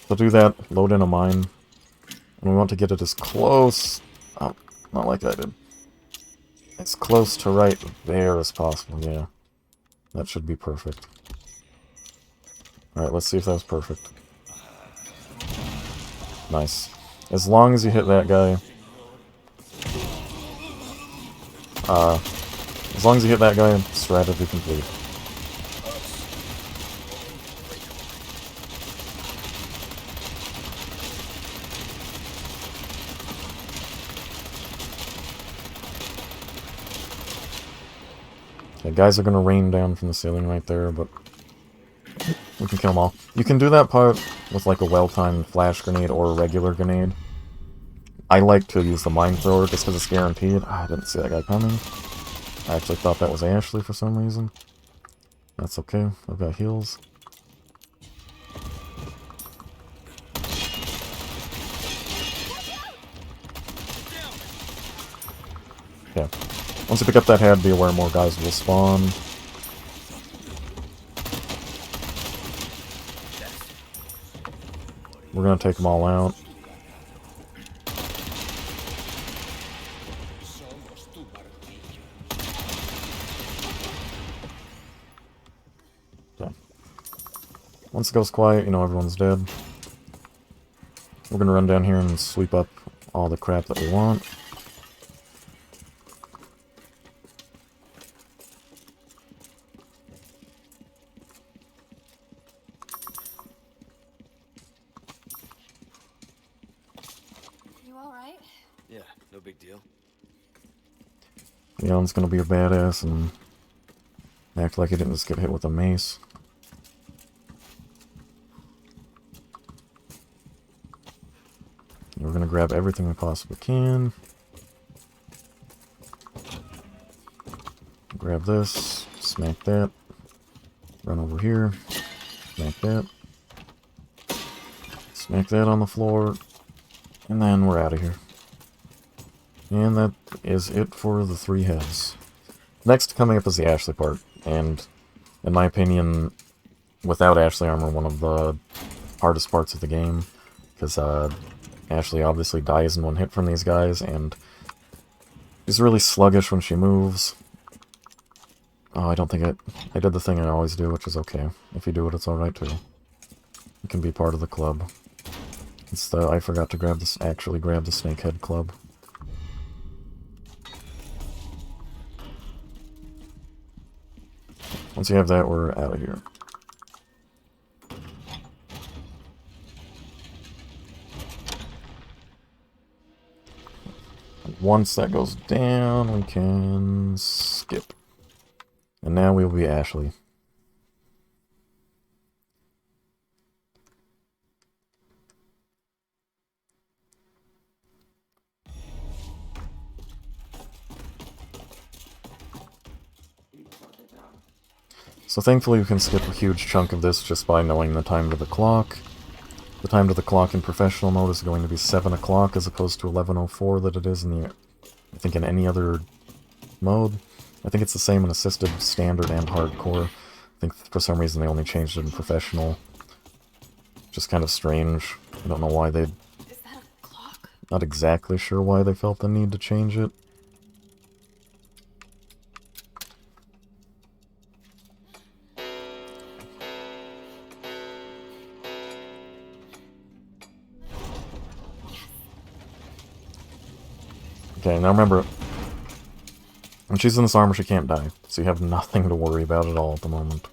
So do that, load in a mine, and we want to get it as close, oh, not like I did, as close to right there as possible, yeah. That should be perfect. Alright, let's see if that was perfect. Nice. As long as you hit that guy, as long as you hit that guy, strategy complete. Okay, guys are gonna rain down from the ceiling right there, but we can kill them all. You can do that part with like a well-timed flash grenade or a regular grenade. I like to use the mine thrower just because it's guaranteed. I didn't see that guy coming. I actually thought that was Ashley for some reason. That's okay. I've got heals. Yeah. Once you pick up that head, be aware more guys will spawn. We're gonna take them all out. Once it goes quiet, you know everyone's dead. We're gonna run down here and sweep up all the crap that we want. You alright? Yeah, no big deal. Leon's gonna be a badass and act like he didn't just get hit with a mace. We're gonna grab everything we possibly can. Grab this, smack that, run over here, smack that, smack that on the floor, and then we're out of here. And that is it for the 3 heads. Next coming up is the Ashley part, and in my opinion, without Ashley armor, one of the hardest parts of the game, because Ashley obviously dies in one hit from these guys, and she's really sluggish when she moves. Oh, I don't think I did the thing I always do, which is okay. If you do it, it's alright too. You can be part of the club. It's the, I forgot to grab this, actually grab the Snakehead Club. Once you have that, we're out of here. Once that goes down, we can skip. And now we will be Ashley. So thankfully we can skip a huge chunk of this just by knowing the time to the clock. The time to the clock in professional mode is going to be 7 o'clock as opposed to 11:04 that it is in the, I think, in any other mode. I think it's the same in assisted, standard, and hardcore. think for some reason they only changed it in professional. Just kind of strange. I don't know why they... Is that a clock? Not exactly sure why they felt the need to change it. Okay, now remember, when she's in this armor, she can't die, so you have nothing to worry about at all at the moment.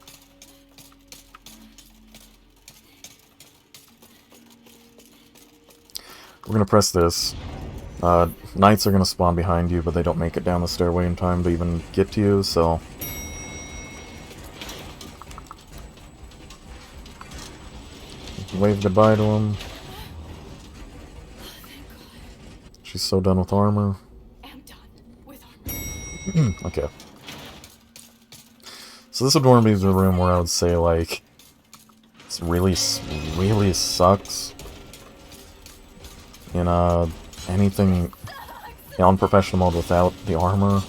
We're gonna press this. Knights are gonna spawn behind you, but they don't make it down the stairway in time to even get to you, so... Wave goodbye to them. She's so done with armor. I'm done with armor. Okay. So this would normally be the room where I would say, like, it's really sucks in, anything on professional mode without the armor.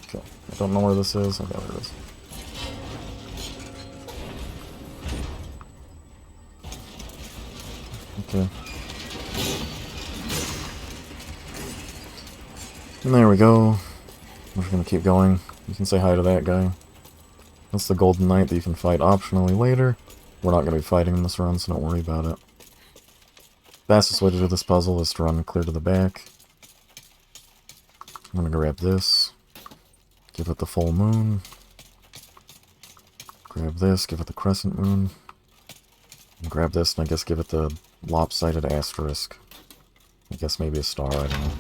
Okay, I don't know where this is. Okay, there it is. Okay. And there we go. We're just gonna keep going. You can say hi to that guy. That's the Golden Knight that you can fight optionally later. We're not gonna be fighting in this run, so don't worry about it. Fastest way to do this puzzle is to run clear to the back. I'm gonna grab this. Give it the full moon. Grab this, give it the crescent moon. And grab this, and I guess give it the lopsided asterisk. I guess maybe a star, I don't know.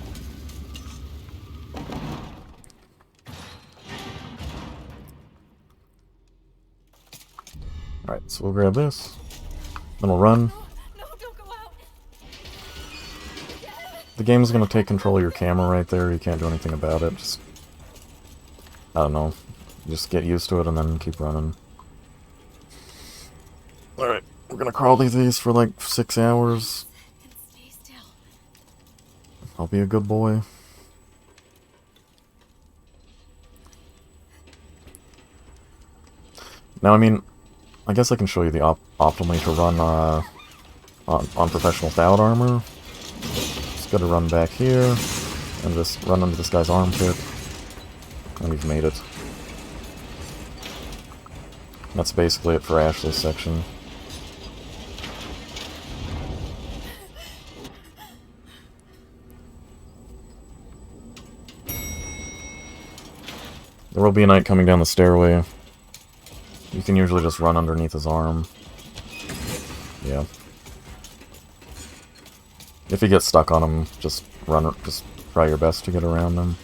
Alright, so we'll grab this. Then we'll run. No, don't go out. The game's gonna take control of your camera right there. You can't do anything about it. Just... I don't know. Just get used to it and then keep running. Alright, we're gonna crawl these for like 6 hours. And stay still. I'll be a good boy. Now, I mean, I guess I can show you the optimal way to run on professional without armor. Just gotta run back here, and just run under this guy's armpit. And we've made it. That's basically it for Ashley's section. There will be a knight coming down the stairway. You can usually just run underneath his arm. Yeah. If you get stuck on him, just try your best to get around him.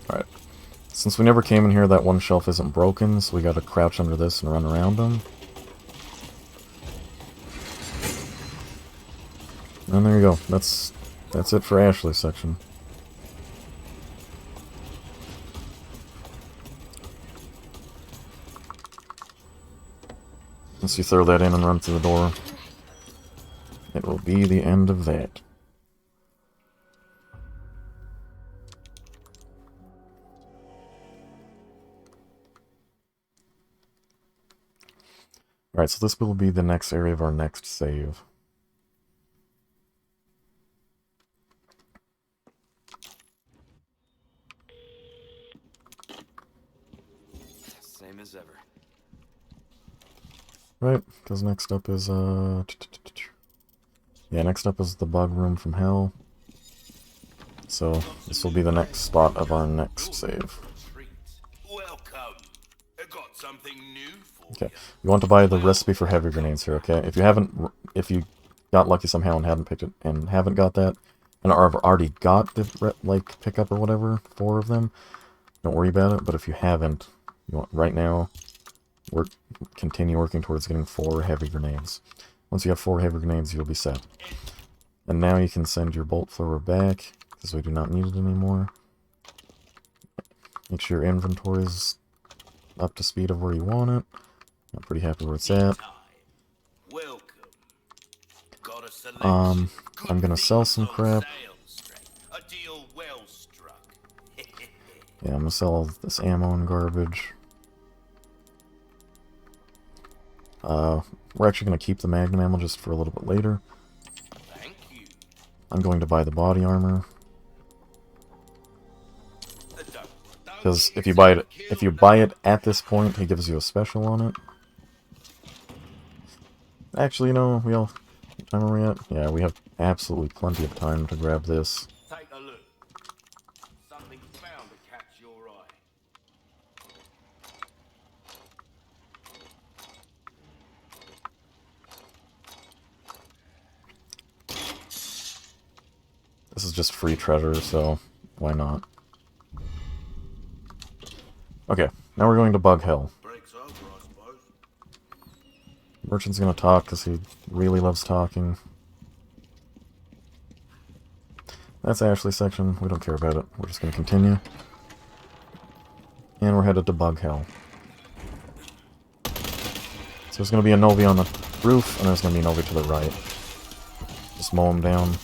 Alright. Since we never came in here, that one shelf isn't broken, so we gotta crouch under this and run around him. And there you go. That's it for Ashley's section. Once you throw that in and run through the door, it will be the end of that. Alright, so this will be the next area of our next save. Same as ever. Right, because next up is, yeah, next up is the bug room from hell. So, this will be the next spot of our next save. Welcome. I got something new for Okay, you want to buy the recipe for heavy grenades here, okay? If you got lucky somehow and hadn't picked it, and haven't got that, and have already got the, like, pickup or whatever, 4 of them, don't worry about it, but if you haven't, you want, right now, continue working towards getting 4 heavy grenades. Once you have 4 heavy grenades, you'll be set. And now you can send your bolt thrower back, because we do not need it anymore. Make sure your inventory is up to speed of where you want it. I'm pretty happy where it's at. Welcome. Got a selection. I'm gonna sell some crap. A deal well struck. Yeah, I'm gonna sell all this ammo and garbage. We're actually gonna keep the magnum ammo just for a little bit later. Thank you. I'm going to buy the body armor. Because if you buy it at this point, he gives you a special on it. Actually, no, what time are we at? Yeah, we have absolutely plenty of time to grab this. Take a look. Something found to catch your eye. This is just free treasure, so why not? Okay, now we're going to Bug Hell. Breaks over, I suppose. Merchant's gonna talk because he really loves talking. That's Ashley's section. We don't care about it. We're just gonna continue. And we're headed to Bug Hell. So there's gonna be a Novi on the roof, and there's gonna be a Novi to the right. Just mow them down.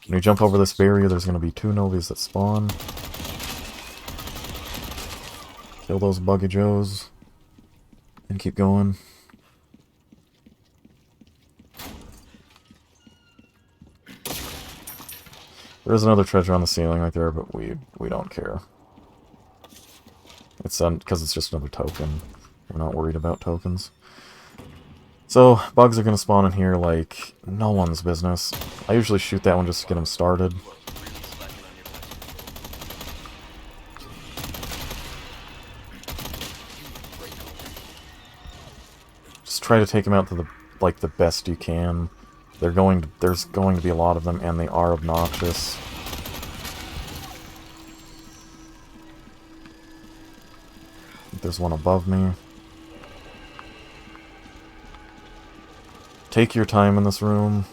When you jump over this barrier, there's gonna be 2 Novis that spawn. Kill those Buggy Joes. And keep going. There's another treasure on the ceiling right there, but we don't care. It's because it's just another token. We're not worried about tokens. So, bugs are going to spawn in here like no one's business. I usually shoot that one just to get them started. Just try to take them out to the best you can. There's going to be a lot of them, and they are obnoxious. There's one above me. Take your time in this room.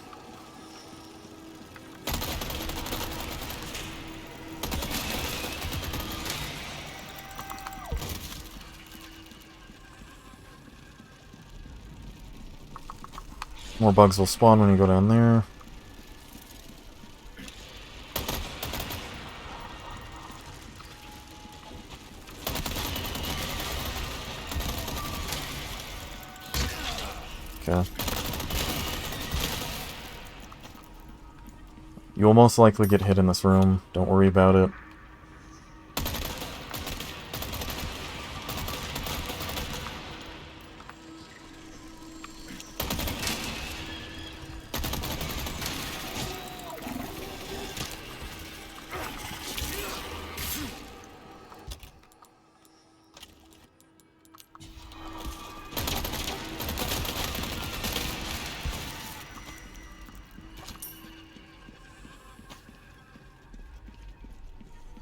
More bugs will spawn when you go down there. Okay. You will most likely get hit in this room. Don't worry about it.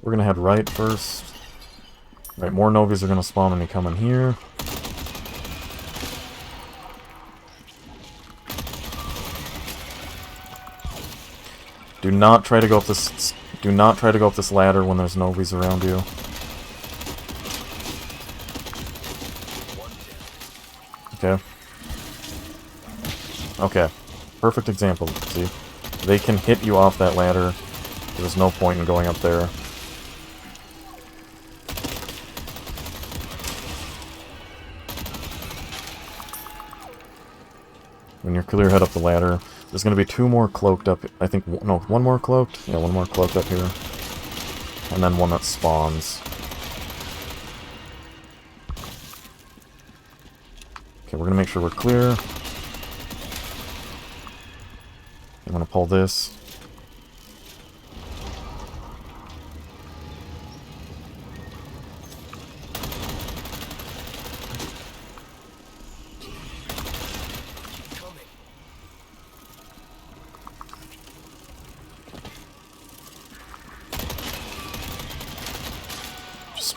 We're gonna head right first. Right, more Novis are gonna spawn when you come in here. Do not try to go up this. Do not try to go up this ladder when there's Novis around you. Okay. Okay. Perfect example. See, they can hit you off that ladder. There's no point in going up there. When you're clear, head up the ladder. There's going to be 2 more cloaked up. I think, no, 1 more cloaked? Yeah, 1 more cloaked up here. And then 1 that spawns. Okay, we're going to make sure we're clear. I'm going to pull this.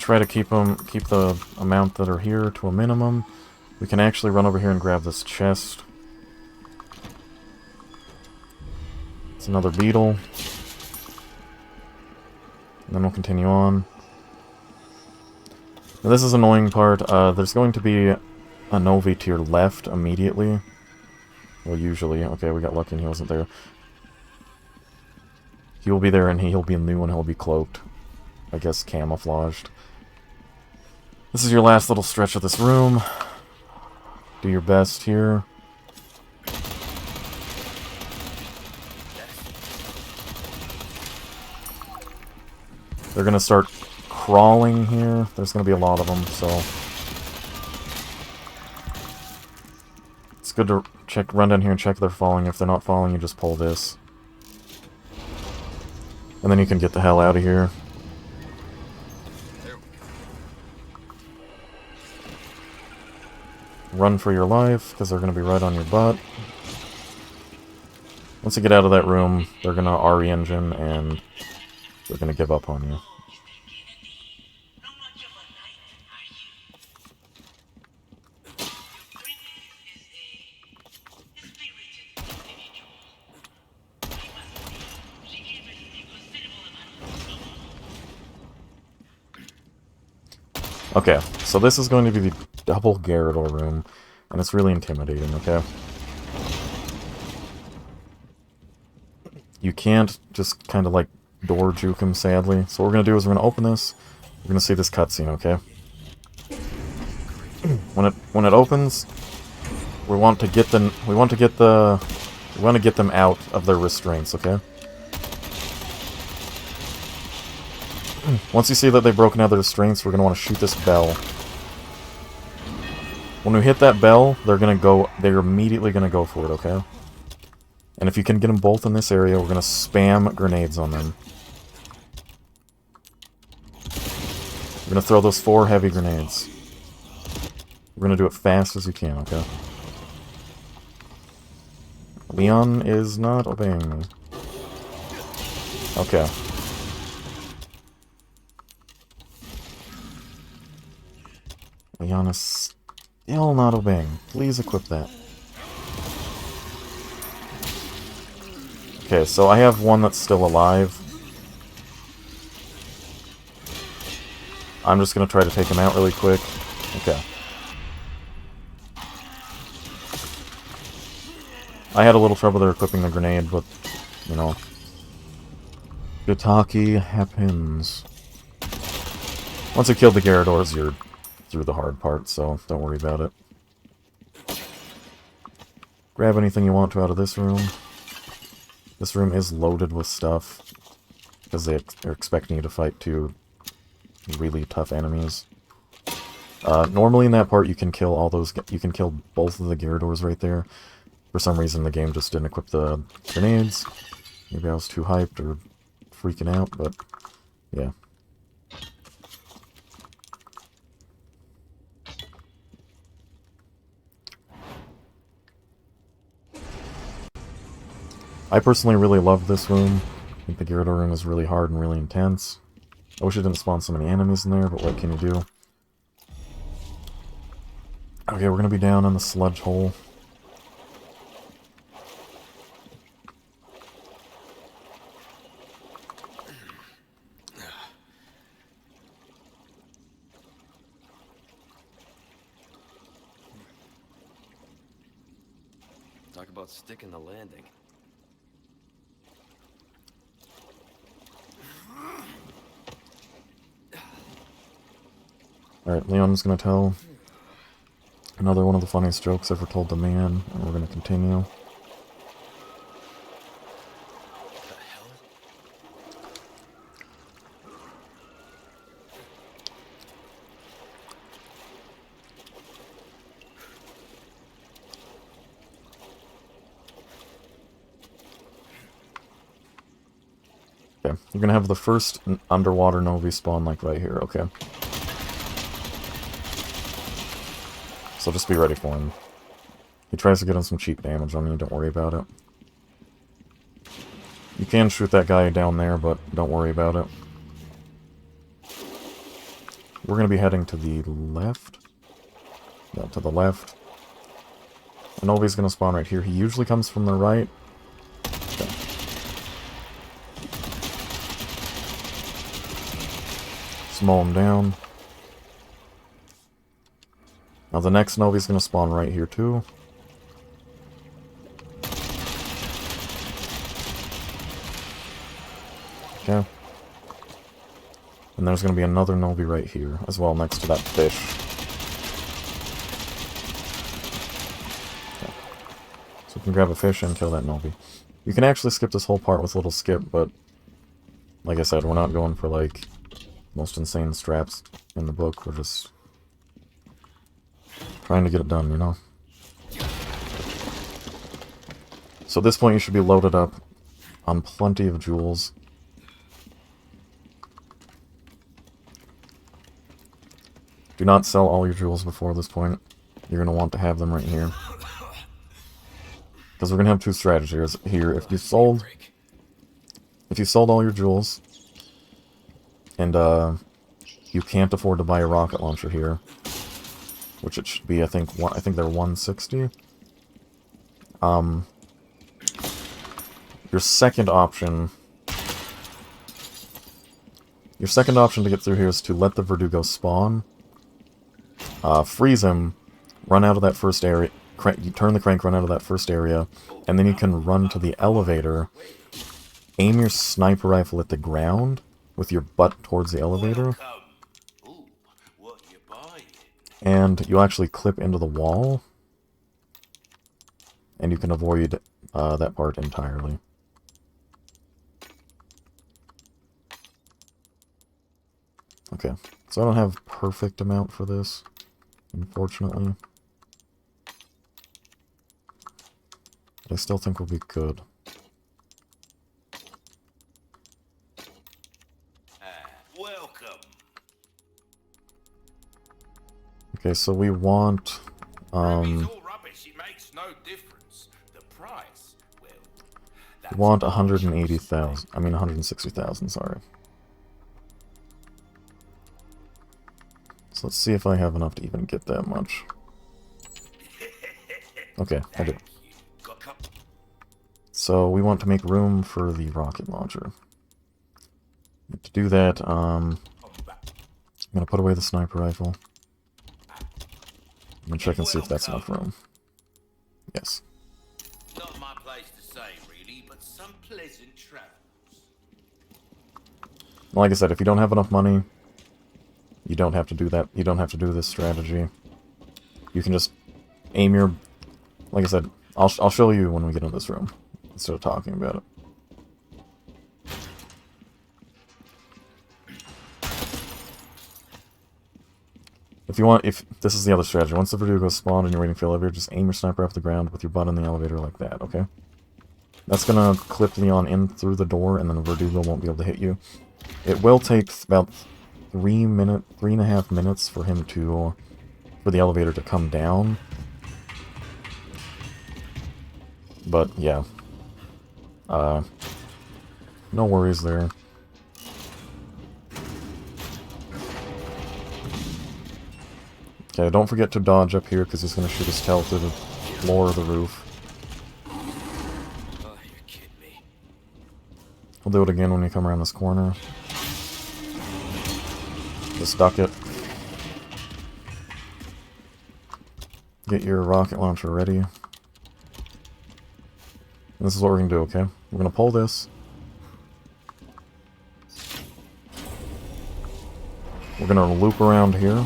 Try to keep the amount that are here to a minimum. We can actually run over here and grab this chest. It's another beetle. And then we'll continue on. Now, this is an annoying part. There's going to be a Novi to your left immediately. Well, usually. Okay, we got lucky and he wasn't there. He will be there and he'll be new and he'll be cloaked. I guess camouflaged. This is your last little stretch of this room. Do your best here. They're gonna start crawling here. There's gonna be a lot of them, so it's good to run down here and check if they're falling. If they're not falling, you just pull this. And then you can get the hell out of here. Run for your life, because they're going to be right on your butt. Once you get out of that room, they're going to RE engine, and they're going to give up on you. Okay, so this is going to be the double Gyarados room, and it's really intimidating, okay? You can't just kind of like door juke him, sadly. So what we're going to do is we're going to open this, we're going to see this cutscene, okay? When it opens, we want to get them out of their restraints, okay? Once you see that they've broken out of their restraints, we're going to want to shoot this bell. When we hit that bell, they're immediately going to go for it, okay? And if you can get them both in this area, we're going to spam grenades on them. We're going to throw those 4 heavy grenades. We're going to do it fast as you can, okay? Leon is not obeying me. Okay. Leon is still not obeying. Please equip that. Okay, so I have one that's still alive. I'm just gonna try to take him out really quick. Okay. I had a little trouble there equipping the grenade, but, you know. Gotaki happens. Once you kill the Gyarados, you're through the hard part, so don't worry about it. Grab anything you want to out of this room. This room is loaded with stuff, because they are expecting you to fight 2 really tough enemies. Normally in that part you can kill both of the Gyarados right there. For some reason the game just didn't equip the grenades. Maybe I was too hyped or freaking out, but yeah. I personally really love this room. I think the Gyarados room is really hard and really intense. I wish it didn't spawn so many enemies in there, but what can you do? Okay, we're gonna be down in the sludge hole. Talk about sticking the landing. Alright, Leon's gonna tell another one of the funniest jokes ever told to man, and we're gonna continue. What the hell? Okay, you're gonna have the first underwater Novi spawn like right here, okay? So just be ready for him. He tries to get on some cheap damage on you, don't worry about it. You can shoot that guy down there, but don't worry about it. We're going to be heading to the left. Yeah, to the left. And Novi's going to spawn right here. He usually comes from the right. Okay. Small him down. Now the next Novi's gonna spawn right here too. Okay. And there's gonna be another Novi right here, as well, next to that fish. Okay. So we can grab a fish and kill that Novi. You can actually skip this whole part with a little skip, but like I said, we're not going for like most insane straps in the book. We're just trying to get it done, you know? So at this point you should be loaded up on plenty of jewels. Do not sell all your jewels before this point. You're going to want to have them right here. Because we're going to have two strategies here. If you sold all your jewels, and you can't afford to buy a rocket launcher here, which it should be, I think they're 160. Your second option to get through here is to let the Verdugo spawn, freeze him, run out of that first area, you turn the crank, run out of that first area, and then you can run to the elevator, aim your sniper rifle at the ground with your butt towards the elevator, Ooh, what you buying? and you actually clip into the wall, and you can avoid that part entirely. Okay, so I don't have perfect amount for this, unfortunately. But I still think we'll be good. Welcome. Okay, so we want, It's all rubbish. It makes no difference. The price, well, we want 180,000, I mean 160,000, sorry. So let's see if I have enough to even get that much. Okay, I do. So we want to make room for the rocket launcher. To do that, I'm going to put away the sniper rifle. I'm going to check and see if that's enough room. Yes. Not my place to say, really, but some pleasant travels. Like I said, if you don't have enough money, you don't have to do that. You don't have to do this strategy. You can just aim your... Like I said, I'll show you when we get in this room, instead of talking about it. If this is the other strategy, once the Verdugo spawned and you're waiting for the elevator, just aim your sniper off the ground with your butt in the elevator like that, okay? That's gonna clip Leon in through the door, and then the Verdugo won't be able to hit you. It will take about 3.5 minutes for the elevator to come down. But yeah, no worries there. Okay, don't forget to dodge up here because he's going to shoot his tail through the floor of the roof. Oh, you're kidding me. We'll do it again when we come around this corner. Just duck it. Get your rocket launcher ready. And this is what we're going to do, okay? We're going to pull this. We're going to loop around here.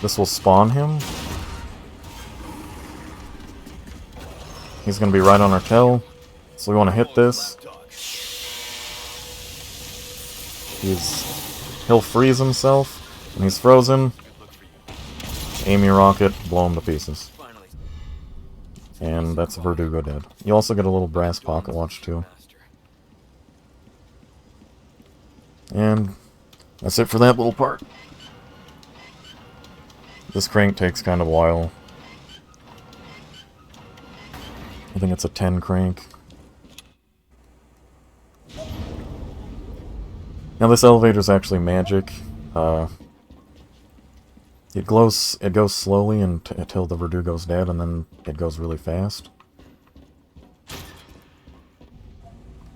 This will spawn him. He's going to be right on our tail. So we want to hit this. He'll freeze himself. When he's frozen, aim your rocket, blow him to pieces. And that's Verdugo dead. You also get a little brass pocket watch too. And that's it for that little part. This crank takes kind of a while. I think it's a 10 crank. Now this elevator is actually magic. It goes slowly until the Verdugo's dead, and then it goes really fast.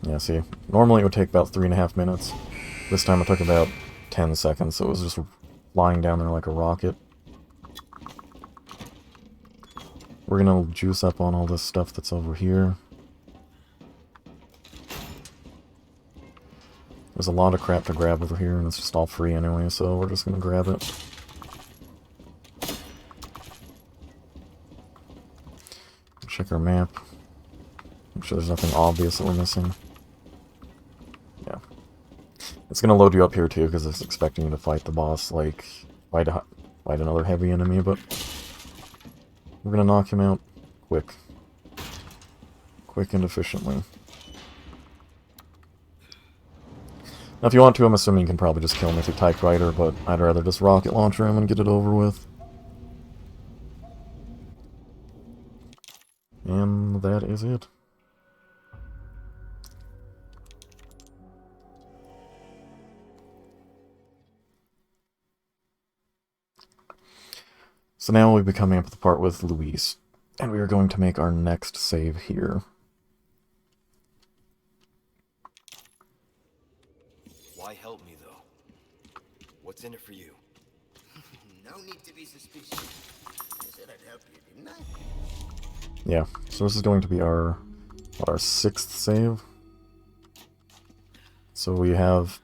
Yeah, see, normally it would take about 3.5 minutes. This time it took about 10 seconds, so it was just flying down there like a rocket. We're gonna juice up on all this stuff that's over here. There's a lot of crap to grab over here, and it's just all free anyway, so we're just gonna grab it. Check our map. Make sure there's nothing obvious that we're missing. Yeah. It's gonna load you up here too, because it's expecting you to fight the boss, like, fight another heavy enemy, but we're gonna knock him out quick. Quick and efficiently. Now if you want to, I'm assuming you can probably just kill him with your typewriter, but I'd rather just rocket launcher him and get it over with. And that is it. So now we'll be coming up with the part with Luis, and we are going to make our next save here. Why help me, though? What's in it for you? No need to be suspicious. I said I'd help you, didn't I? Yeah, so this is going to be our 6th save. So we have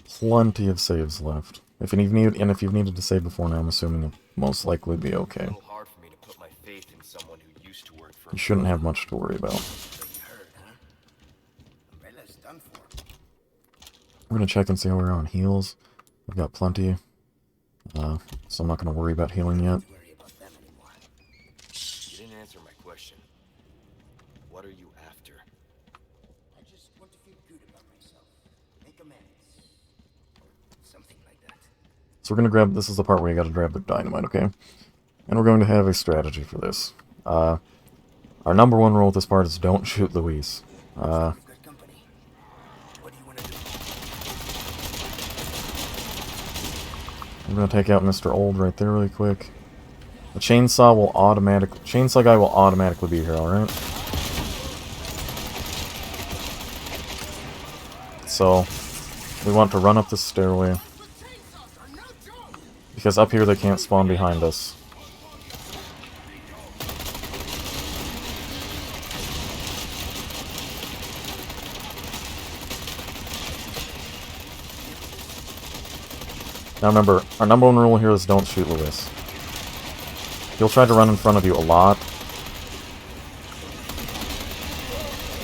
plenty of saves left. If you've needed to save before now, I'm assuming you'll most likely be okay. A little hard for me to put my faith in someone who used to work for You shouldn't have much to worry about. So you heard, huh? Umbrella's done for. We're gonna check and see how we're on heals. We've got plenty, so I'm not gonna worry about healing yet. Don't worry about them anymore. You didn't answer my question. What are you after? I just want to feel good about myself. Make amends. Something like that. So we're gonna grab. This is the part where you gotta grab the dynamite, okay? And we're going to have a strategy for this. Our number one rule with this part is don't shoot Luis. You've got company. What do you want to do? I'm gonna take out Mr. Old right there really quick. The chainsaw guy will automatically be here, alright? So, we want to run up this stairway. Because up here they can't spawn behind us. Now remember, our number one rule here is don't shoot Luis. He'll try to run in front of you a lot,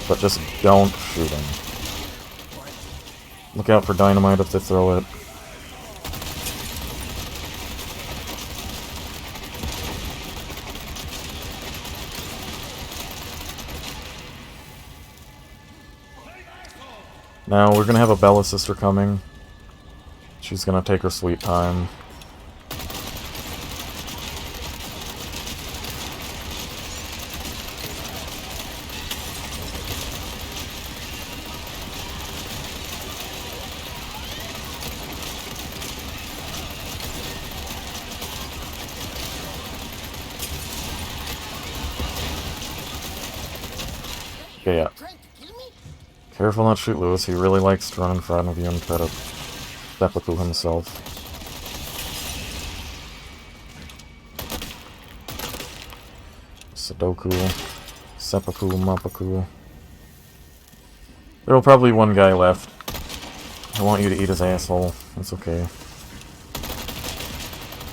but just don't shoot him. Look out for dynamite if they throw it. Now, we're gonna have a Bella sister coming. She's gonna take her sweet time. Okay, yeah. Trying to kill me? Careful not to shoot Lewis. He really likes to run in front of you and try to seppuku himself. Sudoku. Seppuku, Mappaku. There will probably be one guy left. I want you to eat his asshole. That's okay.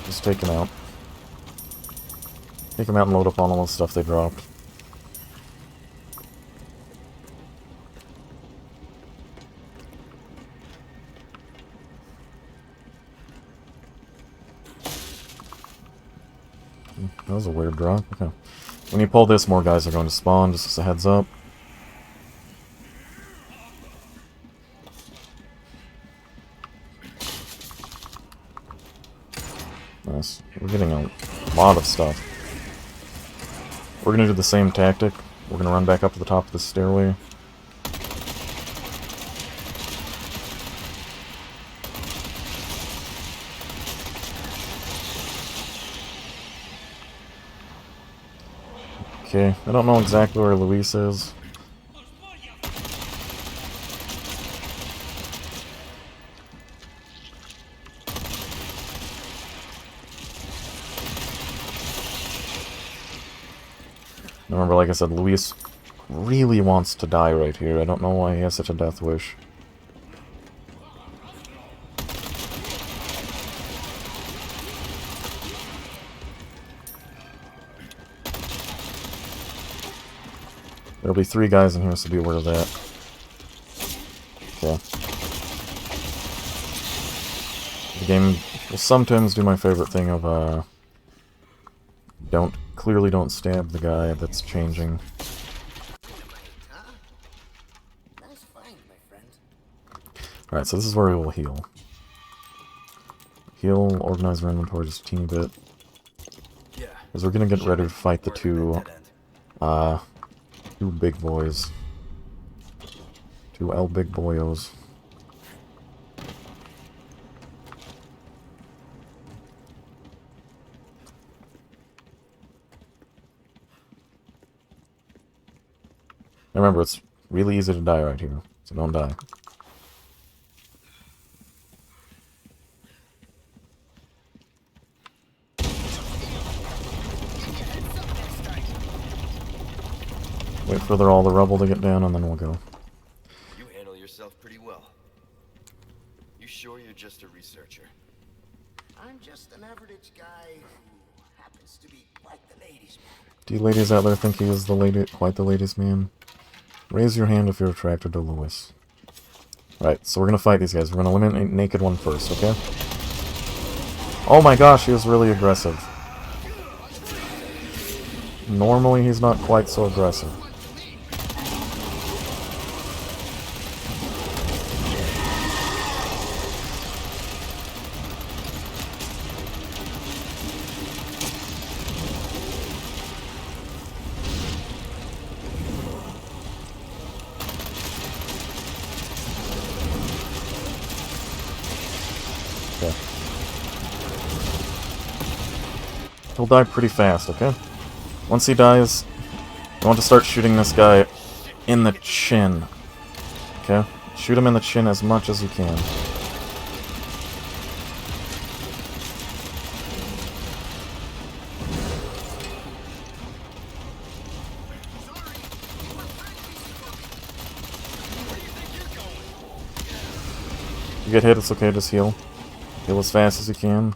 Just take him out. Take him out and load up on all the stuff they dropped. That was a weird drop. Okay. When you pull this, more guys are going to spawn, just as a heads up. Nice. We're getting a lot of stuff. We're going to do the same tactic. We're going to run back up to the top of the stairway. Okay, I don't know exactly where Luis is. Remember, like I said, Luis really wants to die right here. I don't know why he has such a death wish. There'll be 3 guys in here, so be aware of that. Okay. The game will sometimes do my favorite thing of, clearly don't stab the guy that's changing. Huh? Nice find, my friend. Alright, so this is where we will heal. Heal, organize our inventory just a teeny bit. Yeah. Because we're gonna get ready to fight the two big boys. 2 L big boyos. And remember, it's really easy to die right here, so don't die. Wait for all the rubble to get down, and then we'll go. You handle yourself pretty well. You sure you're just a researcher? I'm just an average guy who happens to be quite the ladies' man. Do you ladies out there think he is quite the ladies' man? Raise your hand if you're attracted to Lewis. Right, so we're gonna fight these guys. We're gonna eliminate naked one first, okay? Oh my gosh, he was really aggressive. Normally he's not quite so aggressive. Okay. He'll die pretty fast, okay? Once he dies, you want to start shooting this guy in the chin. Okay? Shoot him in the chin as much as you can. You get hit, it's okay, just heal. Heal as fast as you can.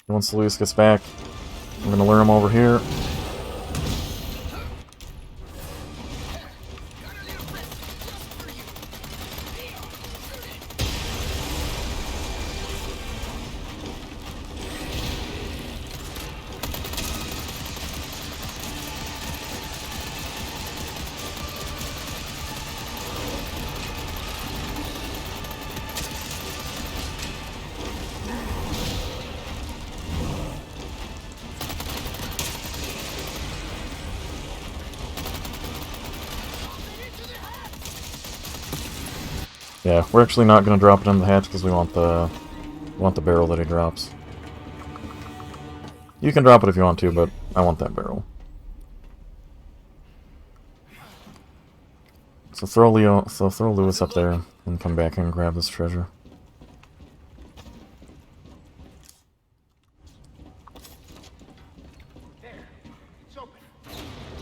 Once Luis gets back, I'm gonna lure him over here. Yeah, we're actually not going to drop it in the hatch because we want the barrel that he drops. You can drop it if you want to, but I want that barrel. So throw Lewis up there and come back and grab this treasure.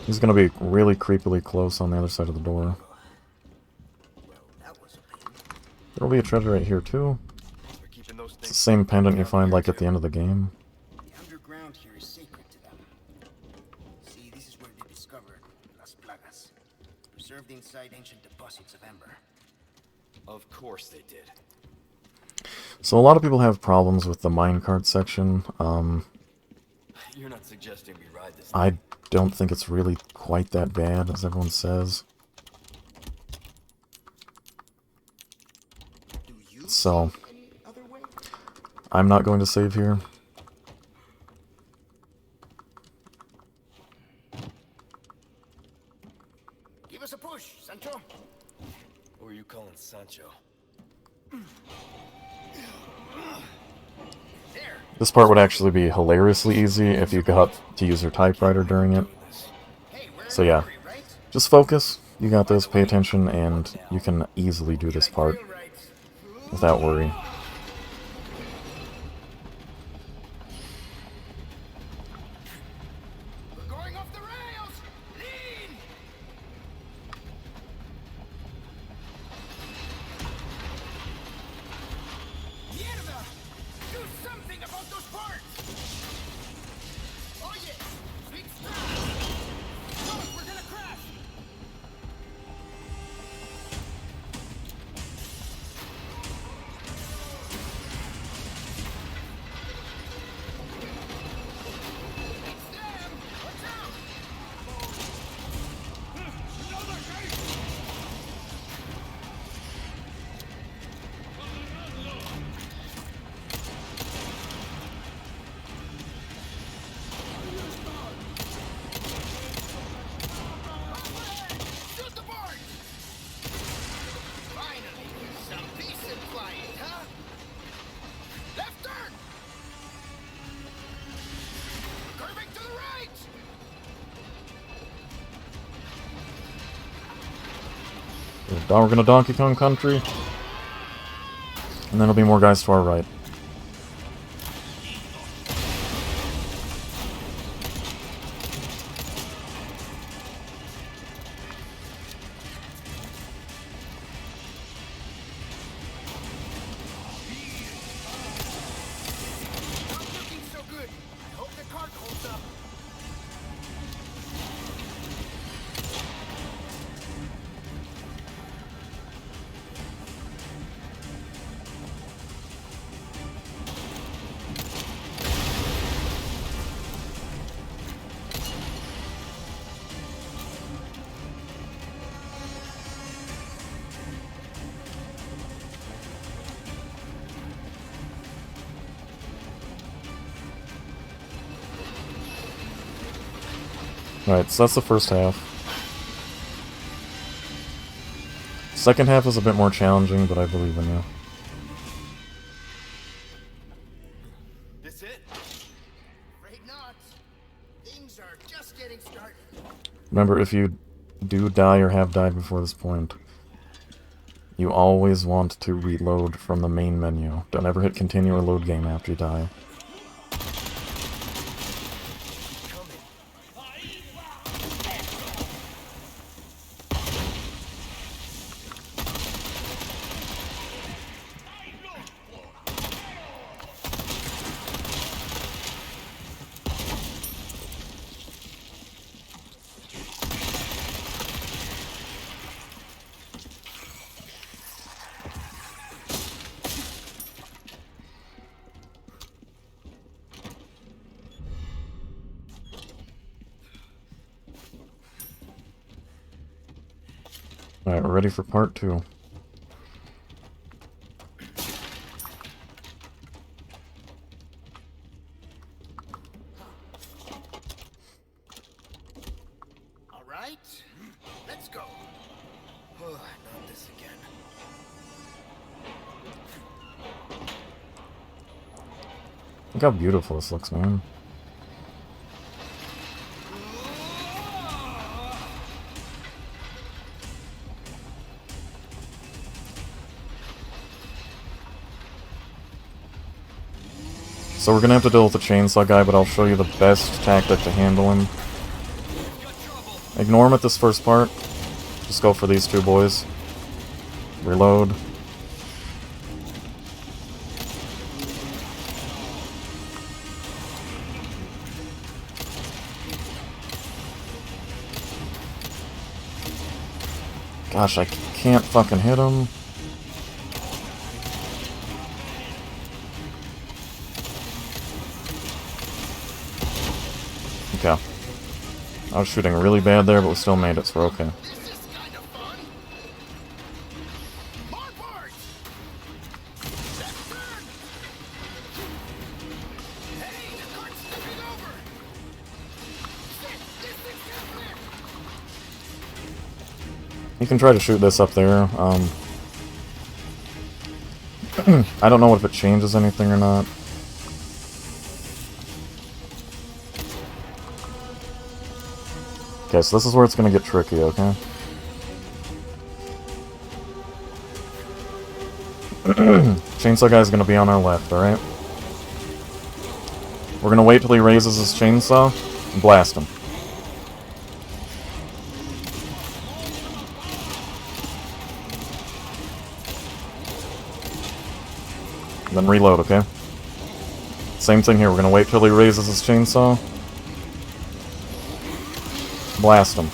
He's going to be really creepily close on the other side of the door. There'll be a treasure right here too. It's the same pendant you find like at the end of the game. The underground here is sacred to them. See, this is where they discovered Las Plagas, preserved inside ancient deposits of ember. Of course they did. So a lot of people have problems with the minecart section. You're not suggesting we ride this? I don't think it's really quite that bad as everyone says. So, I'm not going to save here. Give us a push, Sancho. Who are you calling Sancho? This part would actually be hilariously easy if you got to use your typewriter during it. So yeah, just focus, you got this, pay attention, and you can easily do this part without worry. We're going off the rails! Lean! Mierda! Do something about those parts! Oh yeah! Big strap! Look, we're gonna crash! It's them! Watch out! Another gate! Shoot the board! Finally, some decent flying, huh? Left turn! Curving to the right! We're gonna Donkey Kong Country, and then there'll be more guys to our right. Not looking so good. I hope the cart holds up. Alright, so that's the first half. Second half is a bit more challenging, but I believe in you. This it? Afraid not. Things are just getting started. Remember, if you do die or have died before this point, you always want to reload from the main menu. Don't ever hit continue or load game after you die. Alright, we're ready for part 2. All right, let's go. Oh, not this again. Look how beautiful this looks, man. So we're gonna have to deal with the chainsaw guy, but I'll show you the best tactic to handle him. Ignore him at this first part. Just go for these two boys. Reload. Gosh, I can't fucking hit him. Okay. I was shooting really bad there, but we still made it, so we're okay. This is kind of fun. More parts. Left turn. Hey, the cart's tipping over. Shit, this thing's gonna flip. You can try to shoot this up there. I don't know if it changes anything or not. Okay, so this is where it's gonna get tricky, okay? Chainsaw guy's gonna be on our left, alright? We're gonna wait till he raises his chainsaw and blast him. And then reload, okay? Same thing here, we're gonna wait till he raises his chainsaw. Blast him.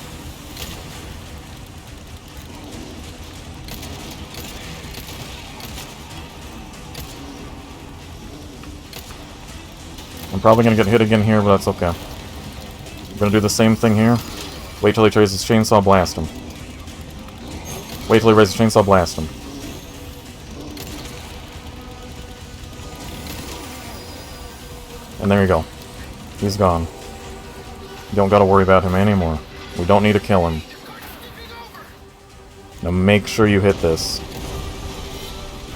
I'm probably gonna get hit again here, but that's okay. We're gonna do the same thing here. Wait till he raises his chainsaw, blast him. Wait till he raises his chainsaw, blast him. And there you go. He's gone. You don't gotta worry about him anymore. We don't need to kill him. Now make sure you hit this.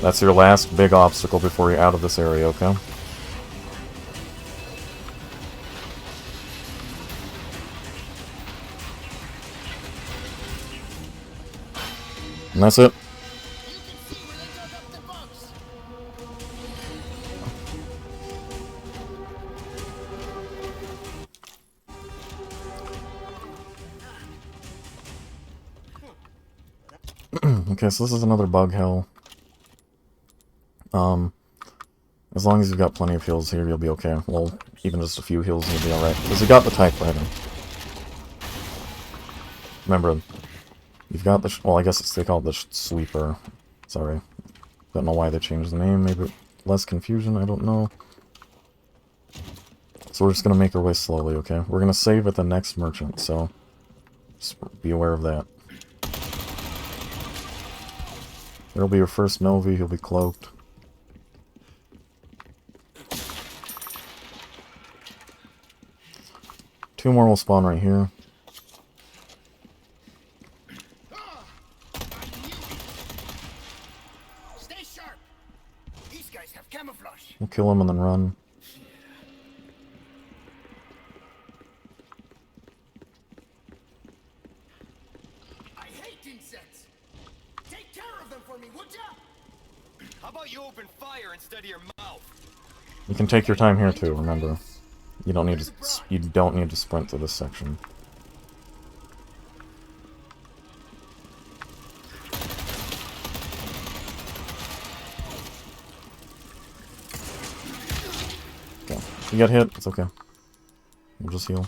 That's your last big obstacle before you're out of this area, okay? And that's it. Okay, so this is another bug hell. As long as you've got plenty of heals here, you'll be okay. Well, even just a few heals, you'll be alright. Because you got the typewriter. Remember, you've got the... well, I guess they call it the sweeper. Sorry. Don't know why they changed the name. Maybe less confusion, I don't know. So we're just going to make our way slowly, okay? We're going to save at the next merchant, so just be aware of that. There'll be your first Novi, he'll be cloaked. Two more will spawn right here. Stay sharp. These guys have camouflage. We'll kill him and then run. I hate insects. Take care of them for me, would ya? How about you open fire instead of your mouth? You can take your time here too, remember. You don't need to sprint to this section. Okay. If you get hit, it's okay. We'll just heal.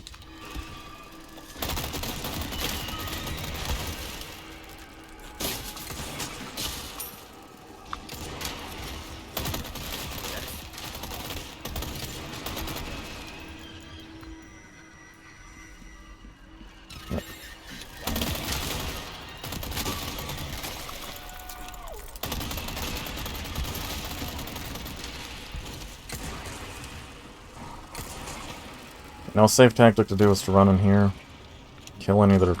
Now a safe tactic to do is to run in here. Kill any that are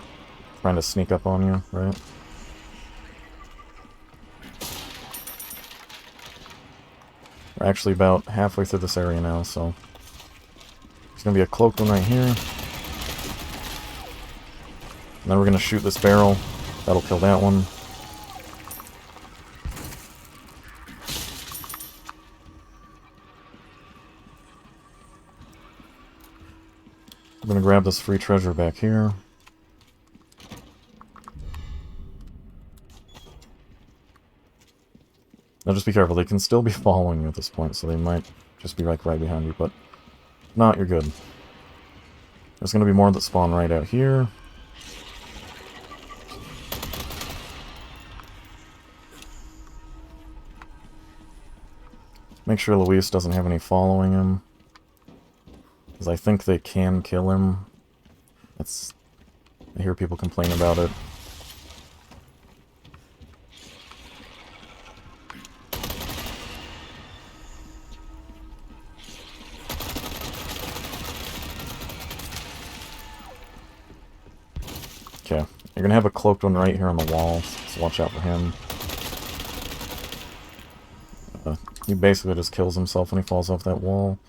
trying to sneak up on you, right? We're actually about halfway through this area now, so... There's gonna be a cloaked one right here. And then we're gonna shoot this barrel. That'll kill that one. I'm gonna grab this free treasure back here. Now just be careful, they can still be following you at this point, so they might just be like right behind you, but if not, you're good. There's gonna be more that spawn right out here. Make sure Luis doesn't have any following him. Because I think they can kill him. I hear people complain about it. Okay, you're gonna have a cloaked one right here on the wall, so watch out for him. He basically just kills himself when he falls off that wall.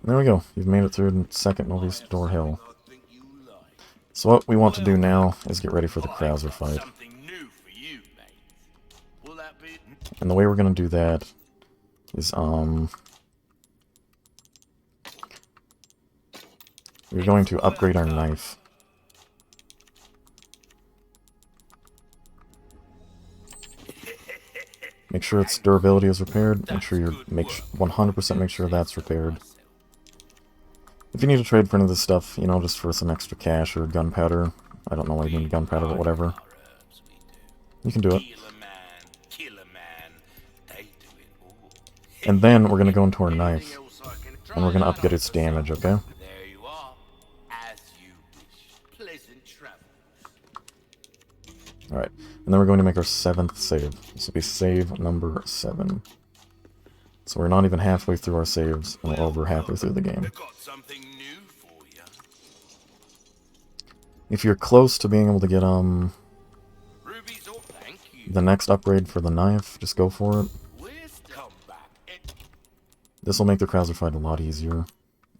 There we go. You've made it through the second Novi's Door Hill. So what we want to do now is get ready for the Krauser fight. Something new for you, mate. Will that be? And the way we're going to do that is, we're going to upgrade our knife. Make sure its durability is repaired. Make sure 100% make sure that's repaired. If you need to trade for any of this stuff, you know, just for some extra cash or gunpowder. I don't know why you need gunpowder, but whatever. You can do it. And then we're going to go into our knife. And we're going to upgrade its damage, okay? There you are. As you wish. Pleasant travels. Alright. And then we're going to make our 7th save. This will be save number 7. So we're not even halfway through our saves, and we're over halfway through the game. I've got something new for you. If you're close to being able to get, Rubies or thank you. the next upgrade for the knife, just go for it. Where's come back? This will make the Krauser fight a lot easier.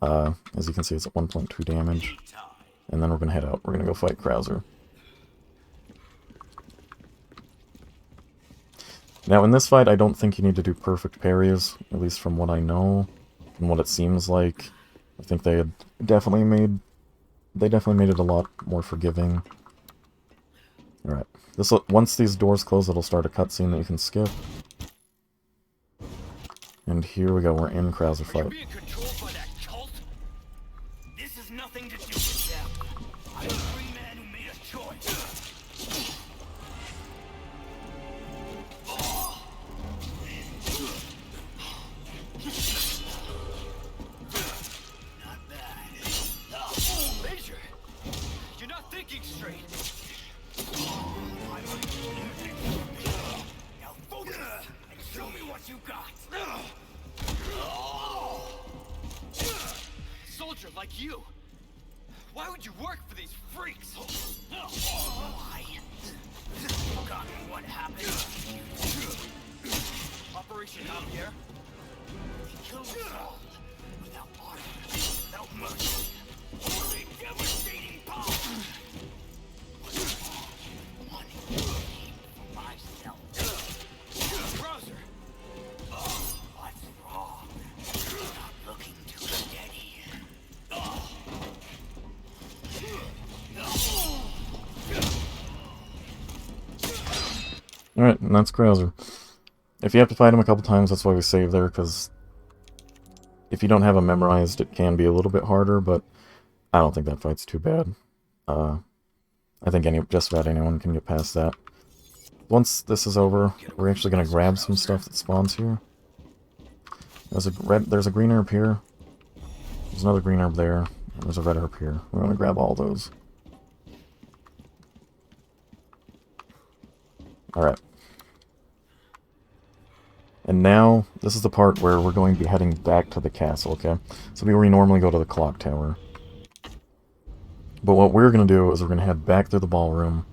As you can see, it's at 1.2 damage. And then we're going to head out. We're going to go fight Krauser. Now, in this fight, I don't think you need to do perfect parries, at least from what I know, and what it seems like. I think they definitely made it a lot more forgiving. Alright. Once these doors close, it'll start a cutscene that you can skip. And here we go, we're in Krauser fight. Being controlled by that cult? This has nothing to do with them. I'm a free man who made a choice. Not bad. Major, you're not thinking straight. Now focus and show me what you got. Soldier like you. Why would you work for these freaks? Why? Forgotten what happened? Operation Javier? They killed us all. Without honor, without mercy. Only devastating power. One for myself. Browser. What's wrong? Not looking too steady. Alright, and that's Krauser. If you have to fight him a couple times, that's why we save there, because if you don't have him memorized, it can be a little bit harder, but I don't think that fight's too bad. I think just about anyone can get past that. Once this is over, we're actually going to grab some stuff that spawns here. There's a green herb here. There's another green herb there. And there's a red herb here. We're going to grab all those. Alright. And now, this is the part where we're going to be heading back to the castle, okay? So we normally go to the clock tower. But what we're going to do is we're going to head back through the ballroom.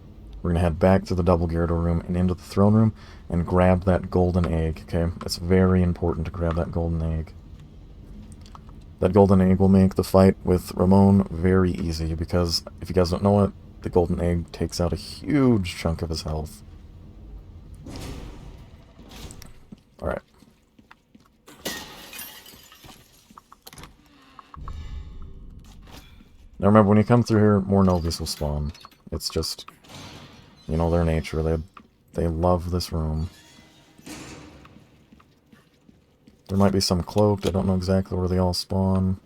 We're going to head back to the double Gyarados room and into the throne room and grab that golden egg, okay? It's very important to grab that golden egg. That golden egg will make the fight with Ramon very easy, because if you guys don't know it, the golden egg takes out a huge chunk of his health. Alright. Now remember, when you come through here, more Novies will spawn. It's just, you know, their nature. They love this room. There might be some cloaked. I don't know exactly where they all spawn.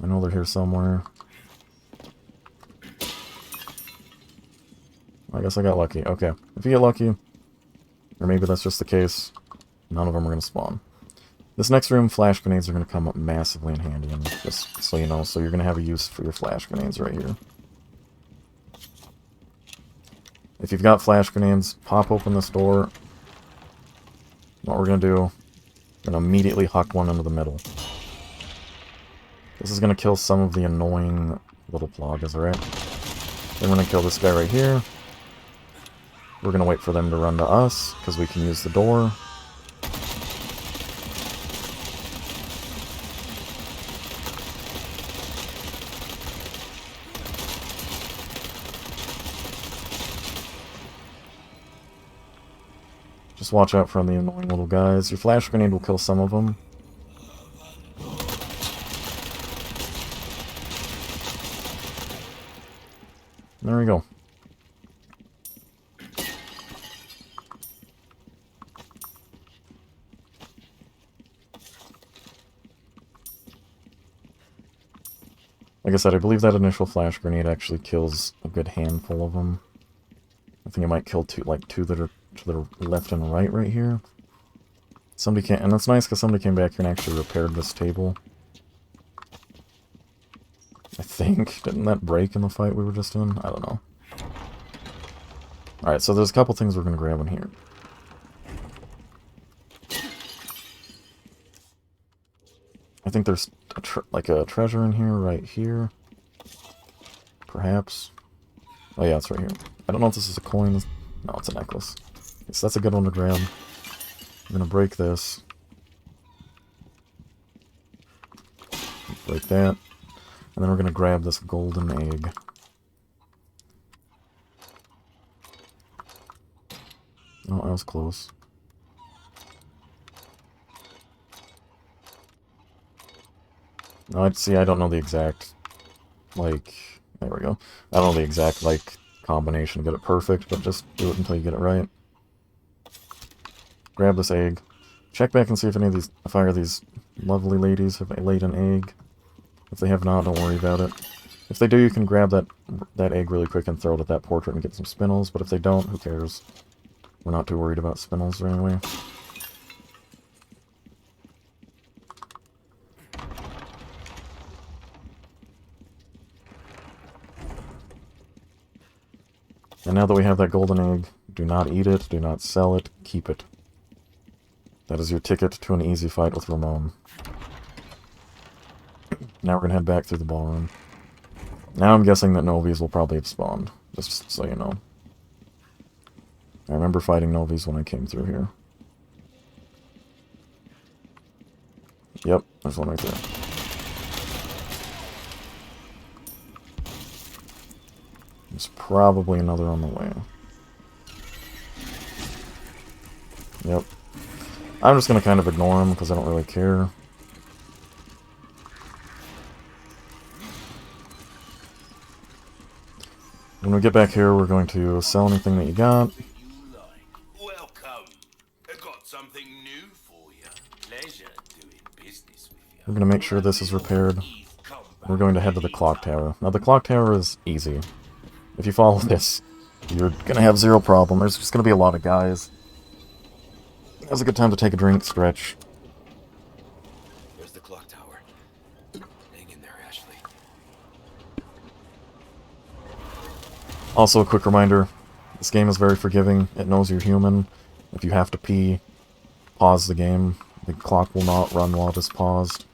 I know they're here somewhere. I guess I got lucky. Okay. If you get lucky, or maybe that's just the case, none of them are going to spawn. This next room, flash grenades are going to come up massively in handy, and just so you know, so you're going to have a use for your flash grenades right here. If you've got flash grenades, pop open this door. What we're going to do, we're going to immediately huck one into the middle. This is going to kill some of the annoying little ploggers, alright? Then we're going to kill this guy right here. We're going to wait for them to run to us, because we can use the door. Just watch out for the annoying little guys. Your flash grenade will kill some of them. There we go. Like I said, I believe that initial flash grenade actually kills a good handful of them. I think it might kill two that are to the left and right here. Somebody can't, and that's nice because somebody came back here and actually repaired this table. I think. Didn't that break in the fight we were just in? I don't know. Alright, so there's a couple things we're going to grab in here. I think there's like a treasure in here, right here. Perhaps. Oh yeah, it's right here. I don't know if this is a coin. No, it's a necklace. So that's a good one to grab. I'm going to break this. Break that. And then we're going to grab this golden egg. Oh, that was close. No, I don't know the exact, like, there we go. I don't know the exact, like, combination to get it perfect, but just do it until you get it right. Grab this egg. Check back and see if any of these, if either of these lovely ladies have laid an egg. If they have not, don't worry about it. If they do, you can grab that egg really quick and throw it at that portrait and get some spinels, but if they don't, who cares? We're not too worried about spinels anyway. And now that we have that golden egg, do not eat it, do not sell it, keep it. That is your ticket to an easy fight with Ramon. Now we're going to head back through the ballroom. Now I'm guessing that Novies will probably have spawned, just so you know. I remember fighting Novies when I came through here. Yep, there's one right there. There's probably another on the way. Yep. I'm just going to kind of ignore him because I don't really care. When we get back here, we're going to sell anything that you got. Welcome. I got something new for you. Pleasure doing business with you. We're going to make sure this is repaired. We're going to head to the clock tower. Now, the clock tower is easy. If you follow this, you're going to have zero problem. There's just going to be a lot of guys. Now's a good time to take a drink, stretch. There's the clock tower. Hang in there, Ashley. Also, a quick reminder, this game is very forgiving. It knows you're human. If you have to pee, pause the game. The clock will not run while it is paused.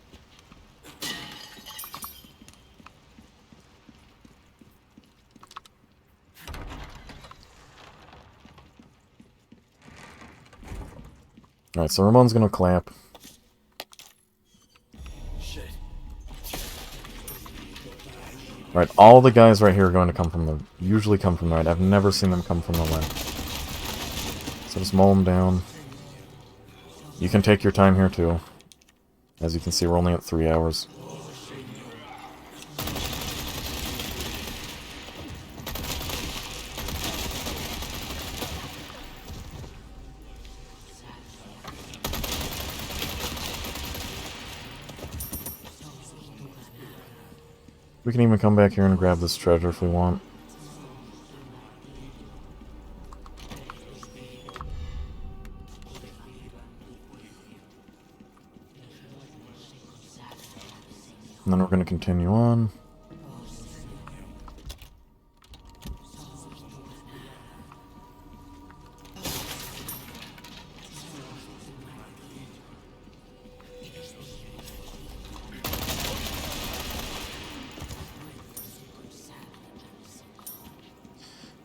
Alright, so Ramon's gonna clap. Alright, all the guys right here are going to come from the... usually come from the right. I've never seen them come from the left. So just mow them down. You can take your time here too. As you can see, we're only at 3 hours. We can even come back here and grab this treasure if we want. And then we're going to continue on.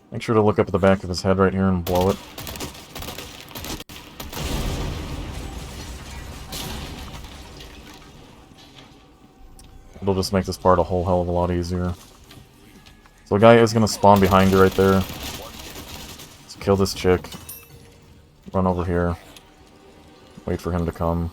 Make sure to look up at the back of his head right here and blow it. It'll just make this part a whole hell of a lot easier. So a guy is going to spawn behind you right there. Let's kill this chick. Run over here. Wait for him to come.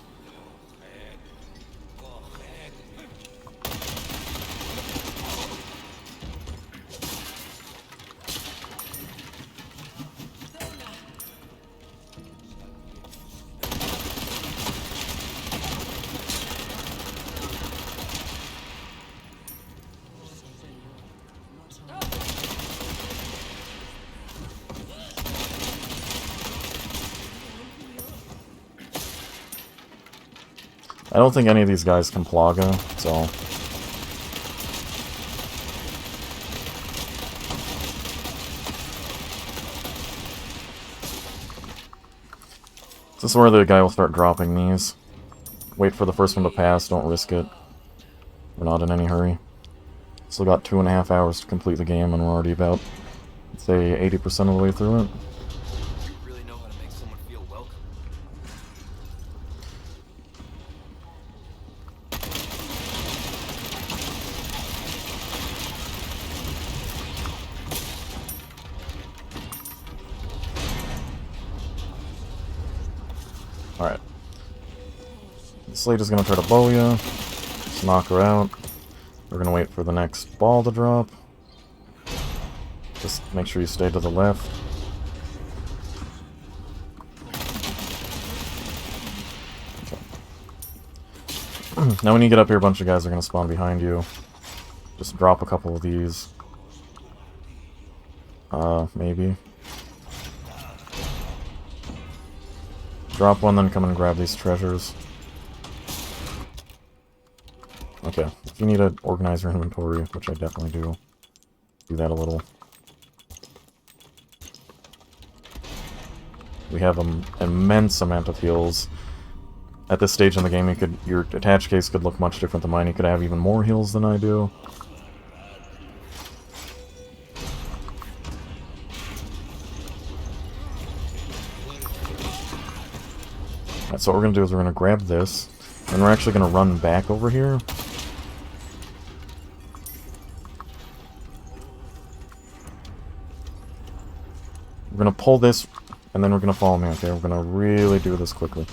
I don't think any of these guys can plaga, so... This is where the guy will start dropping these. Wait for the first one to pass, don't risk it. We're not in any hurry. Still got 2.5 hours to complete the game, and we're already about, say, 80% of the way through it. You really know how to make someone feel welcome. Alright. This lady's gonna try to bow you. Just knock her out. We're gonna wait for the next ball to drop. Just make sure you stay to the left. Okay. Now when you get up here, a bunch of guys are gonna spawn behind you. Just drop a couple of these. Maybe. Drop one, then come and grab these treasures. Okay, if you need to organize your inventory, which I definitely do that a little. We have an immense amount of heals. At this stage in the game, your attach case could look much different than mine. You could have even more heals than I do. Alright, so what we're going to do is we're going to grab this, and we're actually going to run back over here. We're going to pull this, and then we're going to follow me, okay? We're going to really do this quickly.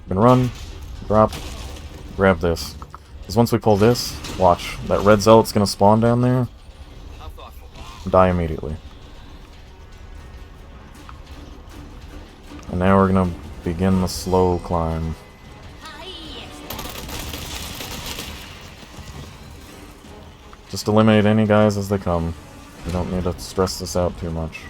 We're going to run, drop, grab this. Because once we pull this, watch, that red zealot's going to spawn down there, die immediately. And now we're going to begin the slow climb. Just eliminate any guys as they come. You don't need to stress this out too much.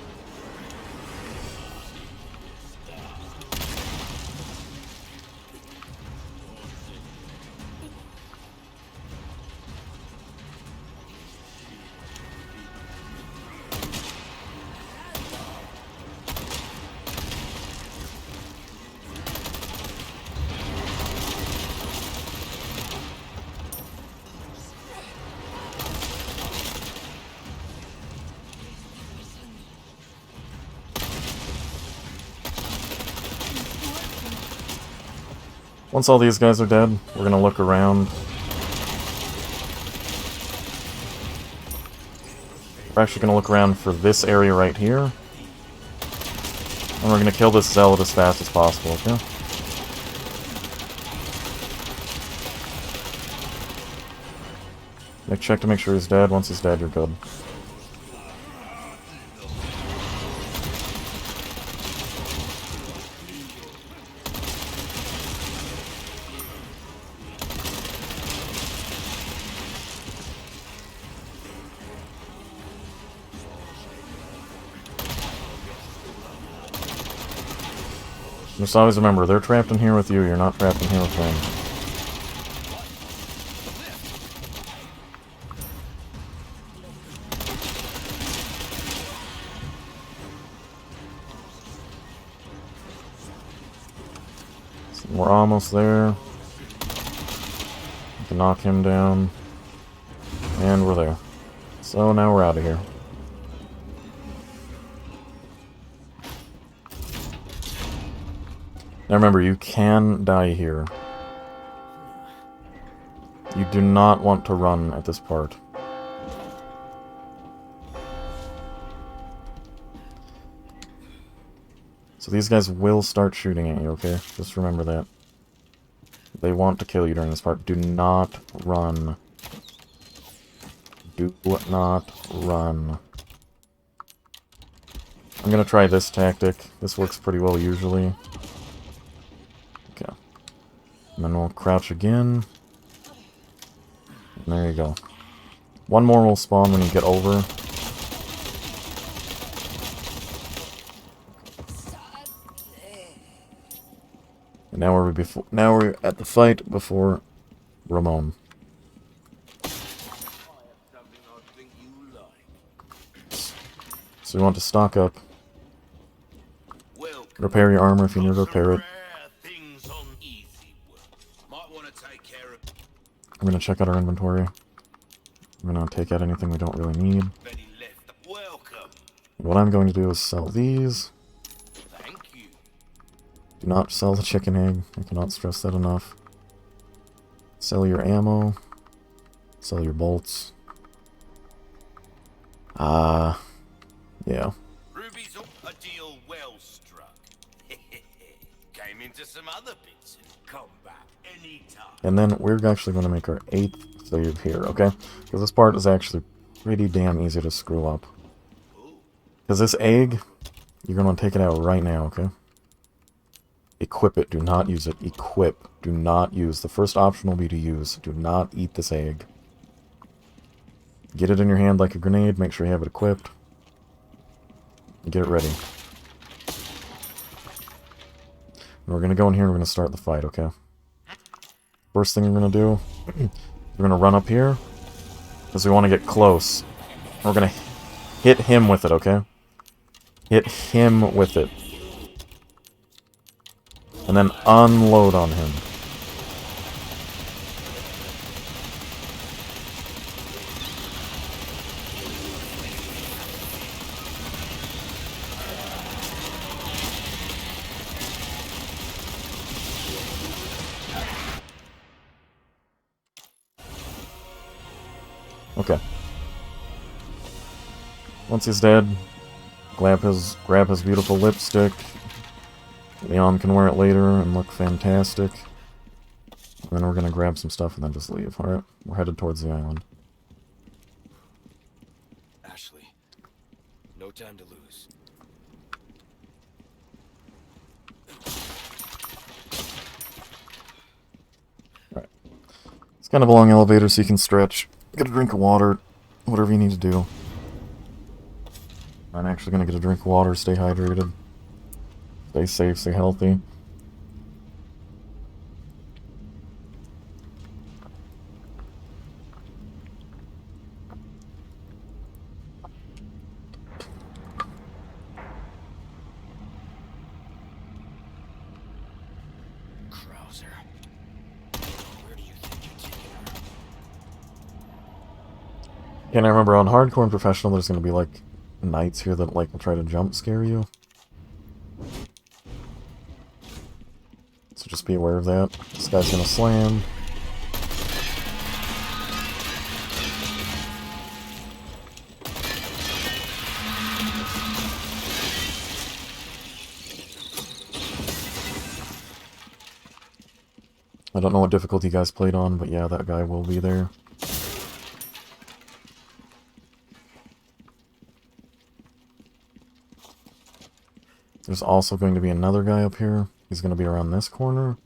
Once all these guys are dead, we're gonna look around. We're actually gonna look around for this area right here. And we're gonna kill this zealot as fast as possible, okay? Check to make sure he's dead. Once he's dead, you're good. Just always remember, they're trapped in here with you, you're not trapped in here with them. So we're almost there. We can knock him down. And we're there. So now we're out of here. Now remember, you can die here. You do not want to run at this part. So these guys will start shooting at you, okay? Just remember that. They want to kill you during this part. Do not run. Do not run. I'm gonna try this tactic. This works pretty well usually. Okay. And then we'll crouch again. And there you go. One more will spawn when you get over. And now we're at the fight before Ramon. So you want to stock up. Repair your armor if you need to repair it. I'm gonna check out our inventory. I'm gonna take out anything we don't really need. And what I'm going to do is sell these. Do not sell the chicken egg. I cannot stress that enough. Sell your ammo. Sell your bolts. Yeah. Ruby's a deal well struck. Came into some other bits and come back anytime. And then we're actually going to make our 8th save here, okay? Because this part is actually pretty damn easy to screw up. Because this egg, you're going to take it out right now, okay? Equip it. Do not use it. Equip. Do not use. The first option will be to use. Do not eat this egg. Get it in your hand like a grenade. Make sure you have it equipped. Get it ready. And we're going to go in here and we're going to start the fight, okay? First thing we're going to do, we're going to run up here. Because we want to get close. We're going to hit him with it, okay? Hit him with it. And then unload on him. Okay. Once he's dead, grab his beautiful lipstick. Leon can wear it later and look fantastic. And then we're gonna grab some stuff and then just leave. Alright, we're headed towards the island. Ashley, no time to lose. Alright. It's kind of a long elevator so you can stretch. Get a drink of water. Whatever you need to do. I'm actually gonna get a drink of water, stay hydrated. Stay safe, stay healthy. Krauser. Where do you think you're taking her? And I remember on Hardcore and Professional there's gonna be like knights here that like will try to jump scare you. So just be aware of that. This guy's gonna slam. I don't know what difficulty you guys played on, but yeah, that guy will be there. There's also going to be another guy up here. He's going to be around this corner.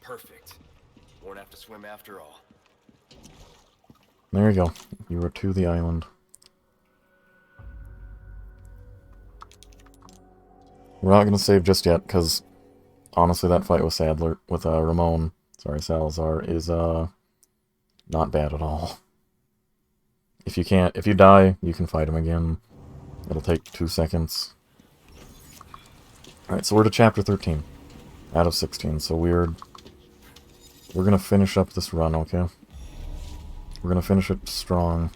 Perfect. Won't have to swim after all. There you go. You are to the island. We're not going to save just yet, because honestly that fight with Ramon, Salazar, is not bad at all. If you die, you can fight him again. It'll take 2 seconds. Alright, so we're to chapter 13 out of 16, so we're going to finish up this run, okay? We're going to finish it strong.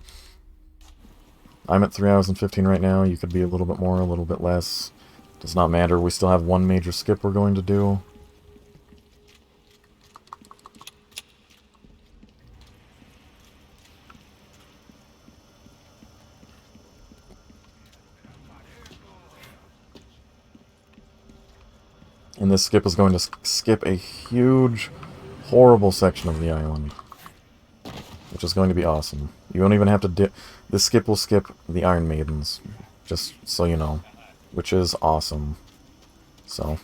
I'm at 3 hours and 15 right now. You could be a little bit more, a little bit less. Does not matter. We still have one major skip we're going to do. And this skip is going to skip a huge, horrible section of the island. Which is going to be awesome. You don't even have to dip. This skip will skip the Iron Maidens. Just so you know. Which is awesome. So.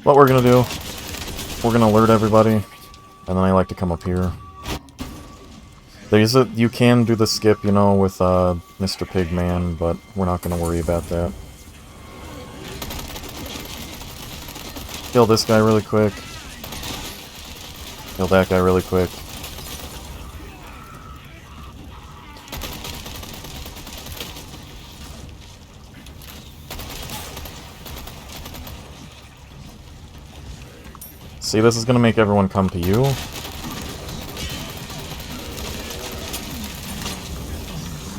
What we're going to do, we're going to alert everybody. And then I like to come up here. You can do the skip, you know, with Mr. Pigman, but we're not going to worry about that. Kill this guy really quick. Kill that guy really quick. See, this is going to make everyone come to you.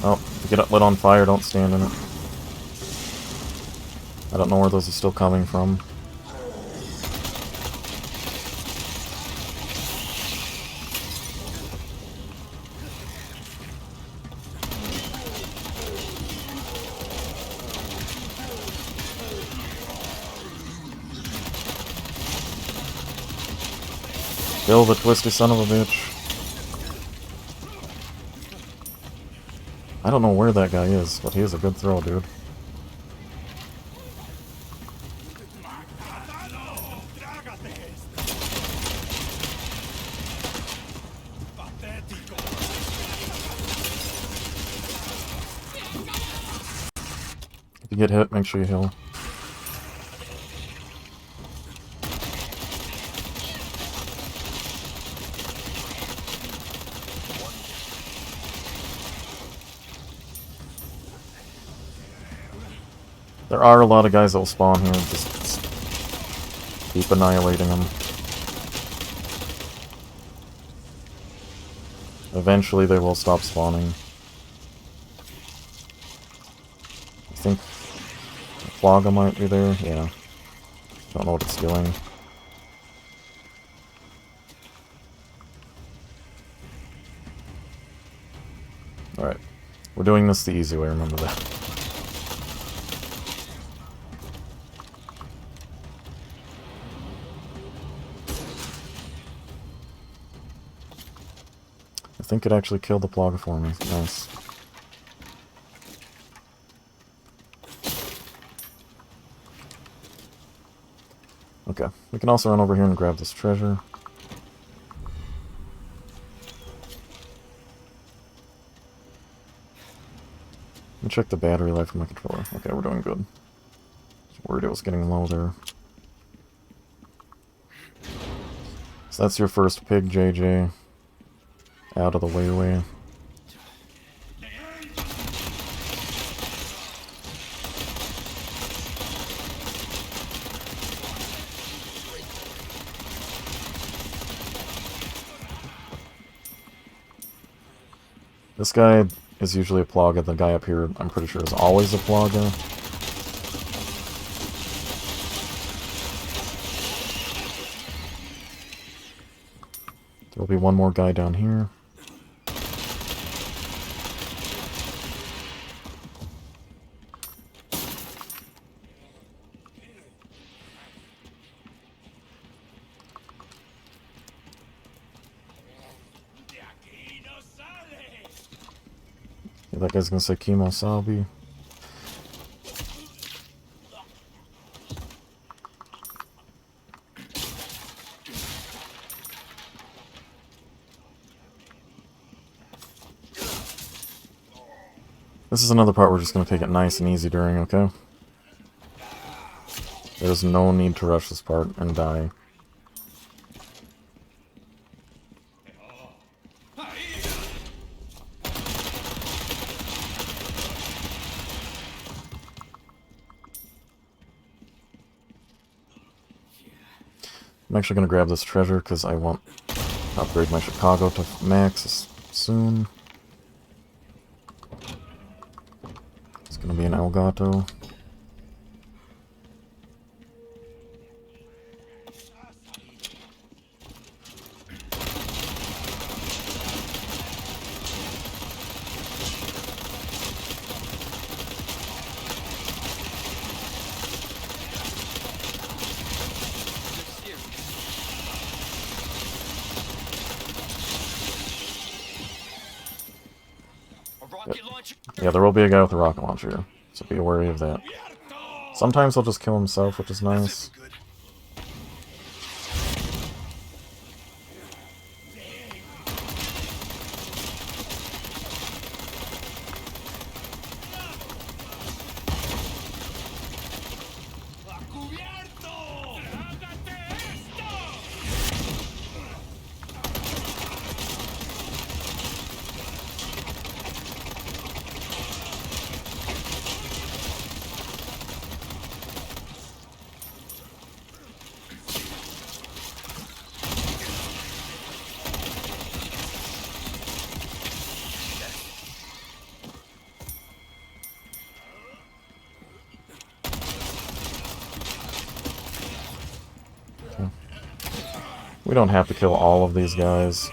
Oh, if you get lit on fire, don't stand in it. I don't know where those are still coming from. Kill the twisty son of a bitch. I don't know where that guy is, but he is a good throw, dude. If you get hit, make sure you heal. There are a lot of guys that will spawn here, just keep annihilating them. Eventually they will stop spawning. I think the Plaga might be there, yeah. Don't know what it's doing. Alright. We're doing this the easy way, remember that. I think it actually killed the Plaga for me. Nice. Okay, we can also run over here and grab this treasure. Let me check the battery life of my controller. Okay, we're doing good. I was worried it was getting low there. So that's your first pig, JJ. Out of the way. This guy is usually a Plaga. The guy up here, I'm pretty sure, is always a Plaga. There'll be one more guy down here. Yeah, that guy's gonna say Kimosabi. This is another part we're just going to take it nice and easy during, okay? There's no need to rush this part and die. I'm actually going to grab this treasure because I want to upgrade my Chicago to max soon. Gonna be an Elgato. Yeah, there will be a guy with a rocket launcher, so be wary of that. Sometimes he'll just kill himself, which is nice. We don't have to kill all of these guys.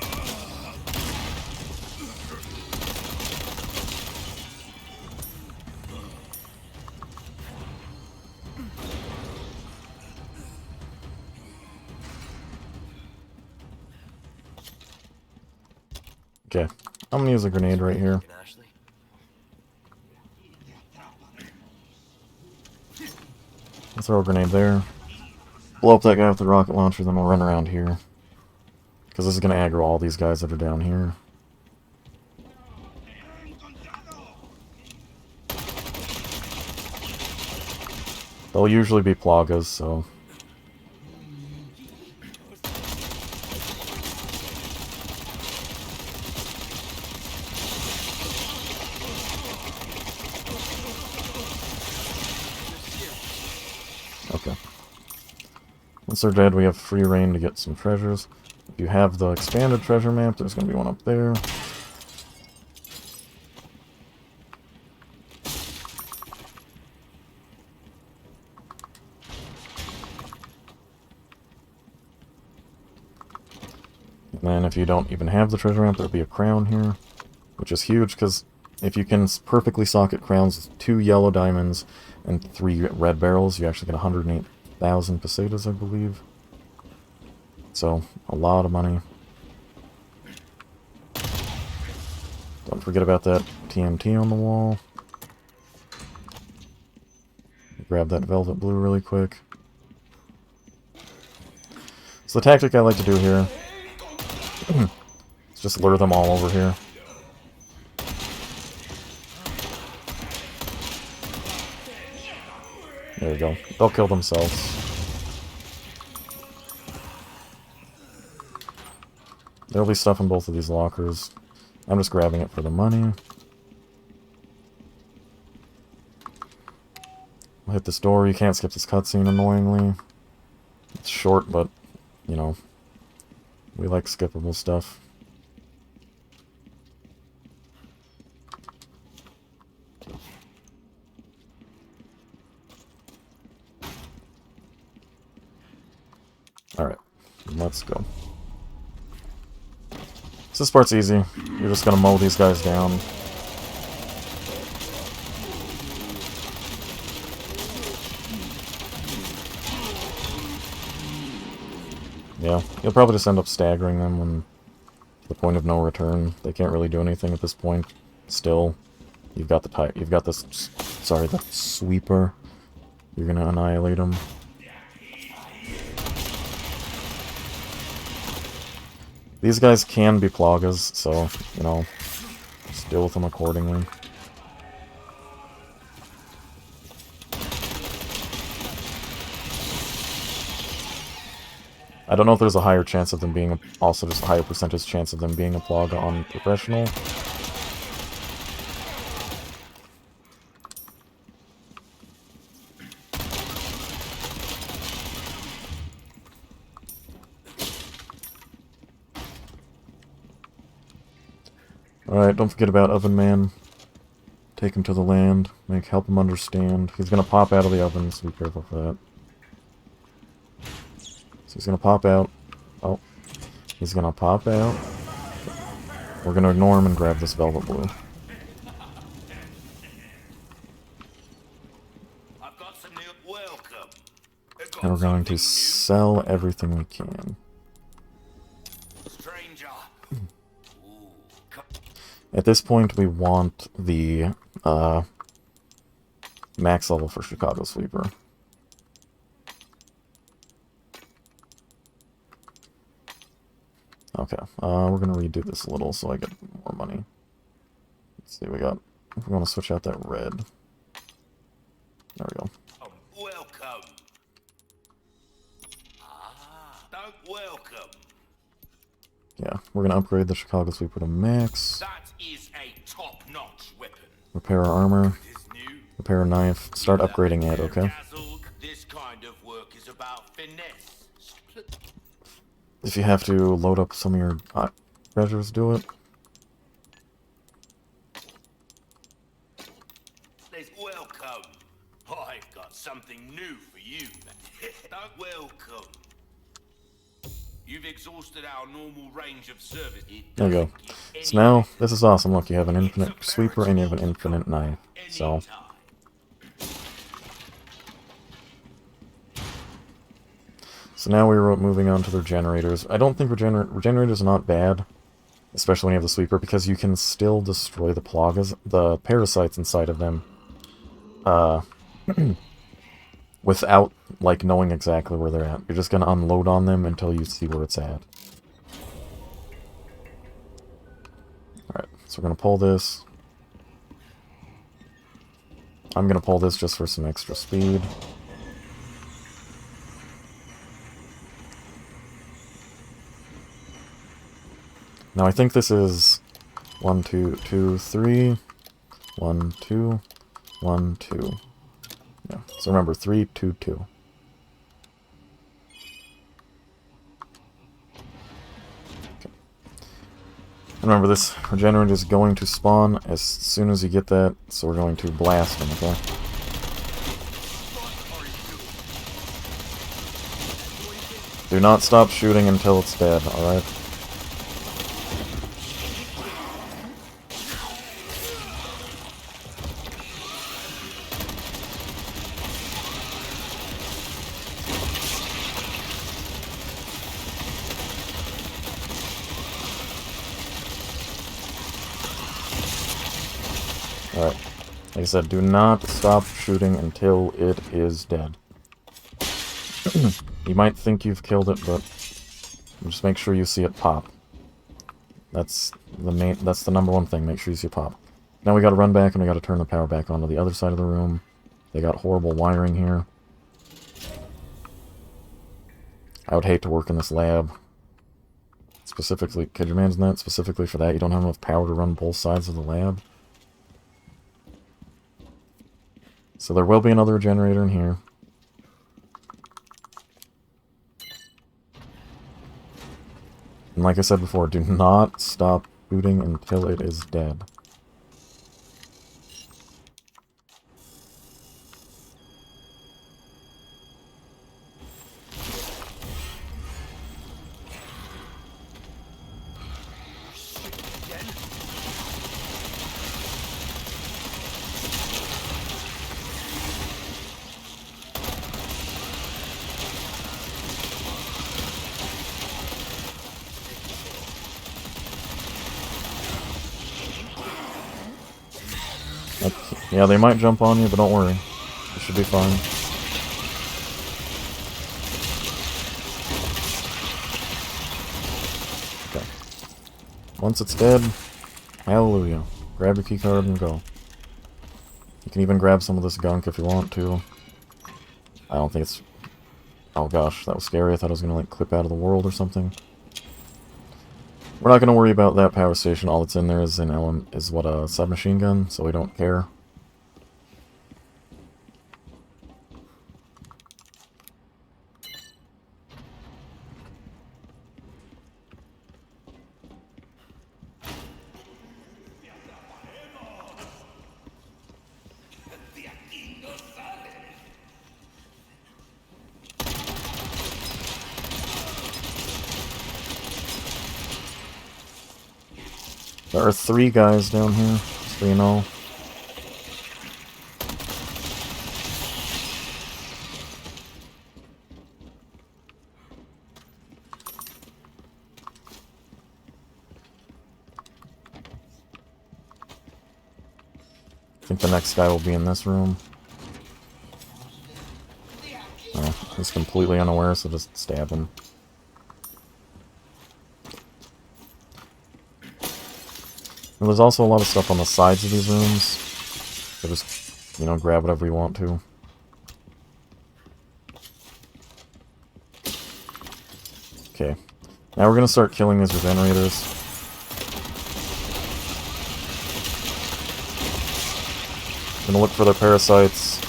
Okay, I'm gonna use a grenade right here. I'll throw a grenade there. Blow up that guy with the rocket launcher, then we'll run around here. Because this is going to aggro all these guys that are down here. They'll usually be plagas, so... Okay. Once they're dead, we have free reign to get some treasures. If you have the expanded treasure map, there's going to be one up there. And then if you don't even have the treasure map, there'll be a crown here, which is huge, because if you can perfectly socket crowns with 2 yellow diamonds and 3 red barrels, you actually get 108,000 pesetas, I believe. So, a lot of money. Don't forget about that TNT on the wall. Grab that velvet blue really quick. So the tactic I like to do here is just lure them all over here. There you go. They'll kill themselves. There'll be stuff in both of these lockers. I'm just grabbing it for the money. I'll hit this door. You can't skip this cutscene, annoyingly. It's short, but, you know, we like skippable stuff. Alright, let's go. So this part's easy. You're just gonna mow these guys down. Yeah, you'll probably just end up staggering them when the point of no return. They can't really do anything at this point. Still, you've got the sweeper. You're gonna annihilate them. These guys can be plagas, so, you know, just deal with them accordingly. I don't know if there's a higher chance of them being, also just a higher percentage chance of them being a plaga on professional. Alright, don't forget about Oven Man. Take him to the land. Help him understand. He's gonna pop out of the oven, so be careful for that. So he's gonna pop out. Oh. He's gonna pop out. We're gonna ignore him and grab this velvet blue. I've got some new welcome. And we're going to sell everything we can. Stranger. At this point, we want the max level for Chicago Sweeper. Okay, we're gonna redo this a little so I get more money. Let's see, we want to switch out that red. There we go. Welcome. Don't welcome. Yeah, we're gonna upgrade the Chicago Sweeper to max. That is a top-notch weapon. Repair our armor. It is new. Repair a knife. Start upgrading it, okay? Dazzled. This kind of work is about finesse. If you have to load up some of your treasures, do it. There's welcome. I've got something new for you. Don't welcome. You've exhausted our normal range of service. There you go. So now, this is awesome. Look, you have an infinite sweeper and you have an infinite knife. So, now we're moving on to the generators. I don't think regenerators are not bad, especially when you have the sweeper, because you can still destroy the plagas, the parasites inside of them, without, like, knowing exactly where they're at. You're just going to unload on them until you see where it's at. Alright, so we're going to pull this. I'm going to pull this just for some extra speed. Now I think this is 1, 2, 2, 3, 1, 2, 1, 2. Yeah, so remember, 3, 2, 2. Okay. Remember, this regenerator is going to spawn as soon as you get that, so we're going to blast him, okay? Do not stop shooting until it's dead, alright? Alright. Like I said, do not stop shooting until it is dead. You might think you've killed it, but just make sure you see it pop. That's the number one thing, make sure you see it pop. Now we gotta run back and we gotta turn the power back on to the other side of the room. They got horrible wiring here. I would hate to work in this lab. Specifically, could you imagine that? Specifically for that, you don't have enough power to run both sides of the lab. So there will be another generator in here. And like I said before, do not stop shooting until it is dead. Yeah, they might jump on you, but don't worry. You should be fine. Okay. Once it's dead, hallelujah. Grab your keycard and go. You can even grab some of this gunk if you want to. I don't think it's... Oh gosh, that was scary. I thought it was going to like clip out of the world or something. We're not going to worry about that power station. All that's in there is a submachine gun, so we don't care. There are 3 guys down here, so you know. I think the next guy will be in this room. Oh, he's completely unaware, so just stab him. And there's also a lot of stuff on the sides of these rooms. So just, you know, grab whatever you want to. Okay. Now we're gonna start killing these regenerators. Gonna look for their parasites.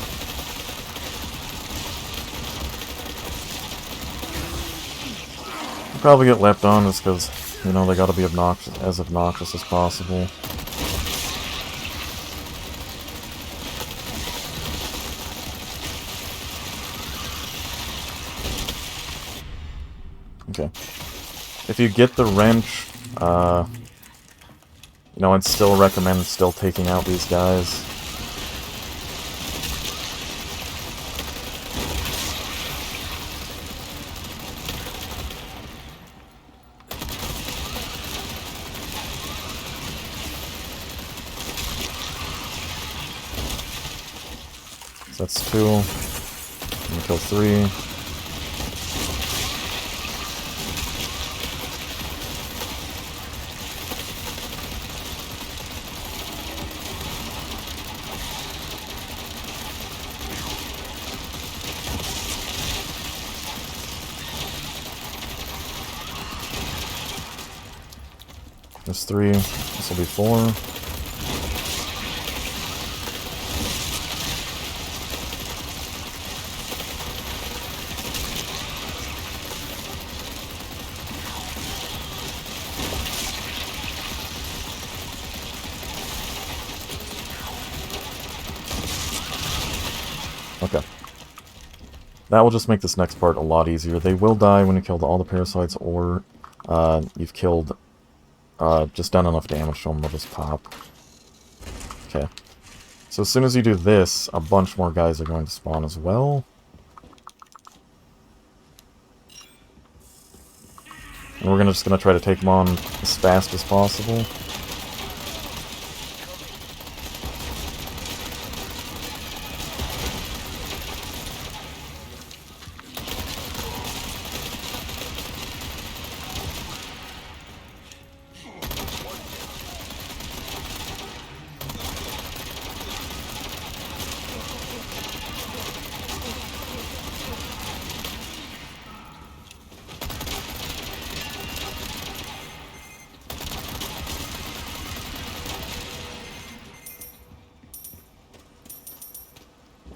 Probably get leapt on just because, you know, they gotta be as obnoxious as possible. Okay. If you get the wrench, you know, I'd still recommend still taking out these guys. So that's 2. I'm gonna kill 3. There's 3. This will be 4. Okay. That will just make this next part a lot easier. They will die when you killed all the parasites, or you've killed, just done enough damage to them, they'll just pop. Okay. So as soon as you do this, a bunch more guys are going to spawn as well. And we're just gonna try to take them on as fast as possible.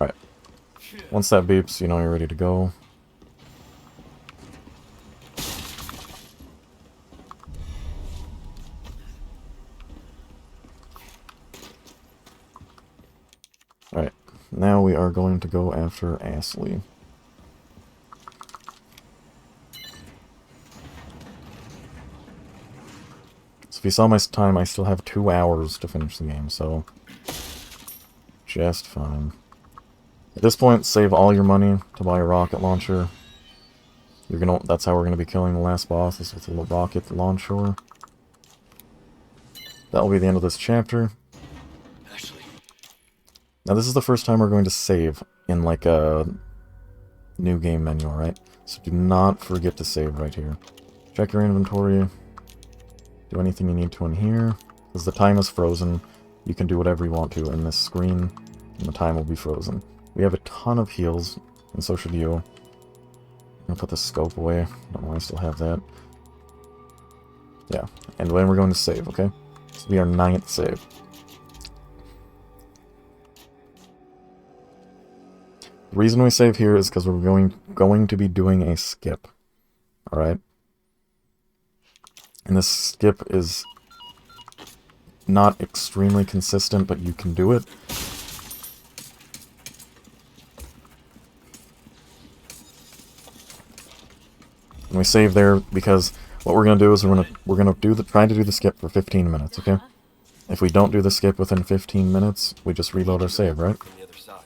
Alright. Once that beeps, you know you're ready to go. Alright. Now we are going to go after Ashley. So if you saw my time, I still have 2 hours to finish the game, so just fine. At this point, save all your money to buy a rocket launcher. That's how we're gonna be killing the last boss, is with the rocket launcher. That'll be the end of this chapter. Ashley. Now this is the first time we're going to save in like a new game menu, alright? So do not forget to save right here. Check your inventory. Do anything you need to in here. Because the time is frozen, you can do whatever you want to in this screen, and the time will be frozen. We have a ton of heals, and so should you. I'm gonna put the scope away. I don't know why I still have that. Yeah, and then we're going to save, okay? This will be our 9th save. The reason we save here is because we're going to be doing a skip. Alright? And this skip is not extremely consistent, but you can do it. And we save there because What we're gonna do is we're gonna try to do the skip for 15 minutes, okay? If we don't do the skip within 15 minutes, we just reload our save, right? From the other side.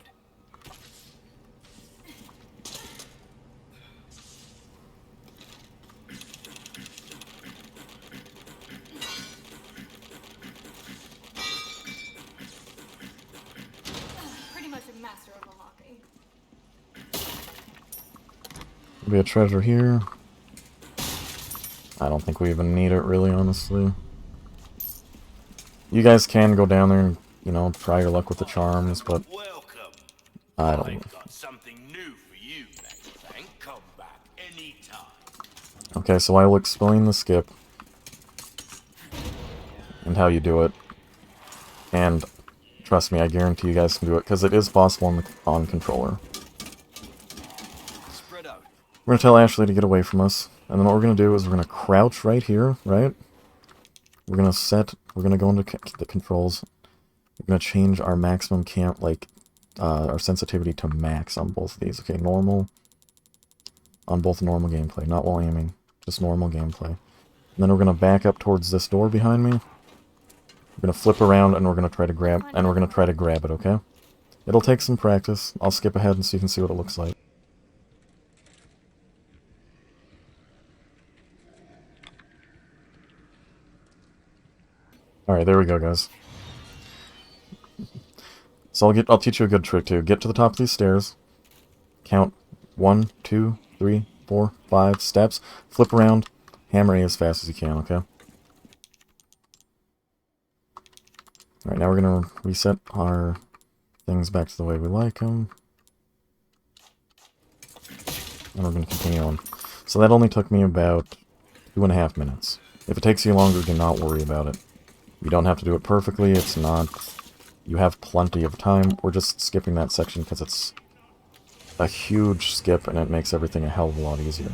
Pretty much a master of unlocking. There'll be a treasure here. I don't think we even need it, really, honestly. You guys can go down there and, you know, try your luck with the charms, but Welcome. I don't. I've got something new for you, mate. And come back anytime. Okay, so I will explain the skip and how you do it. And trust me, I guarantee you guys can do it, because it is possible on controller. Spread out. We're going to tell Ashley to get away from us. And then what we're going to do is we're going to crouch right here, right? We're going to go into the controls. We're going to change our maximum camp, like, our sensitivity to max on both of these. Okay, normal. On both normal gameplay, not while aiming. Just normal gameplay. And then we're going to back up towards this door behind me. We're going to flip around and we're going to try to grab it, okay? It'll take some practice. I'll skip ahead so you can see what it looks like. Alright, there we go, guys. So I'll teach you a good trick too. Get to the top of these stairs. Count 1, 2, 3, 4, 5 steps. Flip around. Hammer A as fast as you can, okay? Alright, now we're going to reset our things back to the way we like them. And we're going to continue on. So that only took me about 2.5 minutes. If it takes you longer, do not worry about it. You don't have to do it perfectly, it's not... You have plenty of time. We're just skipping that section because it's a huge skip and it makes everything a hell of a lot easier.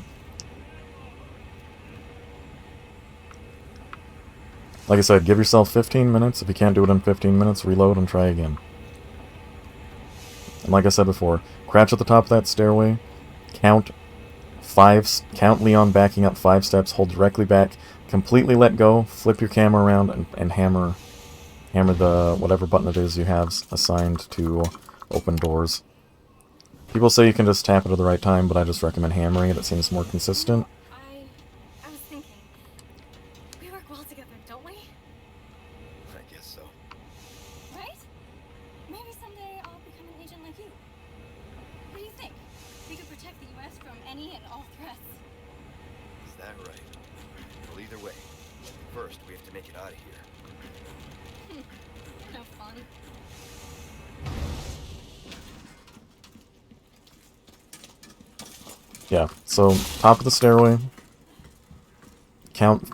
Like I said, give yourself 15 minutes. If you can't do it in 15 minutes, reload and try again. And like I said before, crouch at the top of that stairway, count Leon backing up 5 steps, hold directly back, completely let go, flip your camera around, and hammer the whatever button it is you have assigned to open doors. People say you can just tap it at the right time, but I just recommend hammering it. It seems more consistent. I was thinking, we work well together, don't we? I guess so. Right? Maybe someday I'll become an agent like you. What do you think? We could protect the U.S. from any and all threats. Is that right? Well, either way, first we have to make it out of here. No fun. Yeah, so top of the stairway, count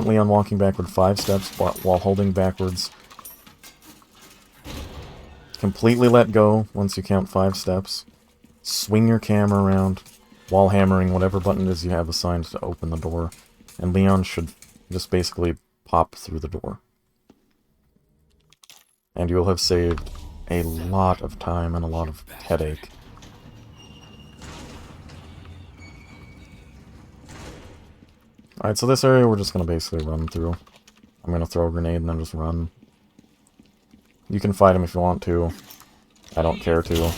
Leon walking backward 5 steps while holding backwards. Completely let go once you count 5 steps. Swing your camera around while hammering whatever button it is you have assigned to open the door. And Leon should just basically pop through the door. And you'll have saved a lot of time and a lot of headache. Alright, so this area we're just going to basically run through. I'm going to throw a grenade and then just run. You can fight him if you want to. I don't care to.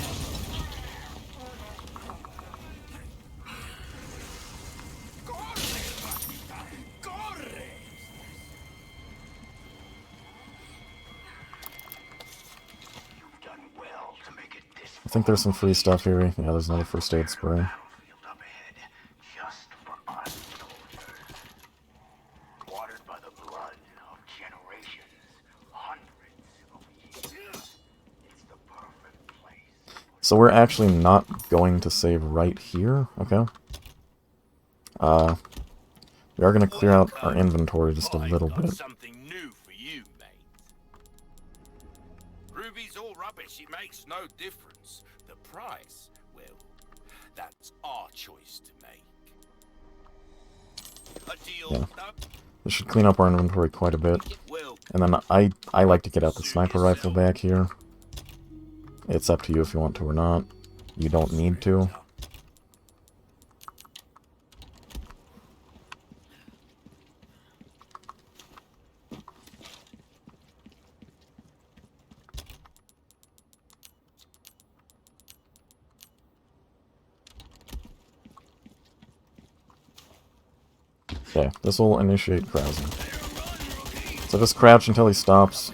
I think there's some free stuff here. Yeah, there's another first aid spray. So we're actually not going to save right here, okay? We are going to clear out our inventory just a little bit. Something new for you, mate. Ruby's all rubbish. It makes no difference. The price, well, that's our choice to make. A deal. Yeah. This should clean up our inventory quite a bit. And then I like to get out the sniper rifle back here. It's up to you if you want to or not. You don't need to. Okay, this will initiate crouching. So just crouch until he stops.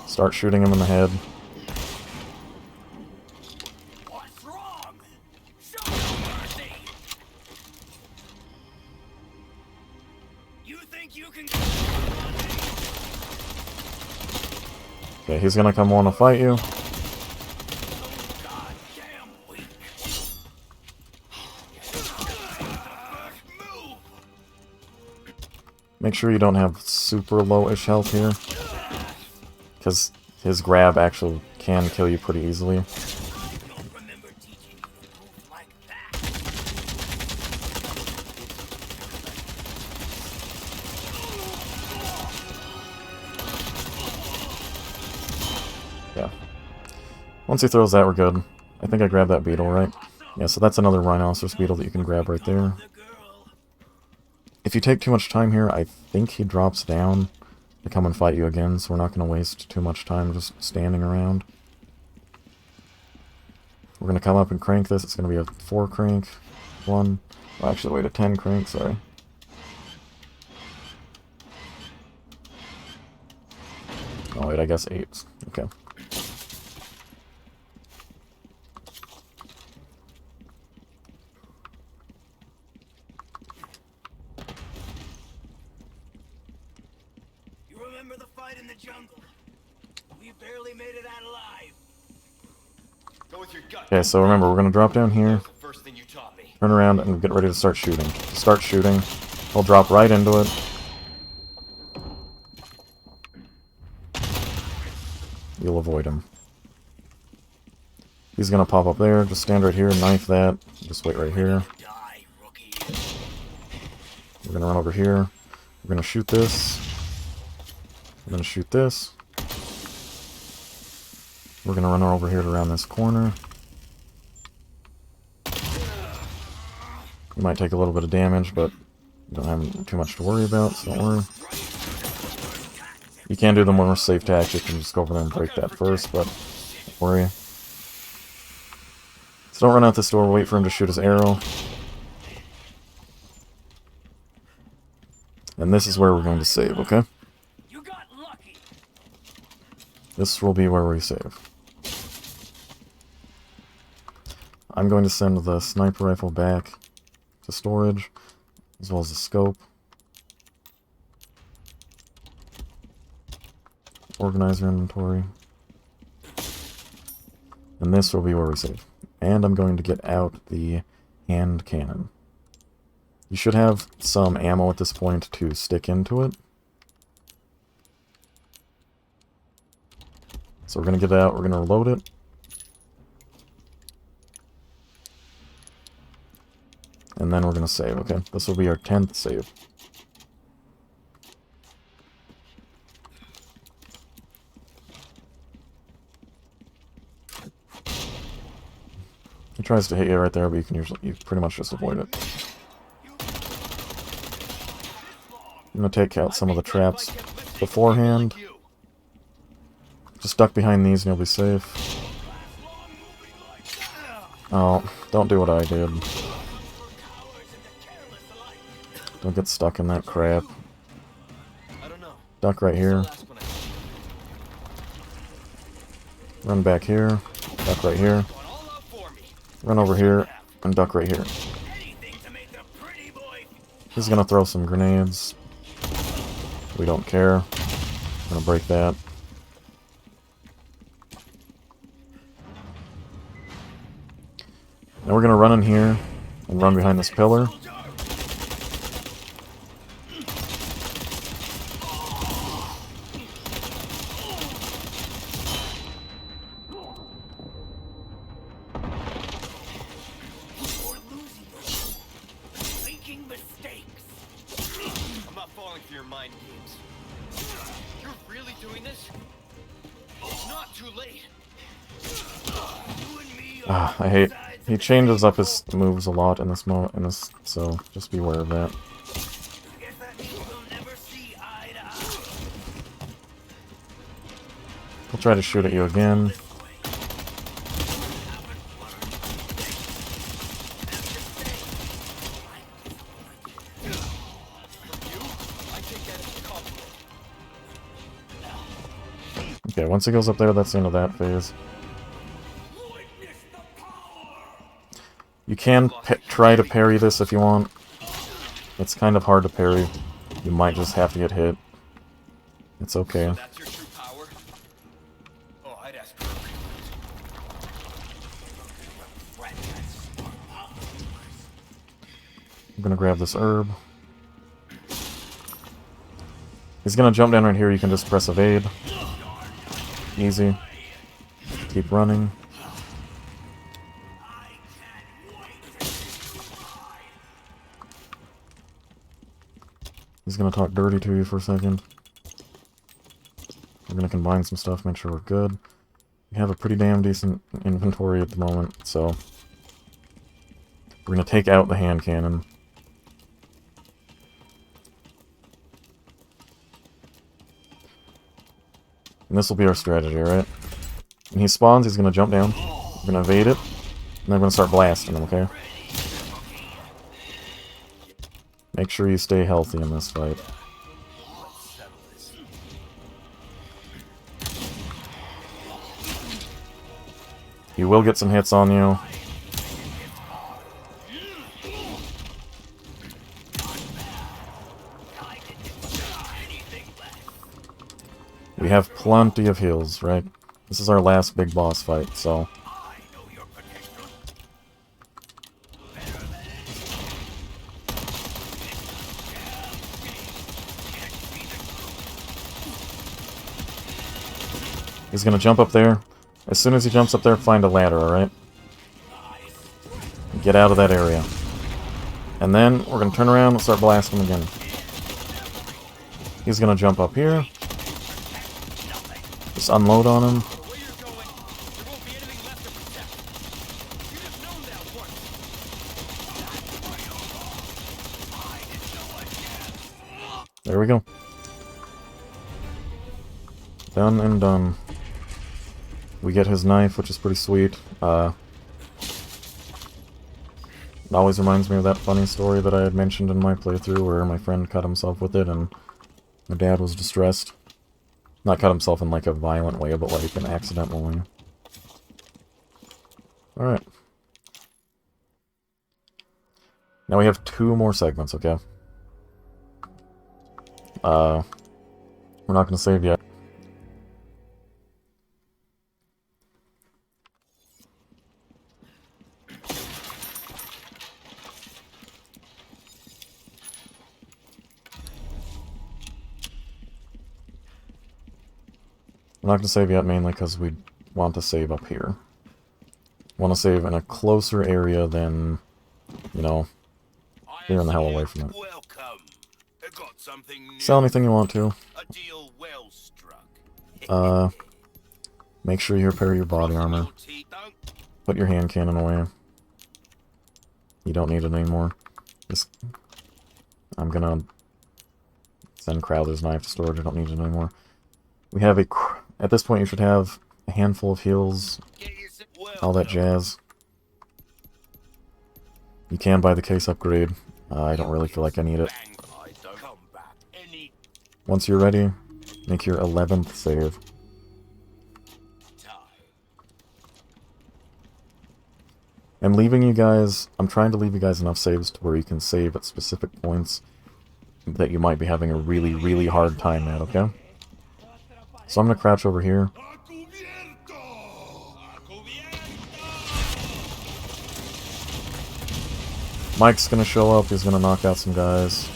Start shooting him in the head. What's wrong? Show me mercy. You think you can? Okay, he's gonna come want to fight you. Goddamn weak. Move. Make sure you don't have super low-ish health here, because his grab actually can kill you pretty easily. I don't remember teaching you to move like that. Yeah. Once he throws that, we're good. I think I grabbed that beetle, right? Yeah, so that's another rhinoceros beetle that you can grab right there. If you take too much time here, I think he drops down to come and fight you again, so we're not going to waste too much time just standing around. We're going to come up and crank this. It's going to be a 4 crank. 1. Well, actually, wait, a 10 crank, sorry. Oh, wait, I guess 8. Okay. You remember the fight in the jungle? We barely made it out alive. Go with your gut. Okay, so remember, we're going to drop down here, The first thing you taught me. turn around, and get ready to start shooting. Start shooting. He'll drop right into it. You'll avoid him. He's going to pop up there. Just stand right here, knife that. Just wait right here. Die, rookie. We're going to run over here. We're going to shoot this. We're going to shoot this. We're going to run over here to around this corner. You might take a little bit of damage, but you don't have too much to worry about, so don't worry. You can do the more safe tactic and just go over there and break that first, but don't worry. So don't run out this door, wait for him to shoot his arrow. And this is where we're going to save, okay? You got lucky. This will be where we save. I'm going to send the sniper rifle back to storage, as well as the scope. Organizer inventory. And this will be where we save. And I'm going to get out the hand cannon. You should have some ammo at this point to stick into it. So we're going to get it out, we're going to reload it. And then we're going to save, okay? This will be our 10th save. He tries to hit you right there, but you pretty much just avoid it. I'm going to take out some of the traps beforehand. Just duck behind these and you'll be safe. Oh, don't do what I did. Don't get stuck in that crap. Duck right here. Run back here. Duck right here. Run over here and duck right here. He's gonna throw some grenades. We don't care. I'm gonna break that. Now we're gonna run in here and run behind this pillar. I hate. He changes up his moves a lot in this so just be aware of that. He'll try to shoot at you again. once he goes up there, that's the end of that phase. You can try to parry this if you want. It's kind of hard to parry. You might just have to get hit. It's okay. So that's your true power? Oh, I'd ask for I'm gonna grab this herb. He's gonna jump down right here, you can just press evade. Easy. Keep running. He's gonna talk dirty to you for a second. We're gonna combine some stuff, make sure we're good. We have a pretty damn decent inventory at the moment, so we're gonna take out the hand cannon. And this will be our strategy, right? When he spawns, he's gonna jump down. We're gonna evade it, and then we're gonna start blasting him, okay? Make sure you stay healthy in this fight. He will get some hits on you. We have plenty of heals, right? This is our last big boss fight, so... He's gonna jump up there. As soon as he jumps up there, find a ladder, alright? Get out of that area. And then, we're gonna turn around and start blasting him again. He's gonna jump up here. Just unload on him. There we go. Done and done. We get his knife, which is pretty sweet. It always reminds me of that funny story that I had mentioned in my playthrough where my friend cut himself with it and my dad was distressed. Not cut himself in like a violent way, but like an accidental way. Alright. Now we have 2 more segments, okay? We're not gonna save yet. I'm not going to save yet, mainly because we want to save up here. Want to save in a closer area than, you know, clearing the hell away from it. Sell anything you want to. Make sure you repair your body armor. Put your hand cannon away. You don't need it anymore. Just, I'm gonna send Crowther's knife to storage. I don't need it anymore. We have a... At this point, you should have a handful of heals, all that jazz. You can buy the case upgrade. I don't really feel like I need it. Once you're ready, make your 11th save. I'm leaving you guys... I'm trying to leave you guys enough saves to where you can save at specific points that you might be having a really, really hard time at, okay? So I'm going to crouch over here. Mike's going to show up. He's going to knock out some guys.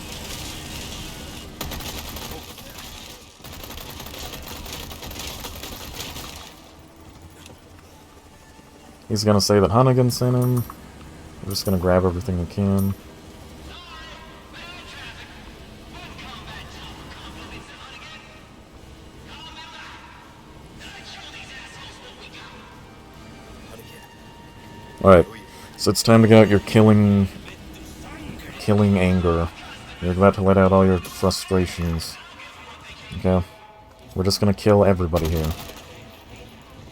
He's going to say that Hunnigan sent him. We're just going to grab everything we can. Alright, so it's time to get out your killing anger. You're about to let out all your frustrations. Okay? We're just gonna kill everybody here.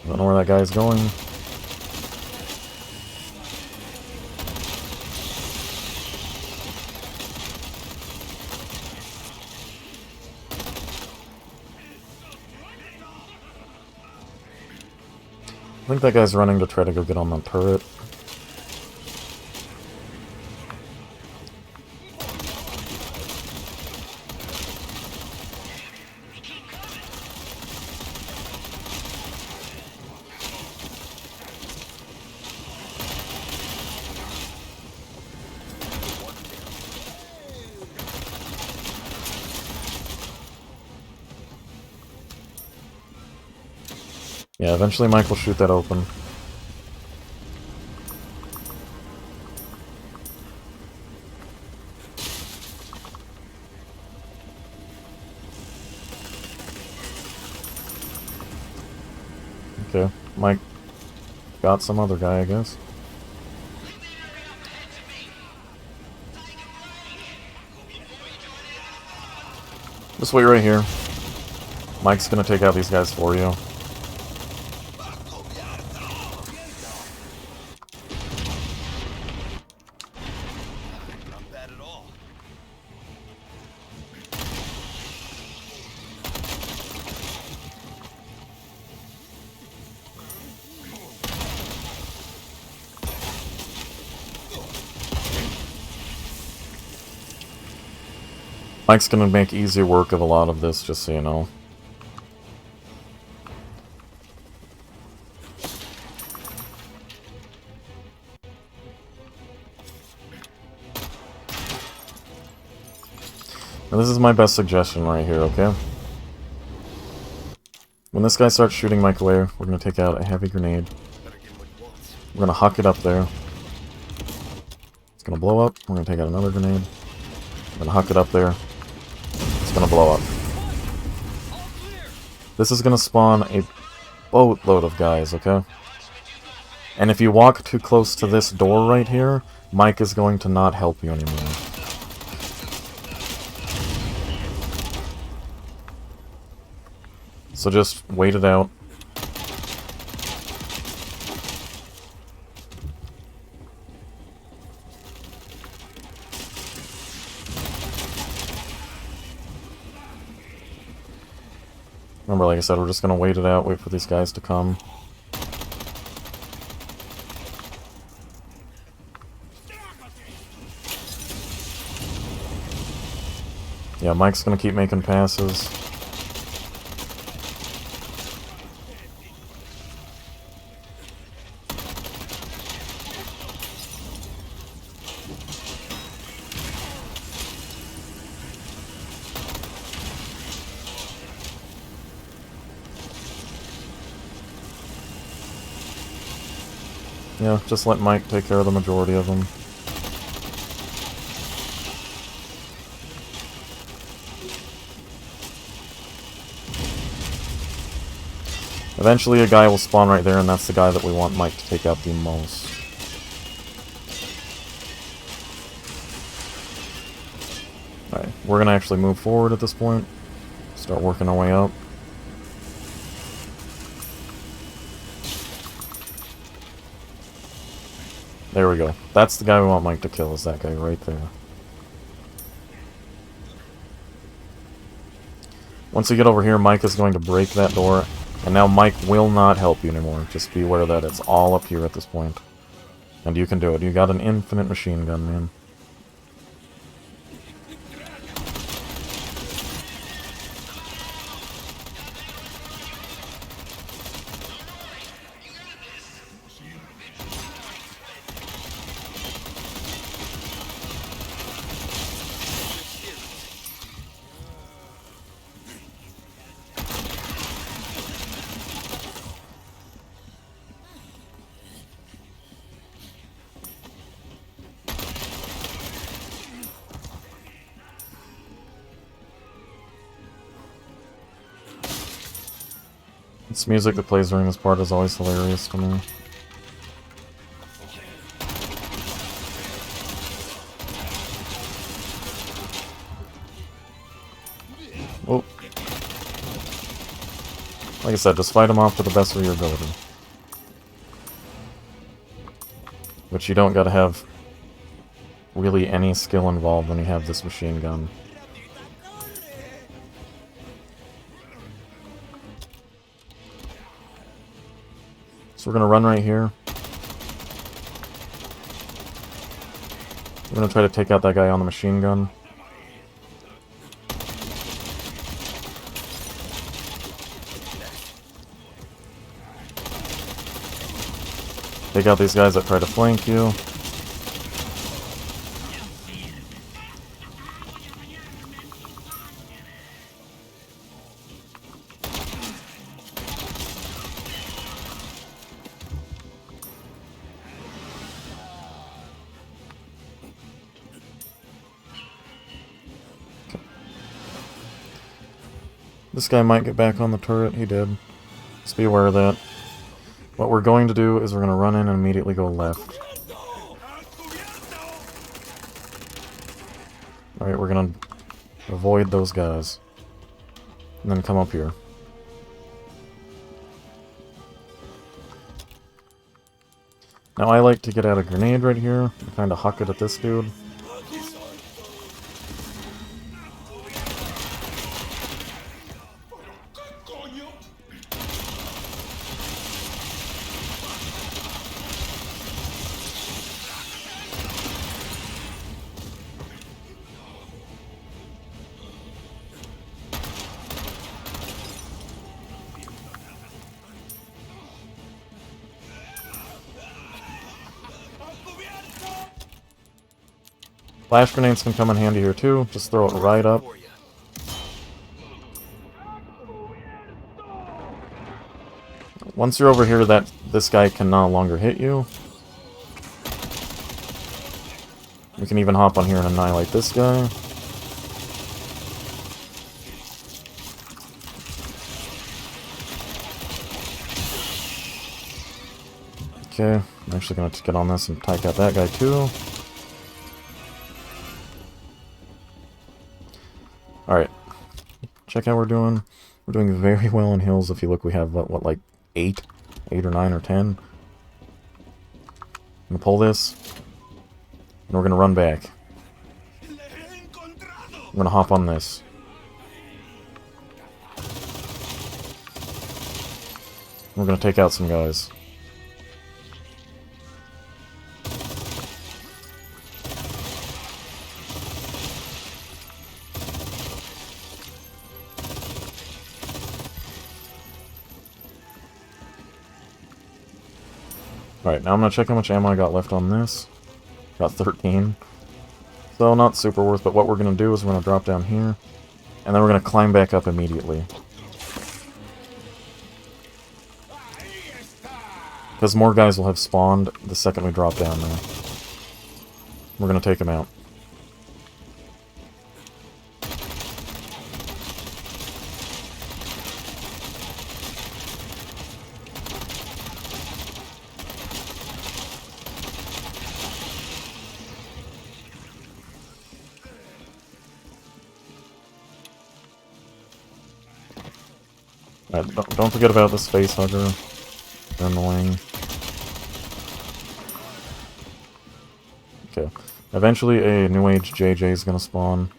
I don't know where that guy's going. think that guy's running to try to go get on the turret. Yeah, eventually Mike will shoot that open. Okay, Mike got some other guy, I guess. Just wait right here. Mike's gonna take out these guys for you. Not bad at all. Mike's gonna make easy work of a lot of this, just so you know. Now this is my best suggestion right here, okay? When this guy starts shooting Mike away, we're gonna take out a heavy grenade. Better get what he wants. We're gonna huck it up there. It's gonna blow up. We're gonna take out another grenade. We're gonna huck it up there. It's gonna blow up. This is gonna spawn a boatload of guys, okay? And if you walk too close to this door right here, Mike is going to not help you anymore. So just wait it out. Remember, like I said, we're just gonna wait it out, wait for these guys to come. Yeah, Mike's gonna keep making passes. Yeah, just let Mike take care of the majority of them. Eventually a guy will spawn right there, and that's the guy that we want Mike to take out the most. Alright, we're gonna actually move forward at this point. Start working our way up. There we go. That's the guy we want Mike to kill, is that guy right there. Once you get over here, Mike is going to break that door, and now Mike will not help you anymore. Just be aware that it's all up here at this point. And you can do it. You got an infinite machine gun, man. This music that plays during this part is always hilarious to me. Oh. Like I said, just fight them off to the best of your ability. Which you don't gotta have really any skill involved when you have this machine gun. So we're gonna run right here. We're gonna try to take out that guy on the machine gun. Take out these guys that try to flank you. This guy might get back on the turret. He did. Just be aware of that. What we're going to do is we're going to run in and immediately go left. Alright, we're going to avoid those guys. And then come up here. Now I like to get out a grenade right here and kind of huck it at this dude. Flash grenades can come in handy here too. Just throw it right up. Once you're over here, this guy can no longer hit you. We can even hop on here and annihilate this guy. Okay, I'm actually going to get on this and take out that guy too. Alright, check out what we're doing. We're doing very well in hills. If you look, we have, what like 8 or 9 or 10. I'm going to pull this, and we're going to run back. I'm going to hop on this. We're going to take out some guys. Alright, now I'm going to check how much ammo I got left on this. Got 13. So, not super worth, but what we're going to do is we're going to drop down here. And then we're going to climb back up immediately. Because more guys will have spawned the second we drop down there. We're going to take them out. Alright, don't forget about the space hugger. They're annoying. Okay. Eventually a new age JJ is gonna spawn.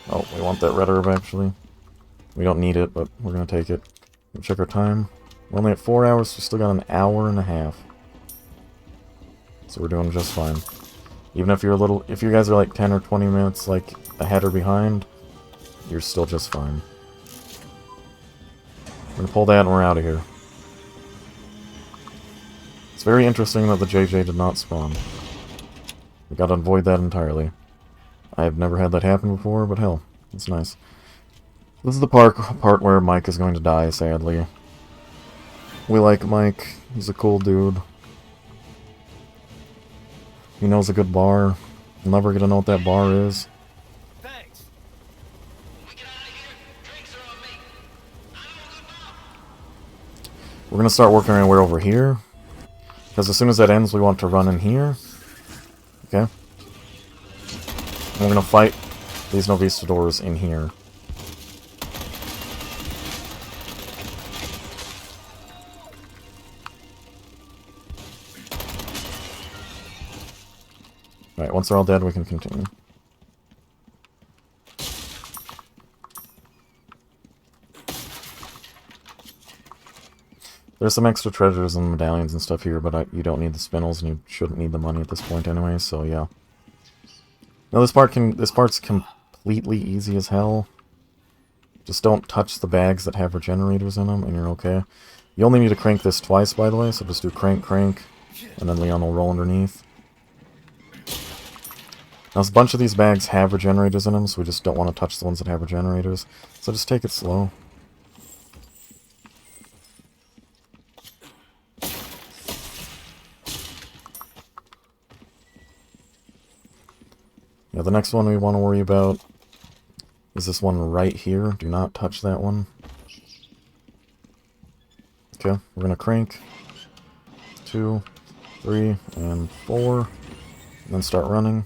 Oh, we want that red herb actually. We don't need it, but we're gonna take it. We'll check our time. We're only at 4 hours, so we still got an hour and a half. So we're doing just fine. Even if you're if you guys are like 10 or 20 minutes like ahead or behind, you're still just fine. We're gonna pull that and we're out of here. It's very interesting that the JJ did not spawn. We gotta avoid that entirely. I've never had that happen before, but hell, it's nice. This is the part where Mike is going to die, sadly. We like Mike. He's a cool dude. He knows a good bar. We'll never get to know what that bar is. Thanks. We're going to start working our way over here. Because as soon as that ends, we want to run in here. Okay? And we're going to fight these Novistadors in here. Alright, once they're all dead, we can continue. There's some extra treasures and medallions and stuff here, but you don't need the spindles, and you shouldn't need the money at this point anyway, so yeah. Now this part's completely easy as hell. Just don't touch the bags that have regenerators in them, and you're okay. You only need to crank this twice, by the way, so just do crank, crank, and then Leon will roll underneath. Now, a bunch of these bags have regenerators in them, so we just don't want to touch the ones that have regenerators. So just take it slow. Yeah, the next one we want to worry about is this one right here. Do not touch that one. Okay, we're going to crank. 2, 3, and 4. And then start running.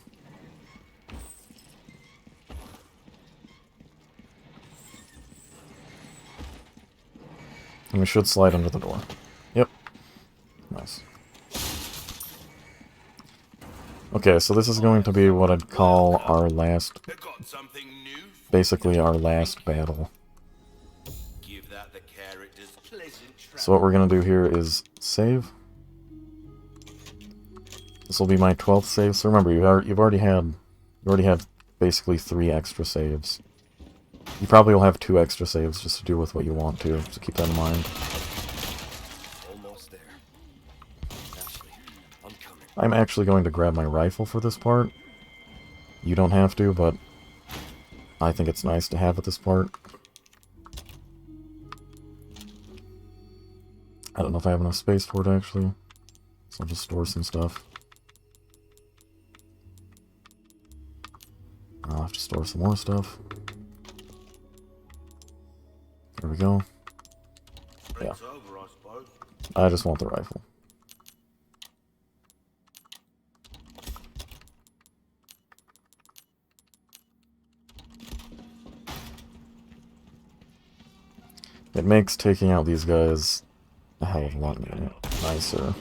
And we should slide under the door. Yep. Nice. Okay, so this is going to be what I'd call our last, basically our last battle. So what we're going to do here is save. This will be my 12th save. So remember, you already have basically 3 extra saves. You probably will have 2 extra saves just to do with what you want to, so keep that in mind. Almost there. Ashley, I'm coming. I'm actually going to grab my rifle for this part. You don't have to, but I think it's nice to have at this part. I don't know if I have enough space for it, actually. So I'll just store some stuff. I'll have to store some more stuff. There we go. Yeah. I just want the rifle. It makes taking out these guys a hell of a lot nicer.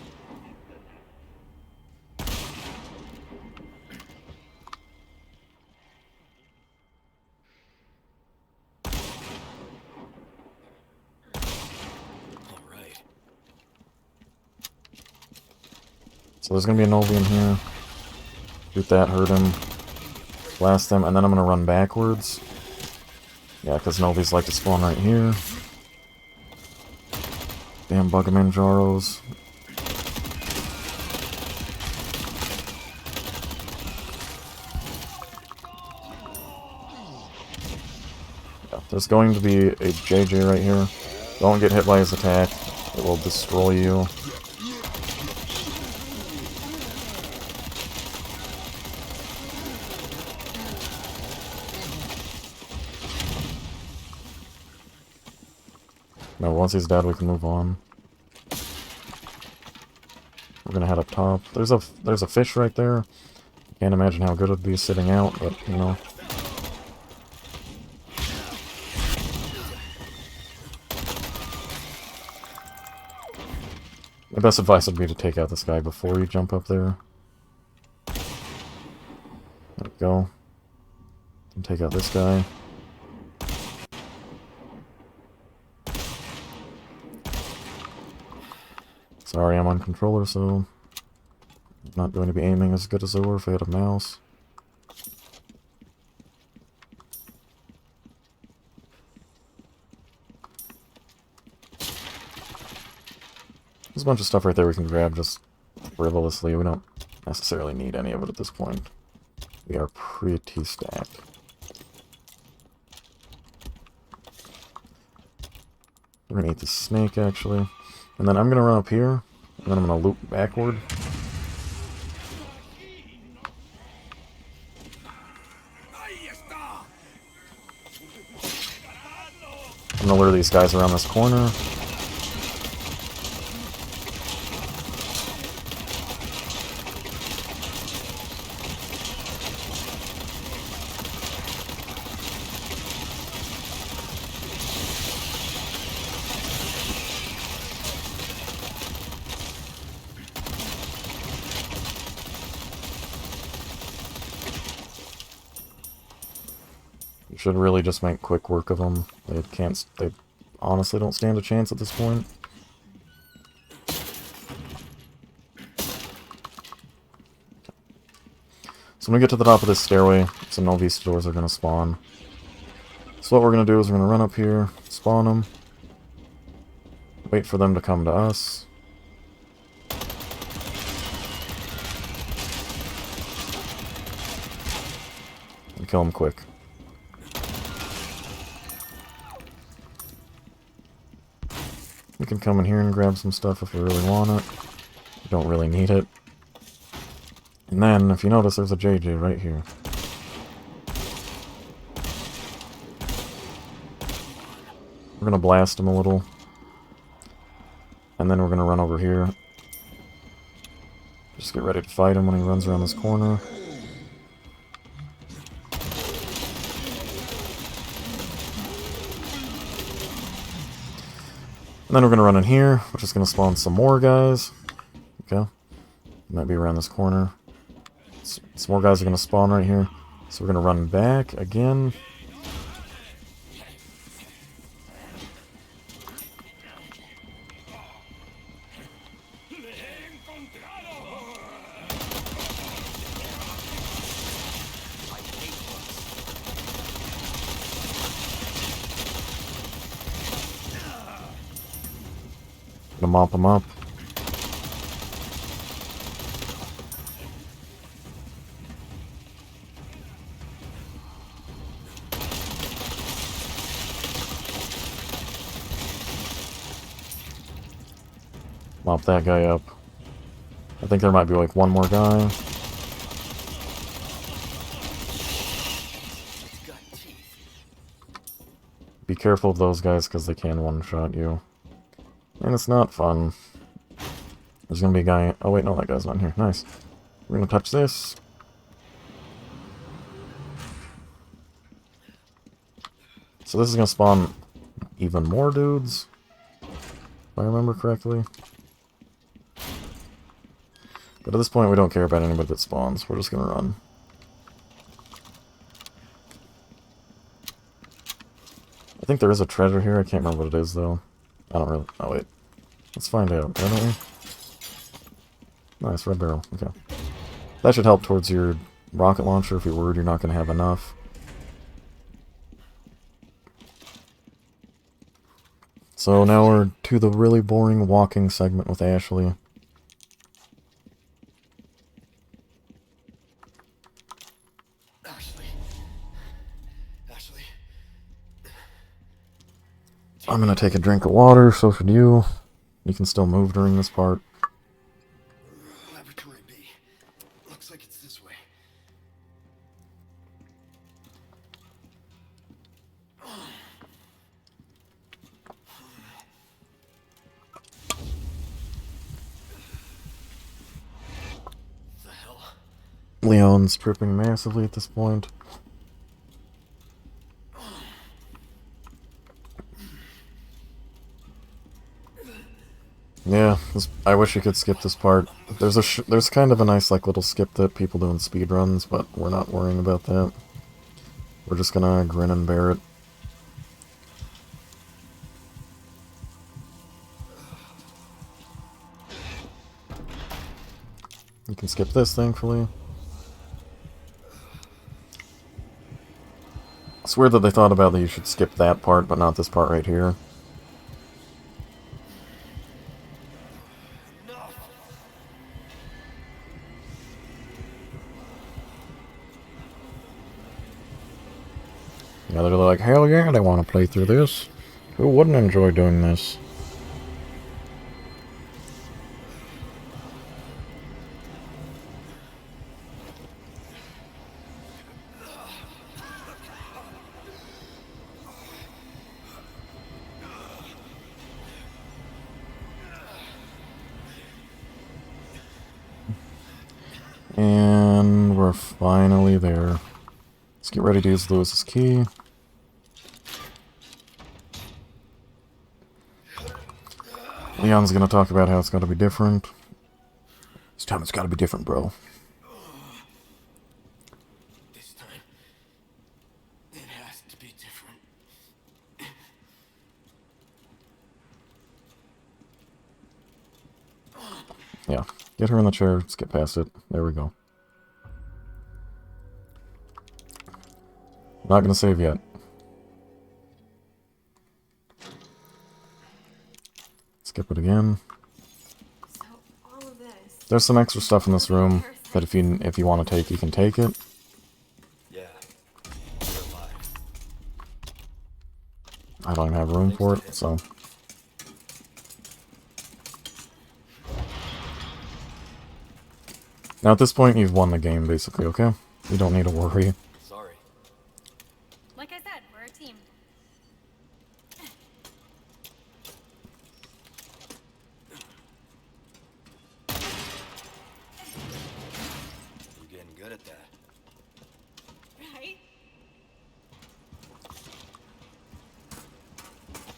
So there's going to be a Novi in here. Shoot that, hurt him. Blast them, and then I'm going to run backwards. Yeah, because Novis like to spawn right here. Damn Bugamanjaros. Yeah, there's going to be a JJ right here. Don't get hit by his attack. It will destroy you. Now, once he's dead, we can move on. We're gonna head up top. There's a fish right there. Can't imagine how good it'd be sitting out, but you know. My best advice would be to take out this guy before you jump up there. There we go. And take out this guy. Sorry, I'm on controller, so I'm not going to be aiming as good as I were if I had a mouse. There's a bunch of stuff right there we can grab just frivolously. We don't necessarily need any of it at this point. We are pretty stacked. We're gonna eat the snake, actually. And then I'm gonna run up here, and then I'm gonna loop backward. I'm gonna lure these guys around this corner. Should really just make quick work of them. They honestly don't stand a chance at this point. So when we get to the top of this stairway, some no Vista doors are going to spawn. So what we're going to do is we're going to run up here, spawn them, wait for them to come to us. And kill them quick. We can come in here and grab some stuff if we really want it. We don't really need it. And then, if you notice, there's a JJ right here. We're gonna blast him a little. And then we're gonna run over here. Just get ready to fight him when he runs around this corner. And then we're going to run in here, which is going to spawn some more guys. Okay. Might be around this corner. Some more guys are going to spawn right here. So we're going to run back again. Gonna mop them up. Mop that guy up. I think there might be like one more guy. Be careful of those guys because they can one-shot you. And it's not fun. There's gonna be a guy... Oh wait, no, that guy's not here. Nice. We're gonna touch this. So this is gonna spawn even more dudes, if I remember correctly. But at this point, we don't care about anybody that spawns. We're just gonna run. I think there is a treasure here. I can't remember what it is, though. I don't really... Oh, wait. Let's find out, why don't we? Nice, red barrel. Okay. That should help towards your rocket launcher if you're worried you're not going to have enough. So now we're to the really boring walking segment with Ashley. Ashley. I'm gonna take a drink of water, so should you. You can still move during this part. Laboratory B. Looks like it's this way. The hell? Leon's tripping massively at this point. Yeah, I wish you could skip this part. There's kind of a nice like little skip that people do in speedruns, but we're not worrying about that. We're just gonna grin and bear it. You can skip this, thankfully. It's weird that they thought about that you should skip that part, but not this part right here. Yeah, they're like, hell yeah, they want to play through this. Who wouldn't enjoy doing this? And we're finally there. Let's get ready to use Lewis's key. Leon's gonna talk about how it's gotta be different. This time it's gotta be different, bro. This time, it has to be different. Yeah. Get her in the chair. Let's get past it. There we go. Not gonna save yet. Skip it again. So all of this. There's some extra stuff in this room that if you want to take, you can take it. Yeah. You're alive. I don't even have room for it, so. Now at this point, you've won the game, basically, okay? You don't need to worry. Sorry. Like I said, we're a team. You're getting good at that. Right?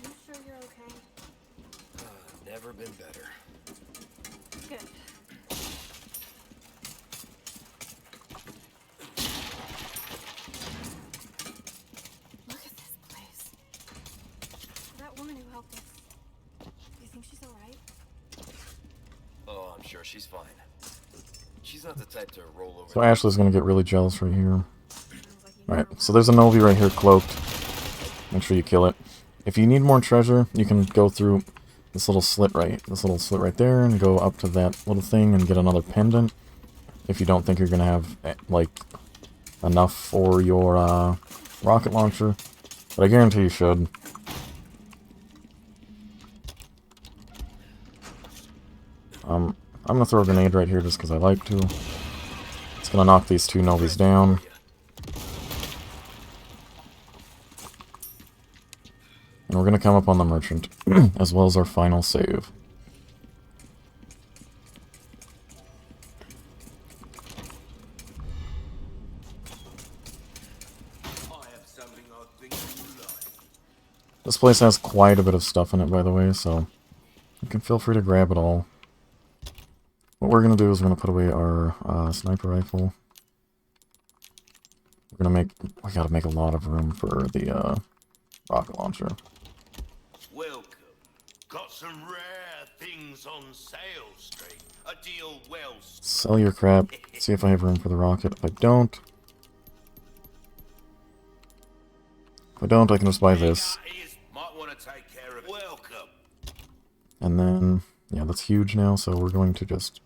You sure you're okay? Never been better. Good. Look at this place. That woman who helped us. Do you think she's alright? Oh, I'm sure she's fine. She's not the type to roll over. So Ashley's gonna get really jealous right here. Sounds like you Alright, so there's a Novi right here cloaked. Make sure you kill it. If you need more treasure, you can go through this little slit right there, and go up to that little thing and get another pendant. If you don't think you're gonna have, like, enough for your, rocket launcher. But I guarantee you should. I'm gonna throw a grenade right here just because I like to. It's gonna knock these two Novis down. And we're gonna come up on the merchant, as well as our final save. I have something I think you like. This place has quite a bit of stuff in it, by the way, so you can feel free to grab it all. What we're gonna do is we're gonna put away our sniper rifle. We gotta make a lot of room for the rocket launcher. Welcome. Got some rare things on sale, Street. A deal well. Sell your crap. See if I have room for the rocket. If I don't, I can just buy this. Might want to take care of. Welcome. And then, yeah, that's huge now, so we're going to just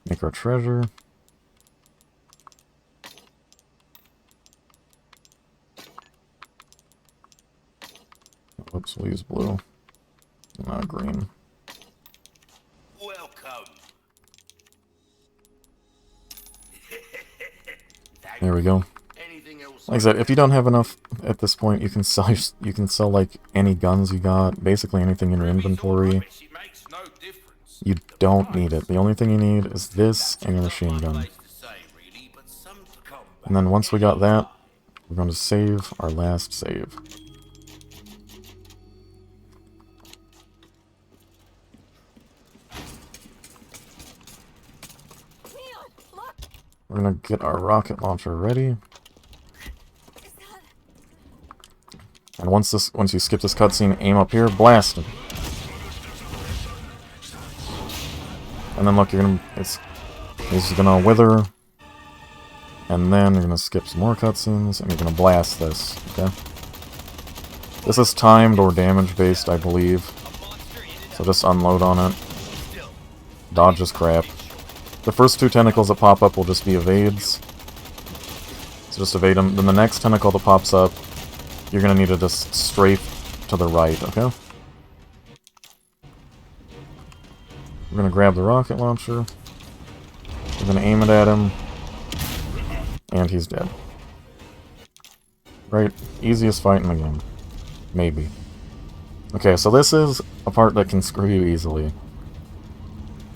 make our treasure. Oops, we'll use blue. Not green. Welcome. There we go. Anything else? Like I said, if you don't have enough at this point, you can sell like any guns you got, basically anything in your inventory. It makes no difference. You don't need it. The only thing you need is this and your machine gun. And then once we got that, we're going to save our last save. Leon, look! We're going to get our rocket launcher ready. Is that... And once you skip this cutscene, aim up here, blast him. And then look, he's gonna wither. And then you're gonna skip some more cutscenes, and you're gonna blast this, okay? This is timed or damage based, I believe. So just unload on it. Dodge is crap. The first two tentacles that pop up will just be evades. So just evade them. Then the next tentacle that pops up, you're gonna need to just strafe to the right, okay? We're gonna grab the rocket launcher. We're gonna aim it at him. And he's dead. Right, easiest fight in the game. Maybe. Okay, so this is a part that can screw you easily.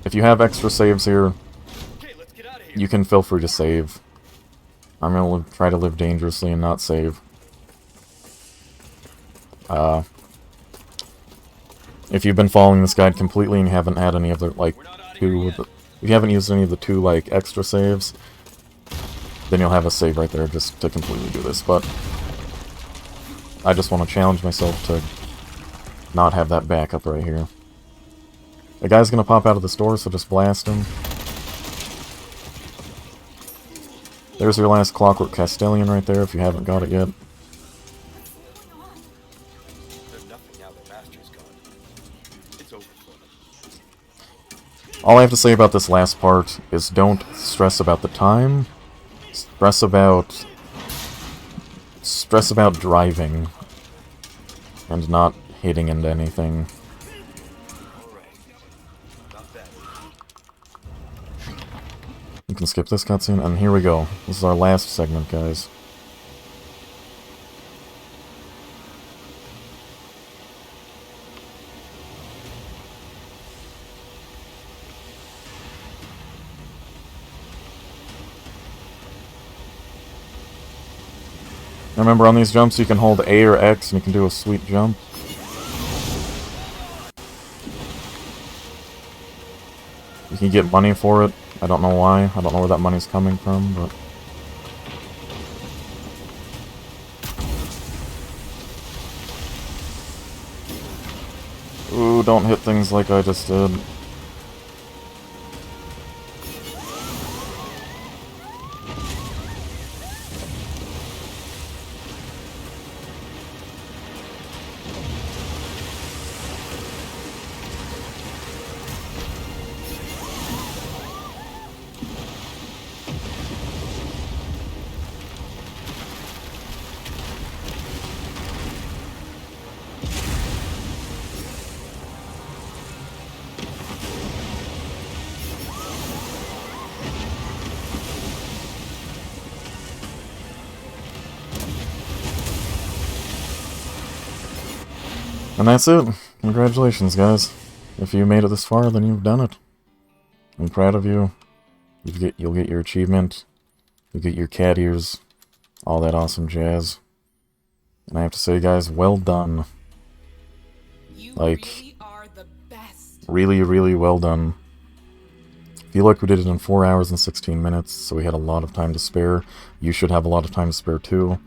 If you have extra saves here, you can feel free to save. I'm gonna try to live dangerously and not save. If you've been following this guide completely and you haven't had any of the, like, if you haven't used any of the two, like, extra saves, then you'll have a save right there just to completely do this, but I just want to challenge myself to not have that backup right here. The guy's gonna pop out of this door, so just blast him. There's your last Clockwork Castellan right there, if you haven't got it yet. Master's gone. It's over for them. All I have to say about this last part is don't stress about the time. Stress about driving and not hitting into anything. You can skip this cutscene, and here we go. This is our last segment, guys. Remember, on these jumps you can hold A or X and you can do a sweet jump. You can get money for it. I don't know why. I don't know where that money's coming from, but... Ooh, don't hit things like I just did. And that's it. Congratulations, guys. If you made it this far, then you've done it. I'm proud of you. You'll get your achievement. You'll get your cat ears. All that awesome jazz. And I have to say, guys, well done. Like, really are the best. Really, really well done. I feel like we did it in 4 hours and 16 minutes, so we had a lot of time to spare. You should have a lot of time to spare, too.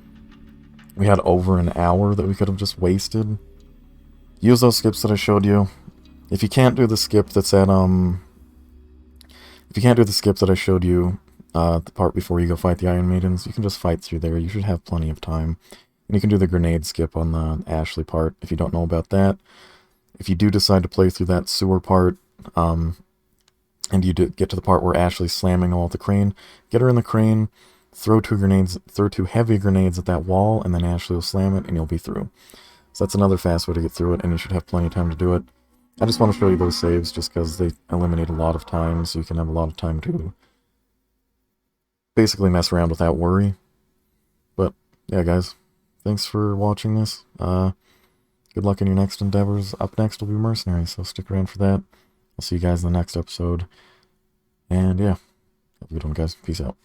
We had over an hour that we could have just wasted. Use those skips that I showed you. If you can't do the skip that's at, if you can't do the skip that I showed you, the part before you go fight the Iron Maidens, you can just fight through there. You should have plenty of time. And you can do the grenade skip on the Ashley part, if you don't know about that. If you do decide to play through that sewer part, and you do get to the part where Ashley's slamming all at the crane, get her in the crane, throw two heavy grenades at that wall, and then Ashley will slam it, and you'll be through. So that's another fast way to get through it, and you should have plenty of time to do it. I just want to show you those saves, just because they eliminate a lot of time, so you can have a lot of time to basically mess around without worry. But, yeah, guys, thanks for watching this. Good luck in your next endeavors. Up next will be Mercenaries, so stick around for that. I'll see you guys in the next episode. And, yeah, have a good one, guys. Peace out.